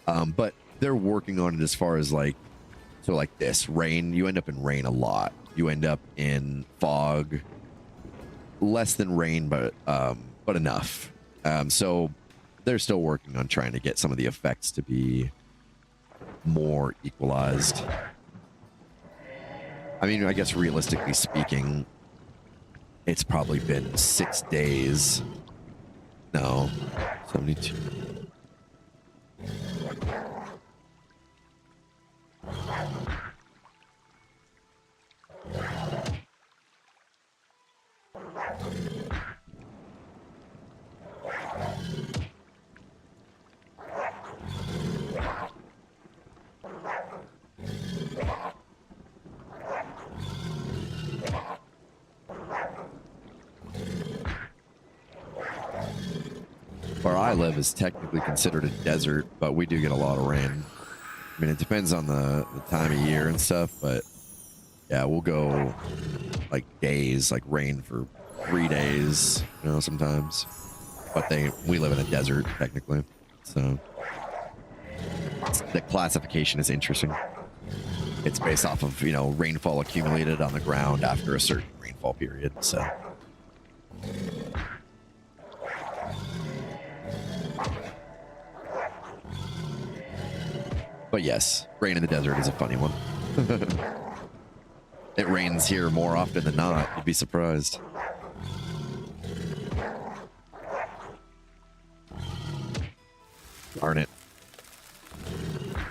But they're working on it as far as like, so like this rain, you end up in rain a lot. You end up in fog, less than rain, but enough. So they're still working on trying to get some of the effects to be more equalized. I mean, I guess realistically speaking, it's probably been 6 days. No, 72. Where I live is technically considered a desert, but we do get a lot of rain. I mean, it depends on the time of year and stuff, but yeah, we'll go like days, like rain for 3 days, you know, sometimes. But we live in a desert technically, so the classification is interesting. It's based off of, you know, rainfall accumulated on the ground after a certain rainfall period, so. But yes, rain in the desert is a funny one. It rains here more often than not. You'd be surprised. Darn it.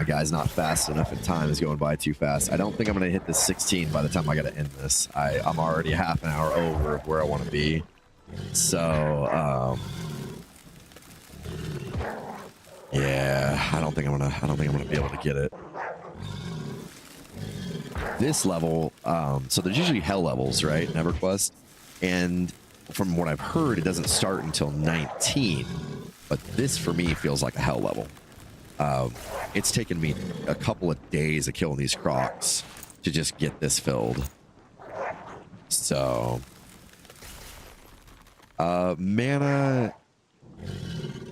My guy's not fast enough and time is going by too fast. I don't think I'm going to hit this 16 by the time I got to end this. I'm already half an hour over where I want to be. So, yeah, I don't think I'm gonna be able to get it. This level, so there's usually hell levels, right, in EverQuest, and from what I've heard, it doesn't start until 19. But this, for me, feels like a hell level. It's taken me a couple of days of killing these crocs to just get this filled. So, mana.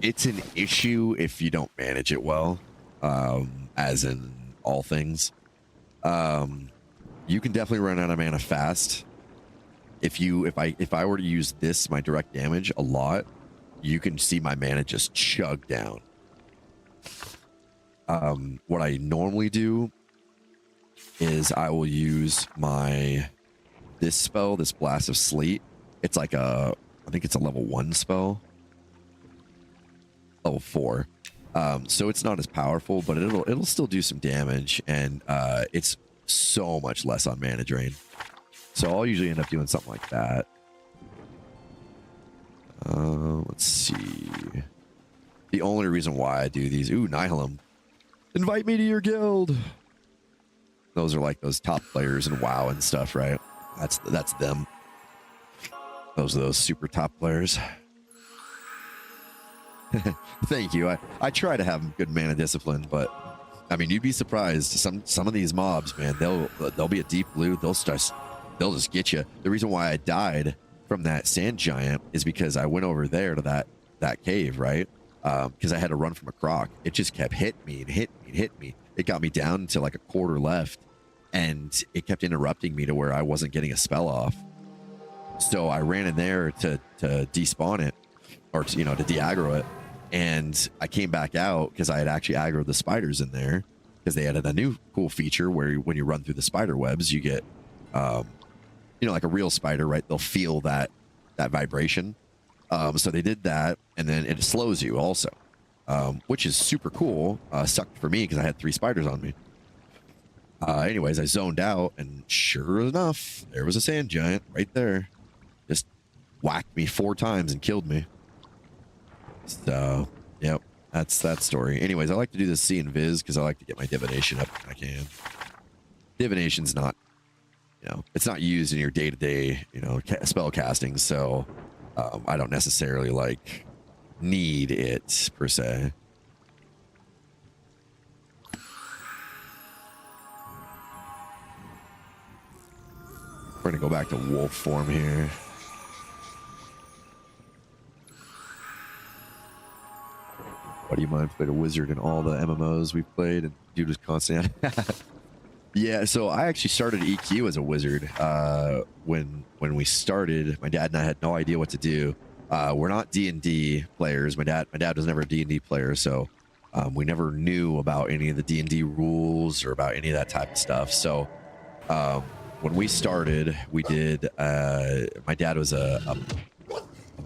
It's an issue if you don't manage it well, as in all things. You can definitely run out of mana fast. If I were to use this, my direct damage a lot, you can see my mana just chug down. What I normally do is I will use this spell, this Blast of Sleet. It's like I think it's a level 1 spell. Level 4. So it's not as powerful, but it'll still do some damage, and it's so much less on mana drain. So I'll usually end up doing something like that. Let's see. The only reason why I do these, Nihilum. Invite me to your guild. Those are like those top players in WoW and stuff, right? That's them. Those are those super top players. Thank you. I try to have good mana discipline, but I mean, you'd be surprised. Some of these mobs, man, they'll be a deep blue. They'll start they'll just get you. The reason why I died from that sand giant is because I went over there to that cave, right? Because I had to run from a croc. It just kept hitting me and hitting me and hitting me. It got me down to like a quarter left, and it kept interrupting me to where I wasn't getting a spell off. So I ran in there to despawn it, or to, to de-aggro it, and I came back out because I had actually aggroed the spiders in there, because they added a new cool feature where when you run through the spider webs, you get like a real spider, right? They'll feel that vibration. So they did that, and then it slows you also, which is super cool. Sucked for me because I had 3 spiders on me. Anyways, I zoned out, and sure enough, there was a sand giant right there. Just whacked me 4 times and killed me. So, yep, that's that story. Anyways, I like to do this see and viz because I like to get my divination up when I can. Divination's not, it's not used in your day-to-day, spell casting, so I don't necessarily need it per se. We're gonna go back to wolf form here. What do you mind? Played a wizard in all the MMOs we've played, and dude was constantly. Yeah, so I actually started EQ as a wizard. When we started, my dad and I had no idea what to do. We're not D&D players. My dad was never a D&D player, so we never knew about any of the D&D rules or about any of that type of stuff. So when we started, we did. My dad was a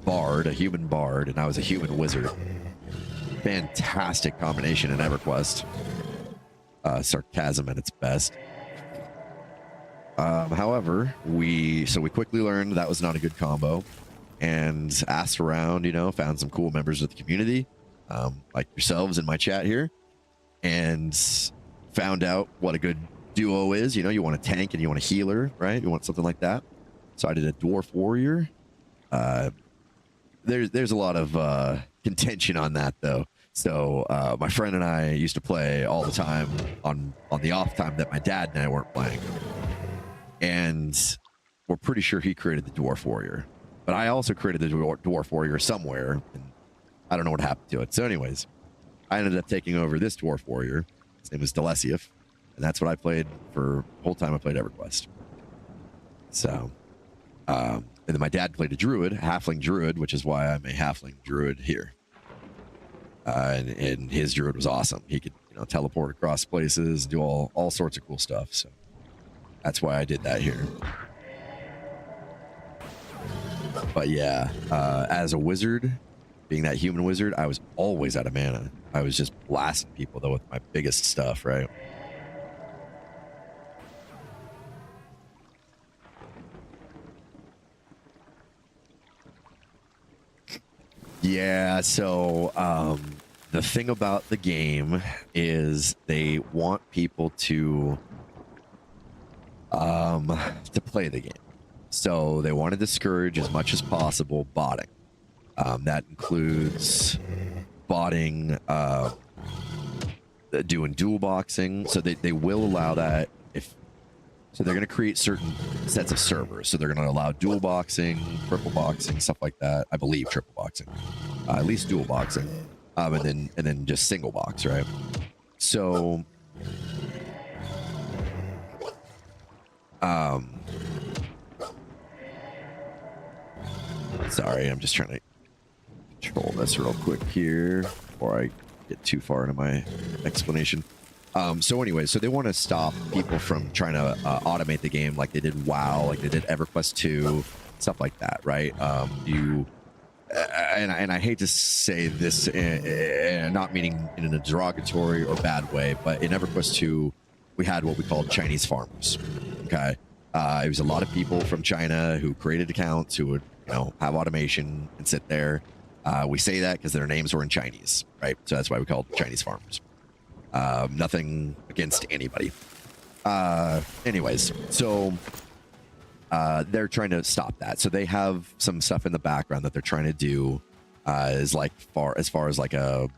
bard, a human bard, and I was a human wizard. Fantastic combination in EverQuest. Sarcasm at its best. However, we quickly learned that was not a good combo, and asked around, found some cool members of the community, like yourselves in my chat here, and found out what a good duo is. You want a tank and you want a healer, right? You want something like that. So I did a dwarf warrior. There's a lot of contention on that though. So my friend and I used to play all the time on the off time that my dad and I weren't playing. And we're pretty sure he created the Dwarf Warrior. But I also created the Dwarf Warrior somewhere, and I don't know what happened to it. So anyways, I ended up taking over this Dwarf Warrior. His name is Delesief, and that's what I played for the whole time I played EverQuest. So, and then my dad played a Druid, a Halfling Druid, which is why I'm a Halfling Druid here. And his Druid was awesome. He could, teleport across places, do all sorts of cool stuff. So that's why I did that here. But yeah, as a wizard, being that human wizard, I was always out of mana. I was just blasting people though with my biggest stuff, right? Yeah, so the thing about the game is they want people to play the game. So they want to discourage as much as possible botting. That includes botting, doing dual boxing. So they will allow that so they're going to create certain sets of servers. So they're going to allow dual boxing, triple boxing, stuff like that. I believe triple boxing, at least dual boxing, and then just single box, right? So, sorry, I'm just trying to control this real quick here before I get too far into my explanation. So anyway, so they want to stop people from trying to automate the game like they did WoW, like they did EverQuest 2, stuff like that, right? And I hate to say this, not meaning in a derogatory or bad way, but in EverQuest 2, we had what we called Chinese farmers, okay? It was a lot of people from China who created accounts who would, have automation and sit there. We say that because their names were in Chinese, right? So that's why we called Chinese farmers. Nothing against anybody. Anyways, so they're trying to stop that. So they have some stuff in the background that they're trying to do as far as like a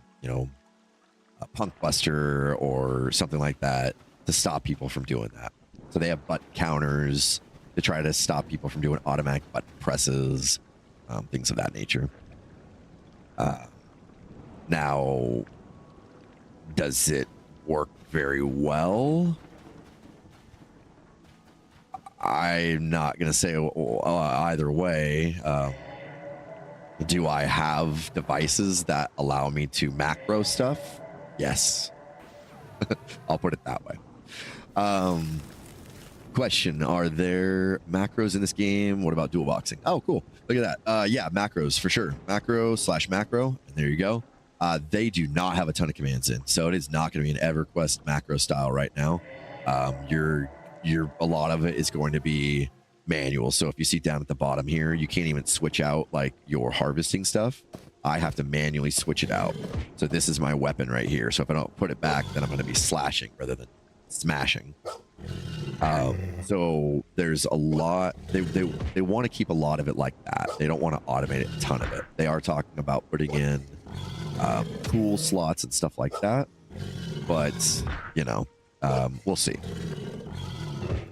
punk buster or something like that to stop people from doing that. So they have butt counters. to try to stop people from doing automatic button presses, things of that nature. Now, does it work very well? I'm not going to say either way. Do I have devices that allow me to macro stuff? Yes. I'll put it that way. Question, are there macros in this game? What about dual boxing? Oh, cool. Look at that. Yeah, macros for sure. Macro/macro. And there you go. They do not have a ton of commands in, so it is not going to be an EverQuest macro style right now. A lot of it is going to be manual. So if you see down at the bottom here, you can't even switch out like your harvesting stuff. I have to manually switch it out. So this is my weapon right here. So if I don't put it back, then I'm going to be slashing rather than smashing. So there's a lot. They want to keep a lot of it like that. They don't want to automate a ton of it. They are talking about putting in pool slots and stuff like that. But, you know, we'll see.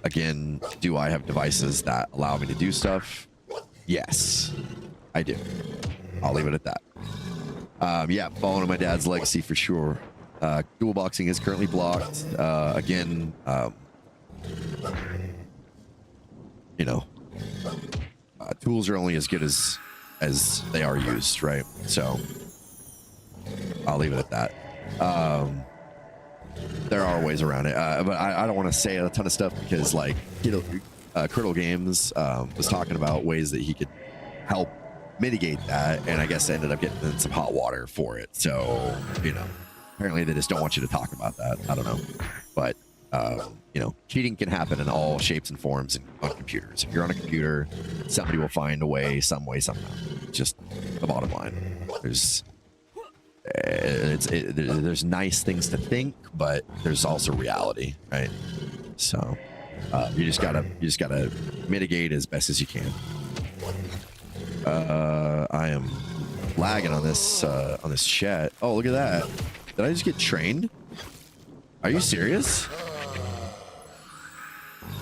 Again, do I have devices that allow me to do stuff? Yes, I do. I'll leave it at that. Yeah, following my dad's legacy for sure. Dual boxing is currently blocked. Again, you know, tools are only as good as they are used, right? So I'll leave it at that. There are ways around it, but I don't want to say a ton of stuff because, like, you know, Curdle Games was talking about ways that he could help mitigate that, and I guess I ended up getting in some hot water for it. So, you know, apparently they just don't want you to talk about that. I don't know, but you know, cheating can happen in all shapes and forms on computers. If you're on a computer, somebody will find a way, some way, somehow. Just the bottom line. There's nice things to think, but there's also reality, right? So you just gotta mitigate as best as you can. I am lagging on this chat. Oh, look at that! Did I just get trained? Are you serious?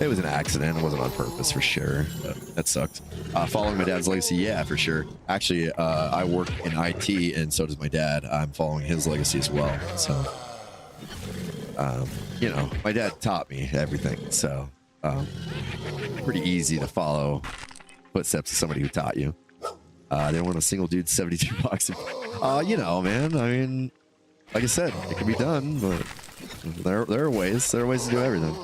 It was an accident. It wasn't on purpose for sure. But that sucked. Following my dad's legacy, yeah, for sure. Actually, I work in IT, and so does my dad. I'm following his legacy as well. So, you know, my dad taught me everything. So, pretty easy to follow footsteps of somebody who taught you. They want a single dude 72 bucks. You know, man. I mean, like I said, it can be done, but there are ways. There are ways to do everything.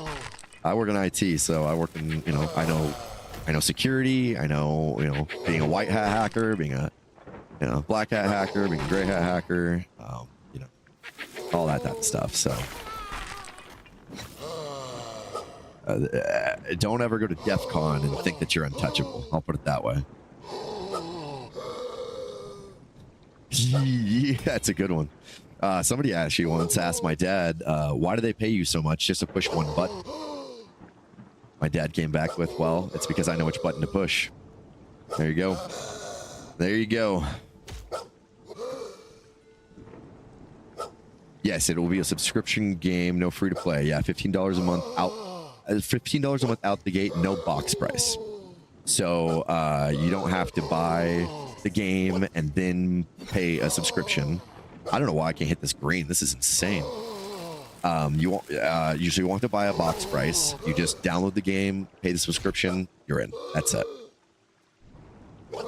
I work in IT, so I work in, you know, I know security. I know, you know, being a white hat hacker, being a, you know, black hat hacker, being a gray hat hacker, you know, all that type of stuff. So don't ever go to DEF CON and think that you're untouchable. I'll put it that way. Yeah, that's a good one. Somebody actually once asked my dad, why do they pay you so much just to push one button? My dad came back with, well, it's because I know which button to push. There you go. There you go. Yes, it will be a subscription game, no free to play. Yeah, $15 a month out. $15 a month out the gate, no box price. So you don't have to buy the game and then pay a subscription. I don't know why I can't hit this green. This is insane. You won't usually want to buy a box price. You just download the game, pay the subscription, you're in. That's it.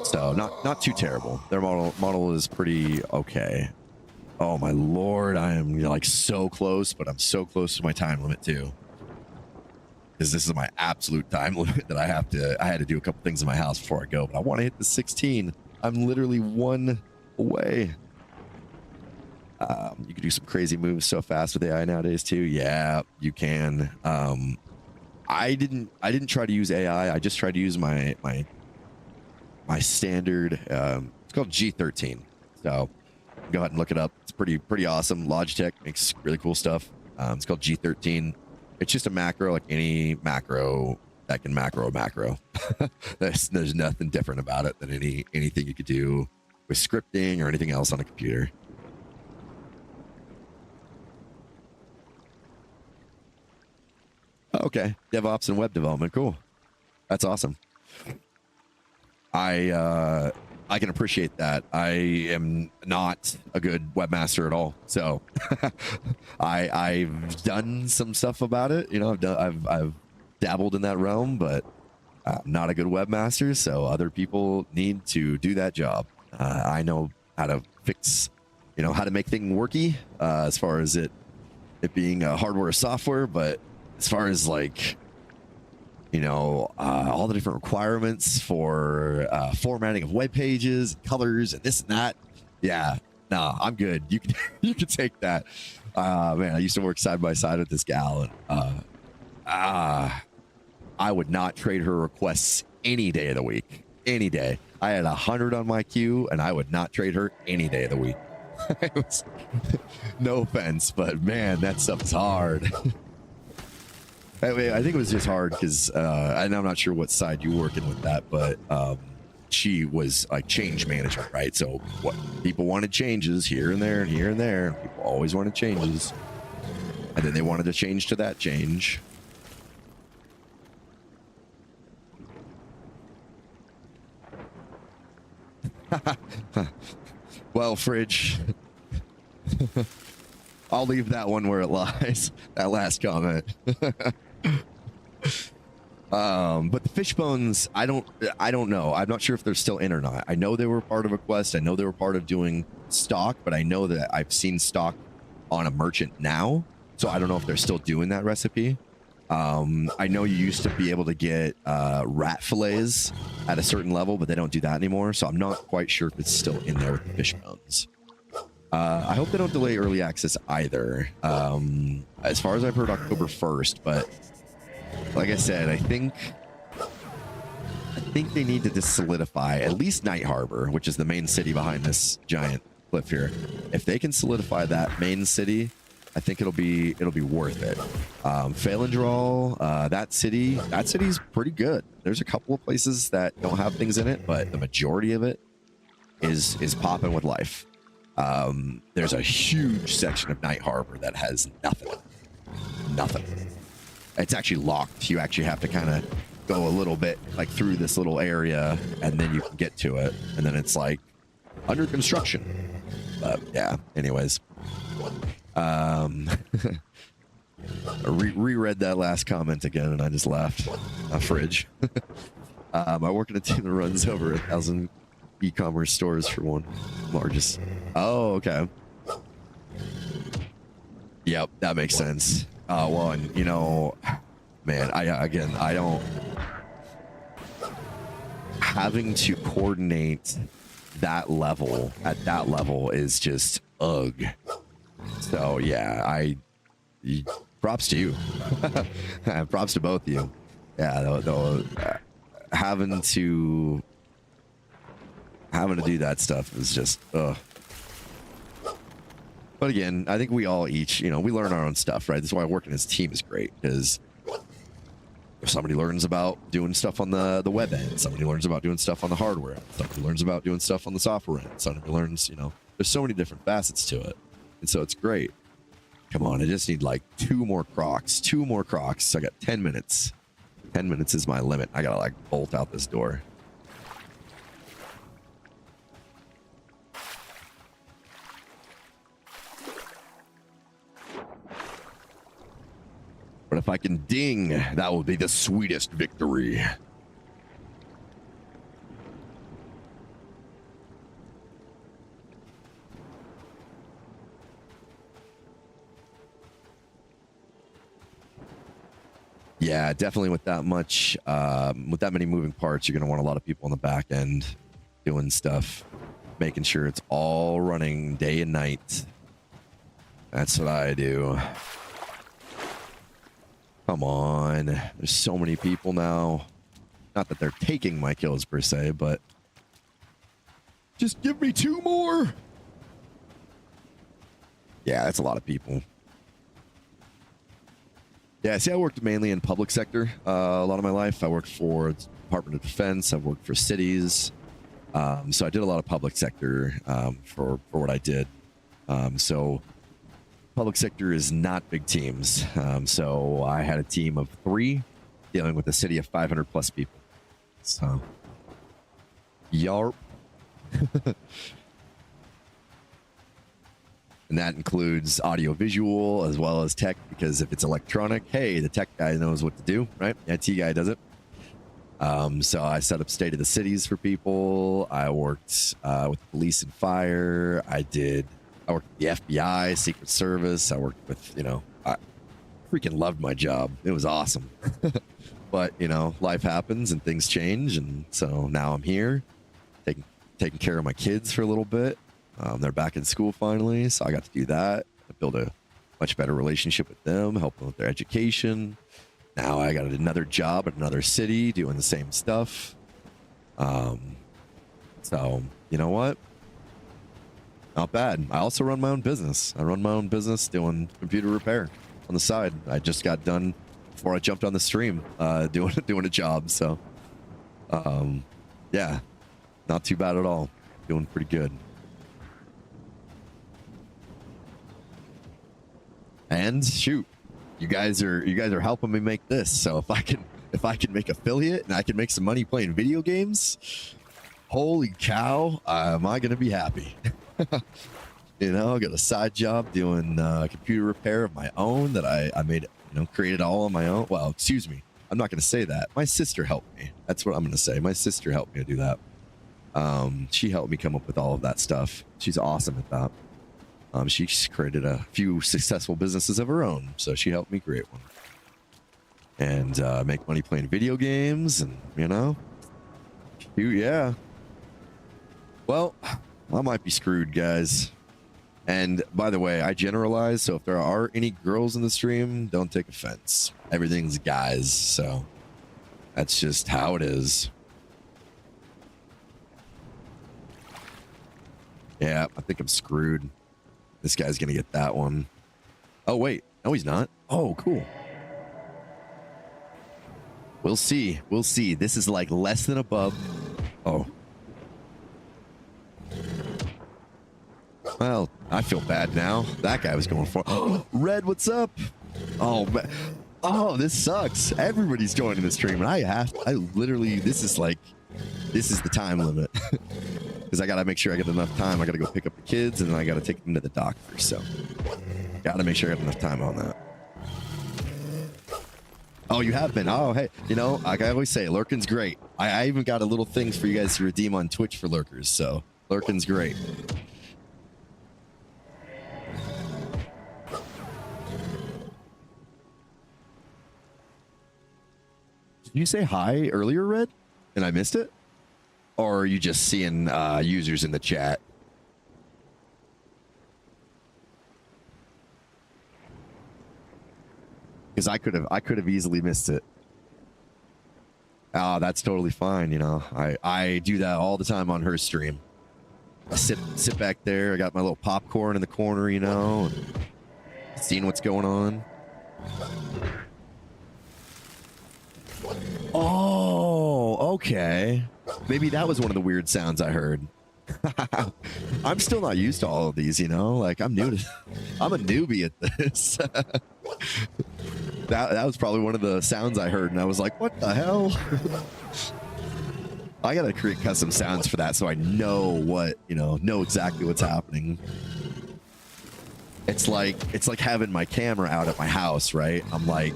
So not too terrible. Their model is pretty okay. Oh my lord, I am like so close, but I'm so close to my time limit too. Because this is my absolute time limit that I had to do a couple things in my house before I go, but I want to hit the 16. I'm literally one away. You can do some crazy moves so fast with AI nowadays too. Yeah, you can. I didn't try to use AI. I just tried to use my standard. It's called G13. So go ahead and look it up. It's pretty awesome. Logitech makes really cool stuff. It's called G13. It's just a macro like any macro that can macro a macro. There's nothing different about it than anything you could do with scripting or anything else on a computer. Okay, DevOps and web development, cool. That's awesome. I can appreciate that. I am not a good webmaster at all, so I've done some stuff about it. You know, I've dabbled in that realm, but I'm not a good webmaster. So other people need to do that job. I know how to fix, you know, how to make things worky as far as it being hardware or software, but as far as like, you know, all the different requirements for formatting of web pages, colors, and this and that. Yeah, no, I'm good. You can you can take that. Man, I used to work side by side with this gal, and I would not trade her requests any day of the week. Any day. I had 100 on my queue, and I would not trade her any day of the week. It was, no offense, but man, that stuff's hard. I think it was just hard because, and I'm not sure what side you're working with that, but she was like change management, right? So what people wanted changes here and there and here and there. And people always wanted changes. And then they wanted to change to that change. Well, Fridge, I'll leave that one where it lies. That last comment. But the Fishbones, I don't know. I'm not sure if they're still in or not. I know they were part of a quest. I know they were part of doing stock, but I know that I've seen stock on a merchant now. So I don't know if they're still doing that recipe. I know you used to be able to get rat fillets at a certain level, but they don't do that anymore. So I'm not quite sure if it's still in there with the Fishbones. I hope they don't delay early access either. As far as I've heard, October 1st, but like I said, I think they need to just solidify at least Night Harbor, which is the main city behind this giant cliff here. If they can solidify that main city, I think it'll be worth it. Phalandral, that city's pretty good. There's a couple of places that don't have things in it, but the majority of it is popping with life. There's a huge section of Night Harbor that has nothing. It's actually locked. You actually have to kind of go a little bit like through this little area, and then you can get to it, and then it's like under construction. But yeah, anyways, reread that last comment again, and I just laughed. A Fridge. I work in a team that runs over 1,000 e-commerce stores for one largest. Oh, okay. Yep, that makes sense. Well, and you know, man, I don't having to coordinate that level at that level is just ugh. So yeah, props to you. Props to both of you. Yeah, though, having to do that stuff is just ugh. But again, I think we all each, you know, we learn our own stuff, right? That's why working as a team is great, because if somebody learns about doing stuff on the web end, somebody learns about doing stuff on the hardware end, somebody learns about doing stuff on the software end, somebody learns, you know, there's so many different facets to it. And so it's great. Come on, I just need like 2 more crocs. So I got 10 minutes. 10 minutes is my limit. I gotta like bolt out this door. But if I can ding, that will be the sweetest victory. Yeah, definitely with that much, with that many moving parts, you're going to want a lot of people on the back end doing stuff, making sure it's all running day and night. That's what I do. Come on. There's so many people now. Not that they're taking my kills per se, but just give me 2 more. Yeah, that's a lot of people. Yeah, see, I worked mainly in public sector a lot of my life. I worked for the Department of Defense. I've worked for cities. So I did a lot of public sector for what I did. So public sector is not big teams. So I had a team of 3 dealing with a city of 500 plus people. So, yarp. And that includes audio visual as well as tech, because if it's electronic, hey, the tech guy knows what to do, right? The IT guy does it. So I set up state of the cities for people. I worked with police and fire. I worked with the FBI, Secret Service. I worked with, I freaking loved my job. It was awesome. But, life happens and things change. And so now I'm here taking care of my kids for a little bit. They're back in school finally, so I got to do that. I build a much better relationship with them, help them with their education. Now I got another job at another city doing the same stuff. So, you know what? Not bad. I also run my own business. I run my own business doing computer repair on the side. I just got done before I jumped on the stream doing a job. So, yeah, not too bad at all. Doing pretty good. And shoot, you guys are helping me make this. So if I can make affiliate and I can make some money playing video games, holy cow, am I gonna be happy? I got a side job doing computer repair of my own that I made, created all on my own. Well, excuse me, I'm not gonna say that. My sister helped me. That's what I'm gonna say. My sister helped me do that. She helped me come up with all of that stuff. She's awesome at that. She's created a few successful businesses of her own, so she helped me create one. And make money playing video games, and yeah. Well, I might be screwed, guys. And by the way, I generalize, so if there are any girls in the stream, don't take offense. Everything's guys, so that's just how it is. Yeah, I think I'm screwed. This guy's gonna get that one. Oh, wait. No, he's not. Oh, cool. We'll see. We'll see. This is like less than above. Oh. Well, I feel bad now. That guy was going for... Red, what's up? Oh, man. Oh, this sucks. Everybody's joining the stream, and I literally, this is the time limit. Because I got to make sure I get enough time. I got to go pick up the kids, and then I got to take them to the doctor. So, got to make sure I got enough time on that. Oh, you have been. Oh, hey. Like I always say, Lurkin's great. I even got a little things for you guys to redeem on Twitch for Lurkers. So, Lurkin's great. Did you say hi earlier, Red? And I missed it? Or are you just seeing users in the chat? Because I could have easily missed it. Oh, that's totally fine. I do that all the time on her stream. I sit back there. I got my little popcorn in the corner, and seeing what's going on. Oh, okay. Maybe that was one of the weird sounds I heard. I'm still not used to all of these, like I'm a newbie at this. That was probably one of the sounds I heard, and I was like, what the hell? I gotta create custom sounds for that so I know know exactly what's happening. It's like having my camera out at my house, right? I'm like,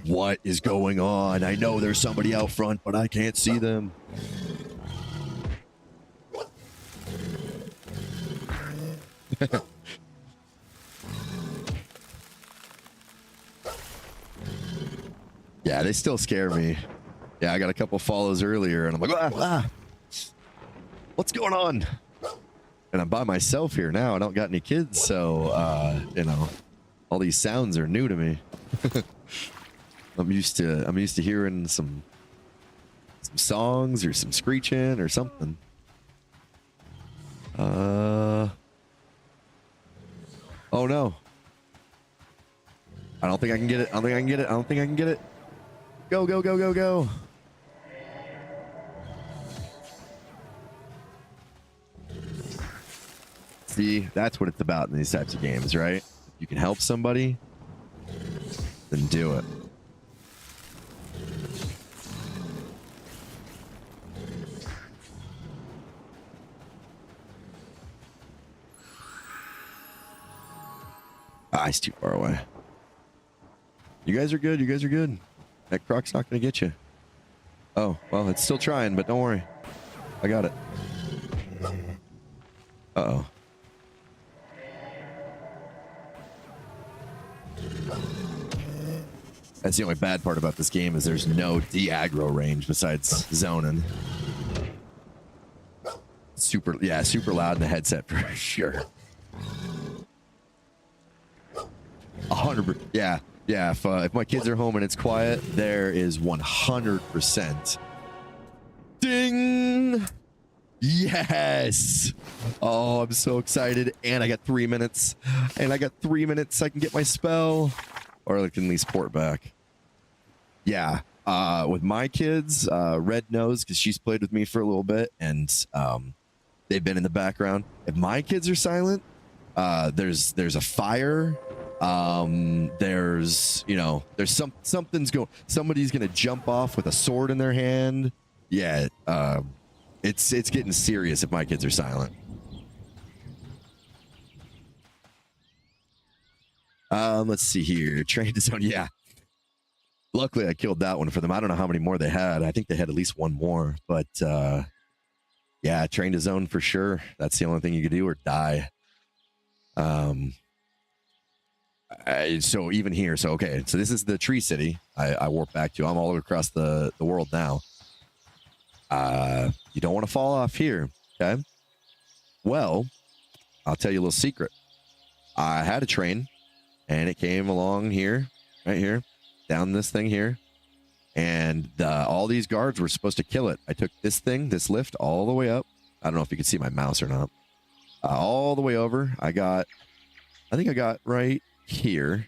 what is going on? I know there's somebody out front, but I can't see them. Yeah, they still scare me. Yeah, I got a couple follows earlier, and I'm like, what's going on? And I'm by myself here now. I don't got any kids, so all these sounds are new to me. I'm used to hearing some songs or some screeching or something. Oh no. I don't think I can get it. I don't think I can get it. Go, go, go, go, go. See, that's what it's about in these types of games, right? If you can help somebody, then do it. Ah, he's too far away. You guys are good. You guys are good. That croc's not going to get you. Oh, well, it's still trying, but don't worry. I got it. Uh-oh. That's the only bad part about this game is there's no de-aggro range besides zoning. Super loud in the headset for sure. 100%. Yeah. If my kids are home and it's quiet, there is 100%. Ding! Yes! Oh, I'm so excited. And I got 3 minutes. And I got 3 minutes. I can get my spell. Or I can at least port back. Yeah. With my kids, Red knows because she's played with me for a little bit. And they've been in the background. If my kids are silent, there's a fire. There's something's going. Somebody's gonna jump off with a sword in their hand. Yeah. It's getting serious if my kids are silent. Let's see here. Train to zone. Yeah. Luckily, I killed that one for them. I don't know how many more they had. I think they had at least one more. But yeah, train to zone for sure. That's the only thing you could do or die. So even here, okay. So this is the Tree City. I warp back to. I'm all across the world now. You don't want to fall off here, okay? Well, I'll tell you a little secret. I had a train, and it came along here, right here, down this thing here, and all these guards were supposed to kill it. I took this lift, all the way up. I don't know if you can see my mouse or not. All the way over. I think I got right here,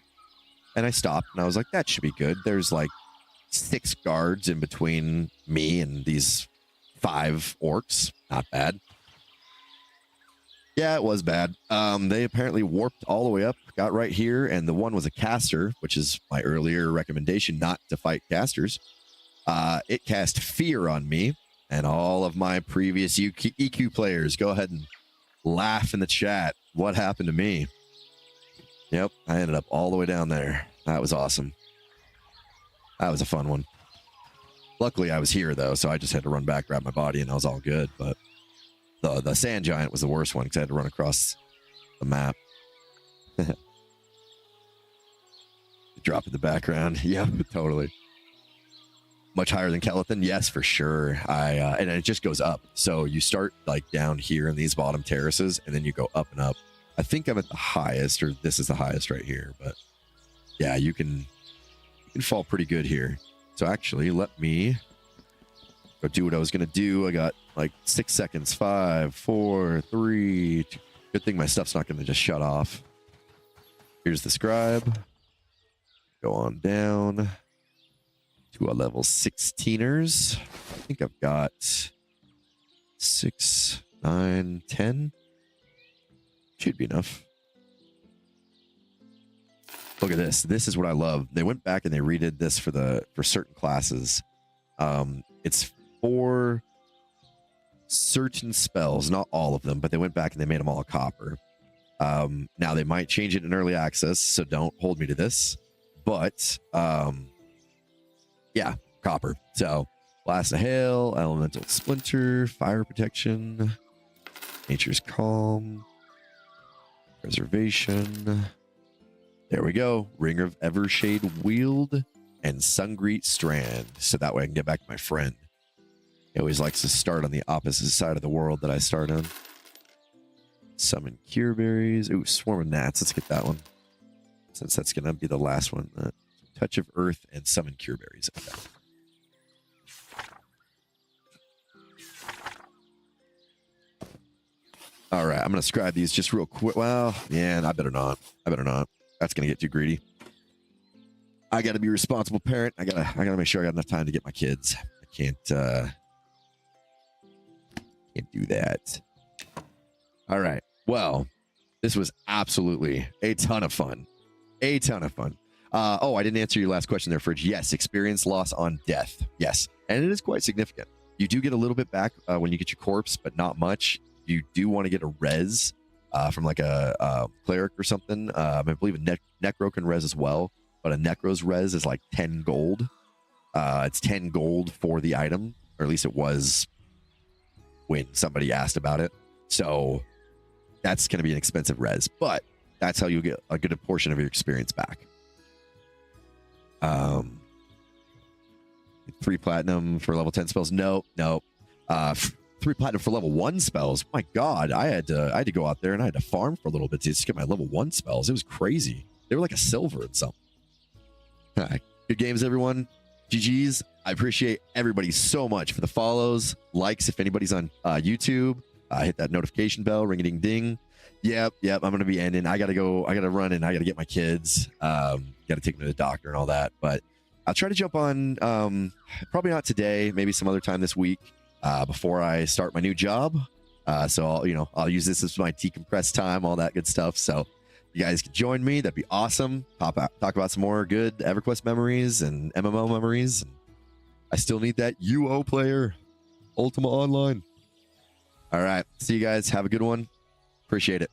and I stopped, and I was like, that should be good. There's like 6 guards in between me and these 5 orcs. Not bad. Yeah, it was bad. They apparently warped all the way up, got right here, and the one was a caster, which is my earlier recommendation not to fight casters. It cast fear on me and all of my previous EQ players. Go ahead and laugh in the chat. What happened to me? Yep, I ended up all the way down there. That was awesome. That was a fun one. Luckily, I was here, though, so I just had to run back, grab my body, and I was all good. But the sand giant was the worst one because I had to run across the map. Drop in the background. Yep, totally. Much higher than Kelethan? Yes, for sure. And it just goes up. So you start like down here in these bottom terraces, and then you go up and up. I think I'm at the highest, or this is the highest right here. But yeah, you can fall pretty good here. So actually, let me go do what I was going to do. I got like 6 seconds. 5, 4, 3, 2. Good thing my stuff's not going to just shut off. Here's the scribe. Go on down to a level 16ers. I think I've got 6, 9, 10. Should be enough. Look at this. This is what I love. They went back and they redid this for certain classes. It's for certain spells, not all of them, but they went back and they made them all copper. Now they might change it in early access, so don't hold me to this. But yeah, copper. So blast of hail, elemental splinter, fire protection, nature's calm, preservation. There we go. Ring of Evershade wield and Sungreet strand. So that way I can get back to my friend. He always likes to start on the opposite side of the world that I start on. Summon cure berries. Ooh, swarm of gnats. Let's get that one. Since that's going to be the last one. Touch of earth and summon cure berries. Okay. All right, I'm going to scribe these just real quick. Well, yeah, I better not. That's going to get too greedy. I got to be a responsible parent. I got to make sure I got enough time to get my kids. I can't do that. All right. Well, this was absolutely a ton of fun. I didn't answer your last question there, Fridge. Yes, experience loss on death. Yes, and it is quite significant. You do get a little bit back when you get your corpse, but not much. You do want to get a res from like a cleric or something. I believe a necro can res as well, but a necro's res is like 10 gold. It's 10 gold for the item, or at least it was when somebody asked about it. So that's going to be an expensive res, but that's how you get a good portion of your experience back. 3 platinum for level 10 spells. No. 3 platinum for level 1 spells. My God, I had to go out there and I had to farm for a little bit to just get my level 1 spells. It was crazy. They were like a silver and something. All right. Good games, everyone. GG's. I appreciate everybody so much for the follows, likes. If anybody's on YouTube, hit that notification bell, ring a ding ding. Yep. I'm going to be ending. I got to go. I got to run and I got to get my kids. Got to take them to the doctor and all that. But I'll try to jump on, probably not today, maybe some other time this week before I start my new job. So I'll use this as my decompress time, all that good stuff. So you guys can join me. That'd be awesome. Talk about some more good EverQuest memories and MMO memories. I still need that UO player, Ultima Online. All right. See you guys. Have a good one. Appreciate it.